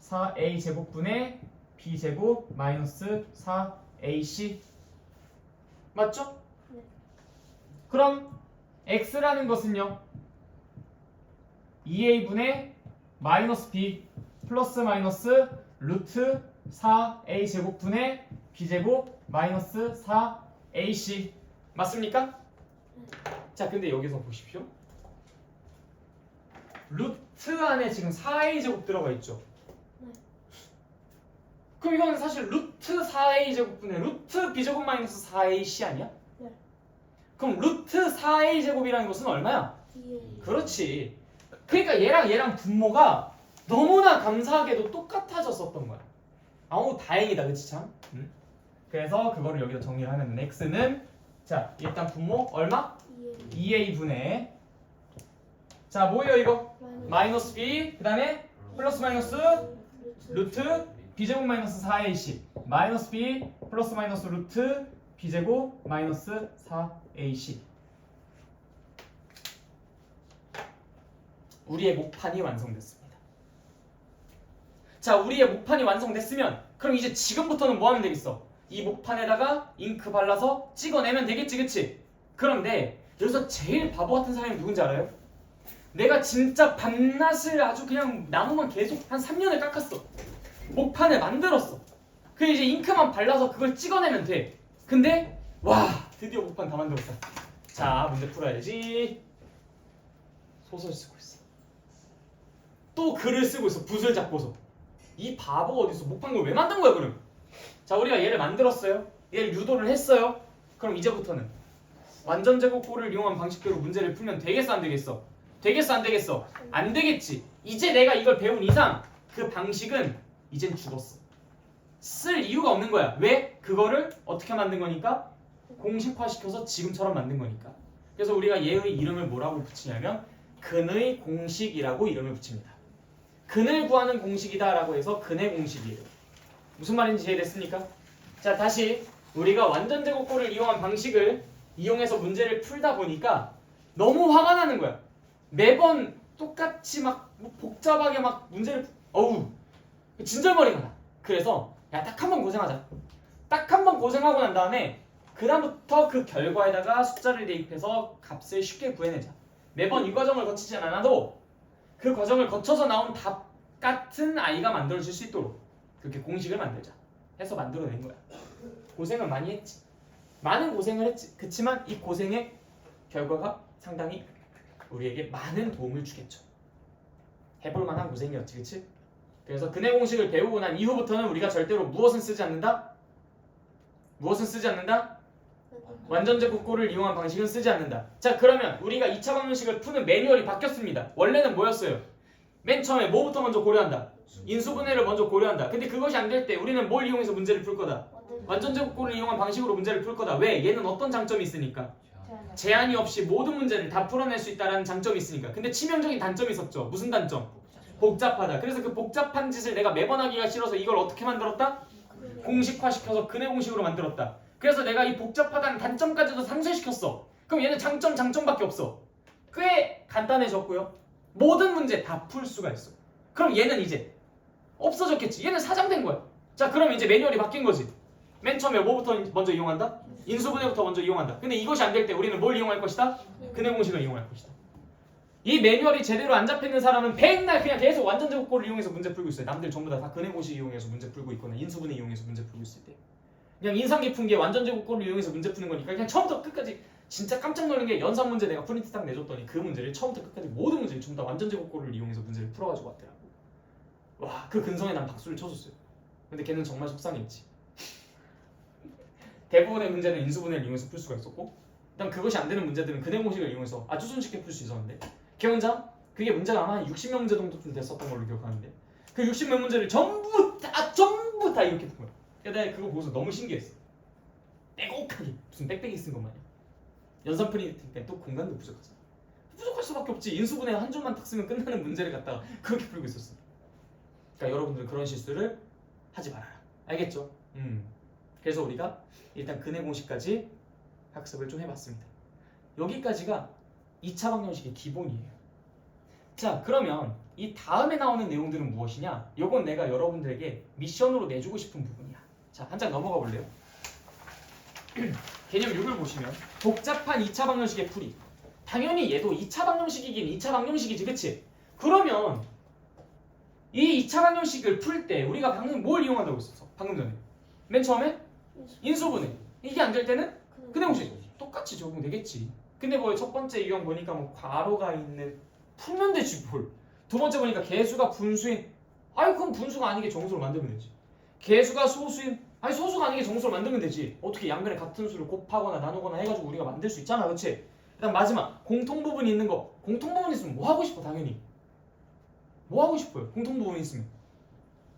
4a 제곱분의 b 제곱 마이너스 4ac 맞죠? 네. 그럼 x라는 것은요 2a분의 마이너스 b 플러스 마이너스 루트 4a 제곱분의 b 제곱 마이너스 4ac 맞습니까? 자, 근데 여기서 보십시오. 루트 안에 지금 4a 제곱 들어가 있죠? 네. 그럼 이거는 사실 루트 4a 제곱분의 루트 b 제곱 마이너스 4ac 아니야? 네. 그럼 루트 4a 제곱이라는 것은 얼마야? 2a. 그렇지. 그러니까 얘랑 분모가 너무나 감사하게도 똑같아졌었던 거야. 아우 다행이다, 그치 참? 그래서 그거를 여기다 정리를 하면 x는 자 일단 분모 얼마? 2a분의 자 뭐예요 이거? 마이너스 b 그 다음에 플러스 마이너스 루트 b제곱 마이너스 4ac 마이너스 b 플러스 마이너스 루트 b제곱 마이너스 4ac 우리의 목판이 완성됐습니다. 자, 우리의 목판이 완성됐으면 그럼 이제 지금부터는 뭐 하면 되겠어? 이 목판에다가 잉크 발라서 찍어내면 되겠지, 그치? 그런데 여기서 제일 바보 같은 사람이 누군지 알아요? 내가 진짜 밤낮을 아주 그냥 나무만 계속 한 3년을 깎았어. 목판을 만들었어. 그 이제 잉크만 발라서 그걸 찍어내면 돼. 근데 와 드디어 목판 다 만들었다. 자, 문제 풀어야지. 소설 쓰고 있어. 또 글을 쓰고 있어. 붓을 잡고서. 이 바보가 어딨어. 목판을 왜 만든 거야 그럼? 자, 우리가 얘를 만들었어요. 얘를 유도를 했어요. 그럼 이제부터는 완전 제곱꼴을 이용한 방식대로 문제를 풀면 되겠어 안 되겠어? 되겠어 안 되겠어? 안 되겠지. 이제 내가 이걸 배운 이상 그 방식은 이젠 죽었어. 쓸 이유가 없는 거야. 왜? 그거를 어떻게 만든 거니까? 공식화시켜서 지금처럼 만든 거니까. 그래서 우리가 얘의 이름을 뭐라고 붙이냐면 근의 공식이라고 이름을 붙입니다. 근을 구하는 공식이다 라고 해서 근의 공식이에요. 무슨 말인지 이해됐습니까? 자, 다시 우리가 완전 제곱꼴을 이용한 방식을 이용해서 문제를 풀다 보니까 너무 화가 나는 거야. 매번 똑같이 막 복잡하게 막 문제를 진절머리가 나. 그래서 야, 딱 한 번 고생하자. 딱 한 번 고생하고 난 다음에 그 다음부터 그 결과에다가 숫자를 대입해서 값을 쉽게 구해내자. 매번 이 과정을 거치지 않아도 그 과정을 거쳐서 나온 답 같은 아이가 만들어질 수 있도록 그렇게 공식을 만들자 해서 만들어낸 거야. 고생을 많이 했지. 많은 고생을 했지. 그치만 이 고생의 결과가 상당히 우리에게 많은 도움을 주겠죠. 해볼 만한 고생이었지, 그치? 그래서 근해 공식을 배우고 난 이후부터는 우리가 절대로 무엇은 쓰지 않는다? 무엇은 쓰지 않는다? 완전제곱꼴을 이용한 방식은 쓰지 않는다. 자, 그러면 우리가 2차 방정식을 푸는 매뉴얼이 바뀌었습니다. 원래는 뭐였어요? 맨 처음에 뭐부터 먼저 고려한다? 인수분해를 먼저 고려한다. 근데 그것이 안 될 때 우리는 뭘 이용해서 문제를 풀 거다? 완전제곱꼴을 이용한 방식으로 문제를 풀 거다. 왜? 얘는 어떤 장점이 있으니까? 제한이 없이 모든 문제를 다 풀어낼 수 있다는 장점이 있으니까. 근데 치명적인 단점이 있었죠. 무슨 단점? 복잡하다. 그래서 그 복잡한 짓을 내가 매번 하기가 싫어서 이걸 어떻게 만들었다? 공식화시켜서 근해 공식으로 만들었다. 그래서 내가 이 복잡하다는 단점까지도 상쇄시켰어. 그럼 얘는 장점밖에 없어. 꽤 간단해졌고요. 모든 문제 다 풀 수가 있어. 그럼 얘는 이제 없어졌겠지. 얘는 사장된 거야. 자, 그럼 이제 매뉴얼이 바뀐 거지. 맨 처음에 뭐부터 먼저 이용한다? 인수분해부터 먼저 이용한다. 근데 이것이 안 될 때 우리는 뭘 이용할 것이다? 근해 공식을 이용할 것이다. 이 매뉴얼이 제대로 안 잡혀있는 사람은 맨날 그냥 계속 완전제곱꼴을 이용해서 문제 풀고 있어요. 남들 전부 다 근해 공식 이용해서 문제 풀고 있거나 인수분해 이용해서 문제 풀고 있을 때 그냥 인상 깊은 게 완전제곱꼴을 이용해서 문제 푸는 거니까 그냥 처음부터 끝까지 진짜 깜짝 놀란 게 연산 문제 내가 프린트 딱 내줬더니 그 문제를 처음부터 끝까지 모든 문제를 전부 다 완전제곱꼴을 이용해서 문제를 풀어가지고 왔더라고. 와, 그 근성에 난 박수를 쳐줬어요. 근데 걔는 정말 속상했지. 대부분의 문제는 인수분해를 이용해서 풀 수가 있었고 일단 그것이 안 되는 문제들은 근해 공식을 이용해서 아주 손쉽게 풀 수 있었는데 걔 혼자 그게 문제가 아마 한 60명 문제 정도쯤 됐었던 걸로 기억하는데 그 60명 문제를 전부 다 이렇게 푼 거야. 내가 그거 보고서 너무 신기했어. 빼곡하게 무슨 빽빽이 쓴 것 마냥. 연산 프린트 때 또 공간도 부족하잖아. 부족할 수밖에 없지. 인수분해 한 줄만 딱 쓰면 끝나는 문제를 갖다가 그렇게 풀고 있었어. 그러니까 여러분들은 그런 실수를 하지 말아라. 알겠죠? 그래서 우리가 일단 근해 공식까지 학습을 좀 해봤습니다. 여기까지가 2차 방정식의 기본이에요. 자, 그러면 이 다음에 나오는 내용들은 무엇이냐? 요건 내가 여러분들에게 미션으로 내주고 싶은 부분이야. 자, 한 장 넘어가 볼래요? 개념 6을 보시면 복잡한 2차 방정식의 풀이. 당연히 얘도 2차 방정식이긴 2차 방정식이지, 그치? 그러면 이 2차 방정식을 풀 때 우리가 방금 뭘 이용한다고 했었어? 방금 전에 맨 처음에 인수분해. 이게 안 될 때는 근해 공식 똑같이 적용되겠지. 근데 뭐 첫 번째 유형 보니까 뭐 괄호가 있는 풀면 되지 뭘. 두 번째 보니까 개수가 분수인. 아니 그럼 분수가 아니게 정수로 만들면 되지. 개수가 소수인. 아니 소수가 아니게 정수로 만들면 되지. 어떻게 양변에 같은 수를 곱하거나 나누거나 해가지고 우리가 만들 수 있잖아, 그렇지? 그다음 마지막 공통 부분이 있는 거. 공통 부분이 있으면 뭐 하고 싶어? 당연히 뭐 하고 싶어요? 공통 부분이 있으면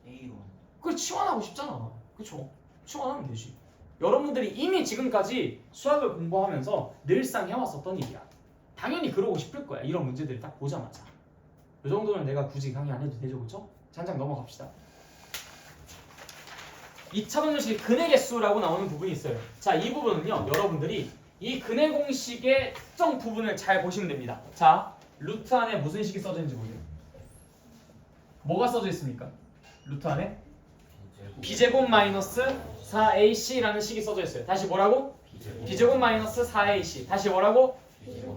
A로 그걸 치환하고 싶잖아. 그쵸? 치환하면 되지. 여러분들이 이미 지금까지 수학을 공부하면서 늘상 해왔었던 일이야. 당연히 그러고 싶을 거야. 이런 문제들을 딱 보자마자. 이 정도는 내가 굳이 강의 안 해도 되죠, 그쵸? 자, 한 장 넘어갑시다. 2차 방정식의 근해 개수라고 나오는 부분이 있어요. 자, 이 부분은요, 여러분들이 이 근해 공식의 특정 부분을 잘 보시면 됩니다. 자, 루트 안에 무슨 식이 써져 있는지 보세요. 뭐가 써져 있습니까? 루트 안에 b제곱 마이너스 4ac라는 식이 써져 있어요. 다시 뭐라고? b제곱 마이너스 4ac. 다시 뭐라고?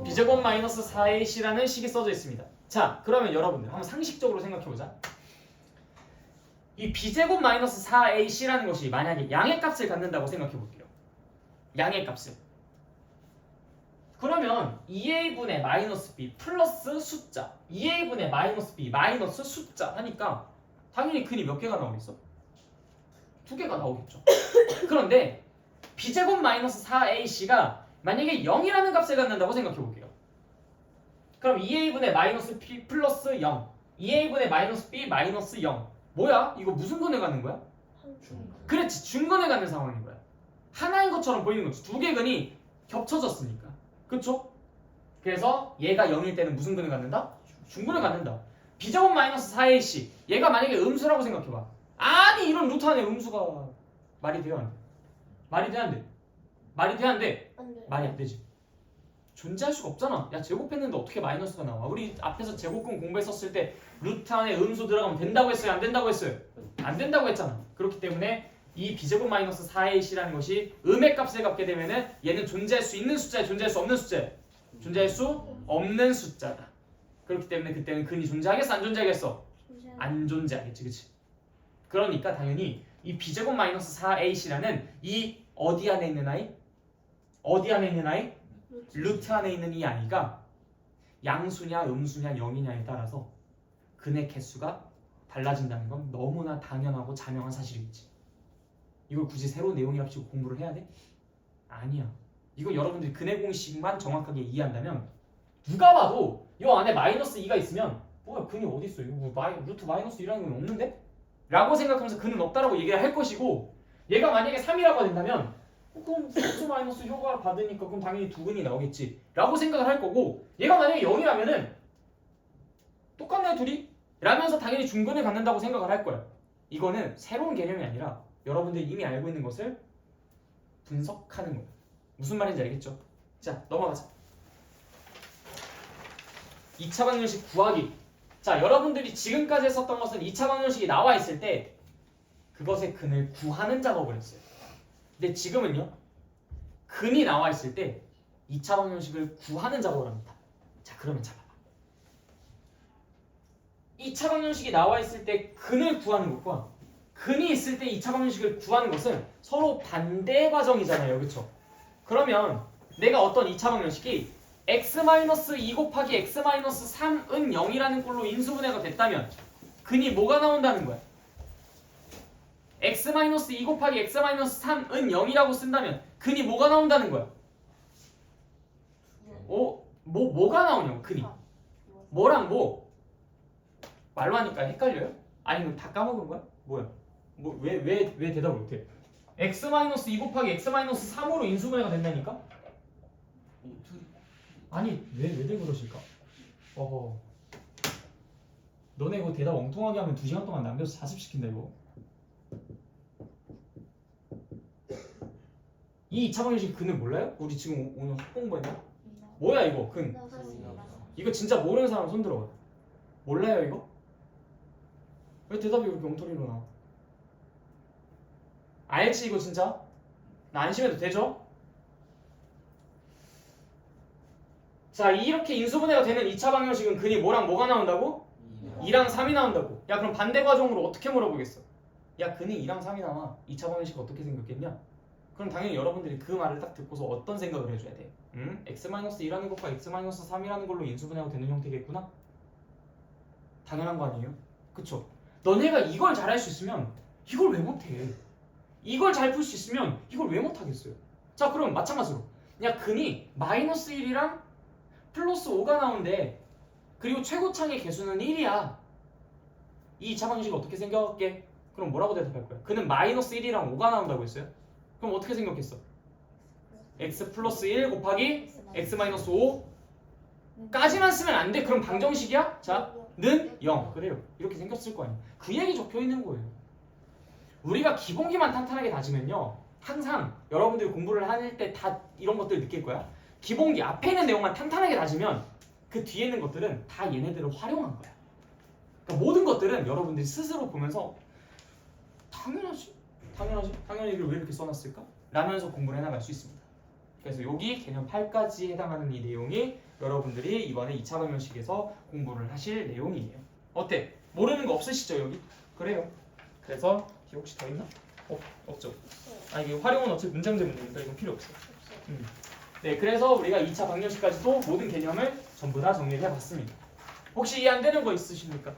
b제곱 마이너스 4ac라는 식이 써져 있습니다. 자, 그러면 여러분들 한번 상식적으로 생각해보자. 이 b제곱 마이너스 4ac라는 것이 만약에 양의 값을 갖는다고 생각해볼게요. 양의 값을. 그러면 2a분의 마이너스 b 플러스 숫자 2a분의 마이너스 b 마이너스 숫자 하니까 당연히 근이 몇 개가 나오겠어? 2개가 나오겠죠. 그런데 b제곱 마이너스 4ac가 만약에 0이라는 값을 갖는다고 생각해볼게요. 그럼 2a분의 마이너스 b 플러스 0 2a분의 마이너스 b 마이너스 0 뭐야? 이거 무슨 근을 갖는 거야? 그렇지, 중근을 갖는 상황인 거야. 하나인 것처럼 보이는 거지. 두 개 근이 겹쳐졌으니까. 그쵸? 그래서 얘가 0일 때는 무슨 근을 갖는다? 중근을 갖는다. b제곱 마이너스 4ac 얘가 만약에 음수라고 생각해봐. 아니 이런 루트 안에 음수가 말이 돼요 안 돼? 말이 돼 안 돼? 말이 돼 안 돼? 말이 안 되지. 존재할 수가 없잖아. 야, 제곱했는데 어떻게 마이너스가 나와? 우리 앞에서 제곱근 공부했었을 때 루트 안에 음수 들어가면 된다고 했어요? 안 된다고 했어요? 안 된다고 했잖아. 그렇기 때문에 이 b제곱 마이너스 4ac라는 것이 음의 값을 갖게 되면은 얘는 존재할 수 있는 숫자야, 존재할 수 없는 숫자야? 존재할 수 없는 숫자다. 그렇기 때문에 그때는 근이 존재하겠어, 안 존재하겠어? 안 존재하겠지, 그치? 그러니까 당연히 이 b제곱 마이너스 4ac라는 이 어디 안에 있는 아이? 어디 안에 있는 아이? 루트 안에 있는 이 i가 양수냐 음수냐 0이냐에 따라서 근의 개수가 달라진다는 건 너무나 당연하고 자명한 사실이겠지. 이걸 굳이 새로운 내용이랍시고 공부를 해야 돼? 아니야. 이거 여러분들이 근의 공식만 정확하게 이해한다면 누가 봐도 이 안에 마이너스 2가 있으면 뭐야 근이 어디 있어? 이거 뭐 루트 마이너스 2라는 건 없는데? 라고 생각하면서 근은 없다라고 얘기를 할 것이고 얘가 만약에 3이라고 된다면 그럼 플러스 마이너스 효과를 받으니까 그럼 당연히 두 근이 나오겠지 라고 생각을 할 거고 얘가 만약에 0이라면은 똑같네 둘이? 라면서 당연히 중근을 갖는다고 생각을 할 거야. 이거는 새로운 개념이 아니라 여러분들이 이미 알고 있는 것을 분석하는 거야. 무슨 말인지 알겠죠? 자 넘어가자. 2차 방정식 구하기. 자 여러분들이 지금까지 했었던 것은 2차 방정식이 나와 있을 때 그것의 근을 구하는 작업을 했어요. 근데 지금은요 근이 나와 있을 때 2차 방정식을 구하는 작업을 합니다. 자 그러면 잡아봐. 2차 방정식이 나와 있을 때 근을 구하는 것과 근이 있을 때 2차 방정식을 구하는 것은 서로 반대 과정이잖아요. 그렇죠? 그러면 내가 어떤 2차 방정식이 x-2 곱하기 x-3은 0이라는 꼴로 인수분해가 됐다면 근이 뭐가 나온다는 거야? x-2 곱하기 x-3은 0이라고 쓴다면 근이 뭐가 나온다는 거야? 뭐가 나오냐고 근이. 뭐랑 뭐? 말로 하니까 헷갈려요? 아니면 다 까먹은 거야? 뭐야? 왜 대답을 못해? x-2 곱하기 x-3으로 인수분해가 된다니까? 아니 왜들 그러실까? 어허 너네 이거 대답 엉뚱하게 하면 2시간 동안 남겨서 자습시킨다 이거. 이 2차 방정식 근을 몰라요? 우리 지금 오늘 학공부했나? 뭐야 이거 근. 이거 진짜 모르는 사람 손 들어봐. 몰라요 이거? 왜 대답이 그렇게 엉터리로 나와? 알지 이거 진짜? 나 안심해도 되죠? 자 이렇게 인수분해가 되는 2차 방정식은 근이 뭐랑 뭐가 나온다고? 2랑 3이 나온다고. 야 그럼 반대 과정으로 어떻게 물어보겠어? 야 근이 2랑 3이 나와. 2차 방정식 어떻게 생겼겠냐? 그럼 당연히 여러분들이 그 말을 딱 듣고서 어떤 생각을 해줘야 돼? x-1이라는 것과 x-3이라는 걸로 인수분해가 되는 형태겠구나? 당연한 거 아니에요? 그쵸? 너네가 이걸 잘할 수 있으면 이걸 왜 못해? 이걸 잘 풀 수 있으면 이걸 왜 못하겠어요? 자 그럼 마찬가지로 야 근이 마이너스 1이랑 플러스 5가 나오는데 그리고 최고창의 개수는 1이야. 이 2차 방정식이 어떻게 생겼게? 그럼 뭐라고 대답할 거야? 그는 마이너스 1이랑 5가 나온다고 했어요? 그럼 어떻게 생겼겠어? x 플러스 1 곱하기 x 마이너스 5까지만 쓰면 안 돼. 그럼 방정식이야? 자, 는 0. 그래요. 이렇게 생겼을 거 아니야. 그 얘기 적혀 있는 거예요. 우리가 기본기만 탄탄하게 다지면요. 항상 여러분들이 공부를 할 때 다 이런 것들 느낄 거야. 기본기 앞에 있는 내용만 탄탄하게 다지면 그 뒤에 있는 것들은 다 얘네들을 활용한 거야. 그러니까 모든 것들은 여러분들이 스스로 보면서 당연히 이걸 왜 이렇게 써놨을까? 라면서 공부를 해나갈 수 있습니다. 그래서 여기 개념 8까지 해당하는 이 내용이 여러분들이 이번에 2차 방정식에서 공부를 하실 내용이에요. 어때? 모르는 거 없으시죠 여기? 그래요. 그래서 뒤에 혹시 더 있나? 없죠. 아 이게 활용은 어차피 문장제 문제니까 이건 필요 없어요. 네, 그래서 우리가 2차 방정식까지도 모든 개념을 전부 다 정리를 해봤습니다. 혹시 이해 안 되는 거 있으십니까?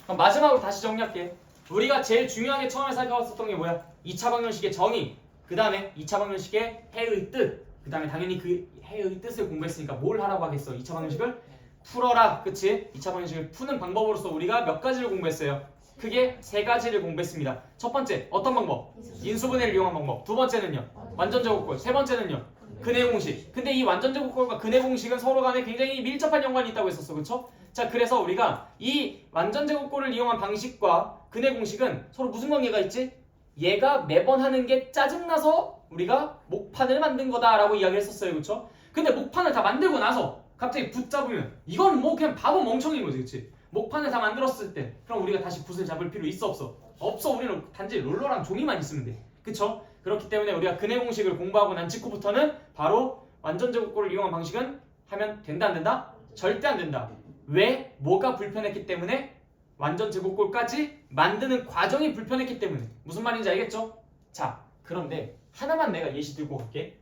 그럼 마지막으로 다시 정리할게. 우리가 제일 중요하게 처음에 살펴봤었던 게 뭐야? 2차 방정식의 정의, 그 다음에 2차 방정식의 해의 뜻, 그 다음에 당연히 그 해의 뜻을 공부했으니까 뭘 하라고 하겠어? 2차 방정식을 풀어라, 그치? 2차 방정식을 푸는 방법으로서 우리가 몇 가지를 공부했어요? 크게 3가지를 공부했습니다. 첫 번째, 어떤 방법? 인수분해를 이용한 방법. 두 번째는요? 완전제곱꼴. 세 번째는요? 근의 공식. 근데 이 완전제곱꼴과 근의 공식은 서로 간에 굉장히 밀접한 연관이 있다고 했었어, 그쵸? 자, 그래서 우리가 이 완전제곱꼴을 이용한 방식과 근의 공식은 서로 무슨 관계가 있지? 얘가 매번 하는 게 짜증나서 우리가 목판을 만든 거다라고 이야기를 했었어요, 그쵸? 근데 목판을 다 만들고 나서 갑자기 붙잡으면 이건 뭐 그냥 바보 멍청인 거지, 그치? 목판을 다 만들었을 때 그럼 우리가 다시 붓을 잡을 필요 있어 없어? 없어. 우리는 단지 롤러랑 종이만 있으면 돼, 그쵸? 그렇기 때문에 우리가 근의 공식을 공부하고 난 직후부터는 바로 완전제곱꼴을 이용한 방식은 하면 된다 안 된다? 절대 안 된다. 왜? 뭐가 불편했기 때문에? 완전제곱꼴까지 만드는 과정이 불편했기 때문에. 무슨 말인지 알겠죠? 자, 그런데 하나만 내가 예시 들고 갈게.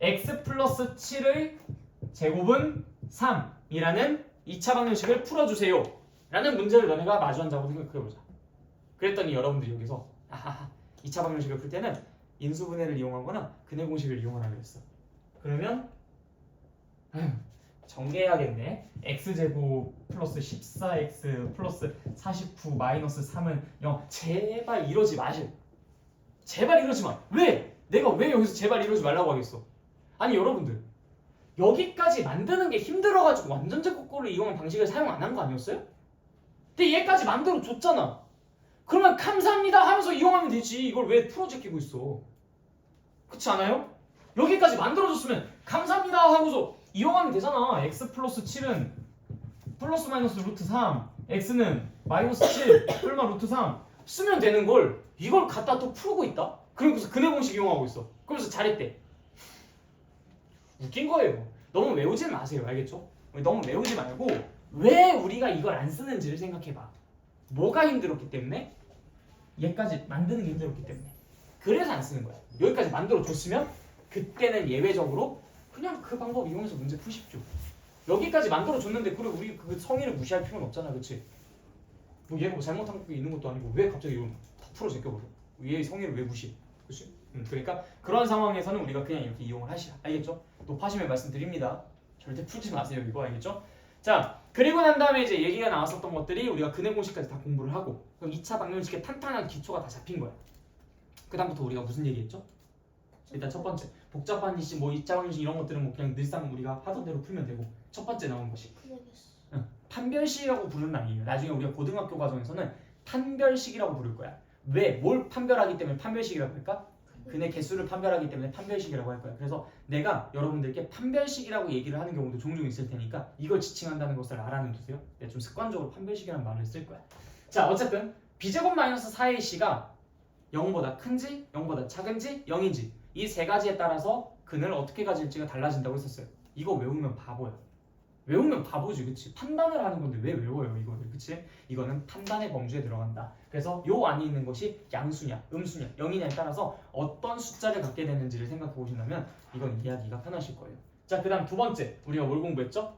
x 플러스 7의 제곱은 3이라는 2차 방정식을 풀어주세요 라는 문제를 너네가 마주 한다고 생각해보자. 그랬더니 여러분들이 여기서 2차 방정식을 풀 때는 인수분해를 이용하거나 근해 공식을 이용하라 그랬어. 그러면 정리해야겠네. x제곱 플러스 14x 플러스 49 마이너스 3은 0. 제발 이러지 마실. 제발 이러지 마. 왜? 내가 왜 여기서 제발 이러지 말라고 하겠어? 아니 여러분들 여기까지 만드는 게 힘들어가지고 완전제곱꼴을 이용한 방식을 사용 안 한 거 아니었어요? 근데 얘까지 만들어 줬잖아. 그러면 감사합니다 하면서 이용하면 되지. 이걸 왜 풀어 제끼고 있어? 그렇지 않아요? 여기까지 만들어줬으면 감사합니다 하고서 이용하면 되잖아. x 플러스 7은 플러스 마이너스 루트 3 x는 마이너스 7 얼마 루트 3 쓰면 되는 걸 이걸 갖다 또 풀고 있다? 그러고서 근해 공식 이용하고 있어. 그러면서 잘했대. 웃긴 거예요. 너무 외우지 마세요. 알겠죠? 너무 외우지 말고 왜 우리가 이걸 안 쓰는지를 생각해봐. 뭐가 힘들었기 때문에? 얘까지 만드는 게 힘들었기 때문에. 그래서 안 쓰는 거야. 여기까지 만들어줬으면 그때는 예외적으로 그냥 그 방법 이용해서 문제 푸십시오. 여기까지 만들어줬는데 그래 우리 그 성의를 무시할 필요는 없잖아. 그치? 뭐 얘가 뭐 잘못한 게 있는 것도 아니고 왜 갑자기 이건 다 풀어 제껴버려? 얘의 성의를 왜 무시해? 그치? 그러니까 그런 상황에서는 우리가 그냥 이렇게 이용을 하시라. 알겠죠? 높아심을 말씀드립니다. 절대 풀지 마세요. 이거 알겠죠? 자, 그리고 난 다음에 이제 얘기가 나왔었던 것들이 우리가 근해 공식까지 다 공부를 하고 그럼 2차 방정식의 탄탄한 기초가 다 잡힌 거야. 그 다음부터 우리가 무슨 얘기했죠? 일단 첫 번째 복잡한 이씨 뭐 2차 방정식 이런 것들은 뭐 그냥 늘상 우리가 하던 대로 풀면 되고 첫 번째 나온 것이 판별식이라고 부르는 거 아니에요. 나중에 우리가 고등학교 과정에서는 판별식이라고 부를 거야. 왜? 뭘 판별하기 때문에 판별식이라고 할까? 근의 개수를 판별하기 때문에 판별식이라고 할 거야. 그래서 내가 여러분들께 판별식이라고 얘기를 하는 경우도 종종 있을 테니까 이걸 지칭한다는 것을 알아는 두세요. 내가 좀 습관적으로 판별식이라는 말을 쓸 거야. 자, 어쨌든 b제곱 마이너스 4의 c가 0보다 큰지 0보다 작은지 0인지 이 세 가지에 따라서 근을 어떻게 가질지가 달라진다고 했었어요. 이거 외우면 바보야. 외우면 바보지, 그치? 판단을 하는 건데 왜 외워요, 이거를, 그치? 이거는 판단의 범주에 들어간다. 그래서 요 안에 있는 것이 양수냐, 음수냐, 0이냐에 따라서 어떤 숫자를 갖게 되는지를 생각해 보신다면 이건 이해하기가 편하실 거예요. 자, 그 다음 두 번째, 우리가 뭘 공부했죠?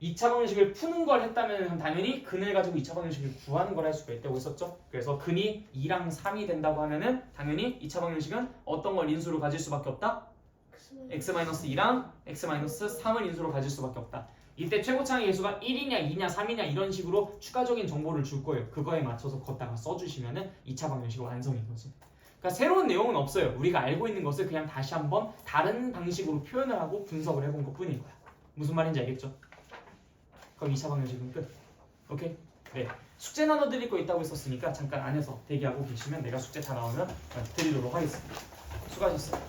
2차 방정식을 푸는 걸 했다면 당연히 근을 가지고 2차 방정식을 구하는 걸 할 수가 있다고 했었죠? 그래서 근이 2랑 3이 된다고 하면은 당연히 2차 방정식은 어떤 걸 인수로 가질 수밖에 없다? x-2랑 x-3을 인수로 가질 수밖에 없다. 이때 최고차의 개수가 1이냐 2냐 3이냐 이런 식으로 추가적인 정보를 줄 거예요. 그거에 맞춰서 걷다가 써주시면은 2차 방정식 완성인 거지. 그러니까 새로운 내용은 없어요. 우리가 알고 있는 것을 그냥 다시 한번 다른 방식으로 표현을 하고 분석을 해본 것 뿐인 거야. 무슨 말인지 알겠죠? 그럼 2차 방정식은 끝. 오케이? 네. 숙제 나눠드릴 거 있다고 했었으니까 잠깐 안에서 대기하고 계시면 내가 숙제 다 나오면 드리도록 하겠습니다. 수고하셨어요.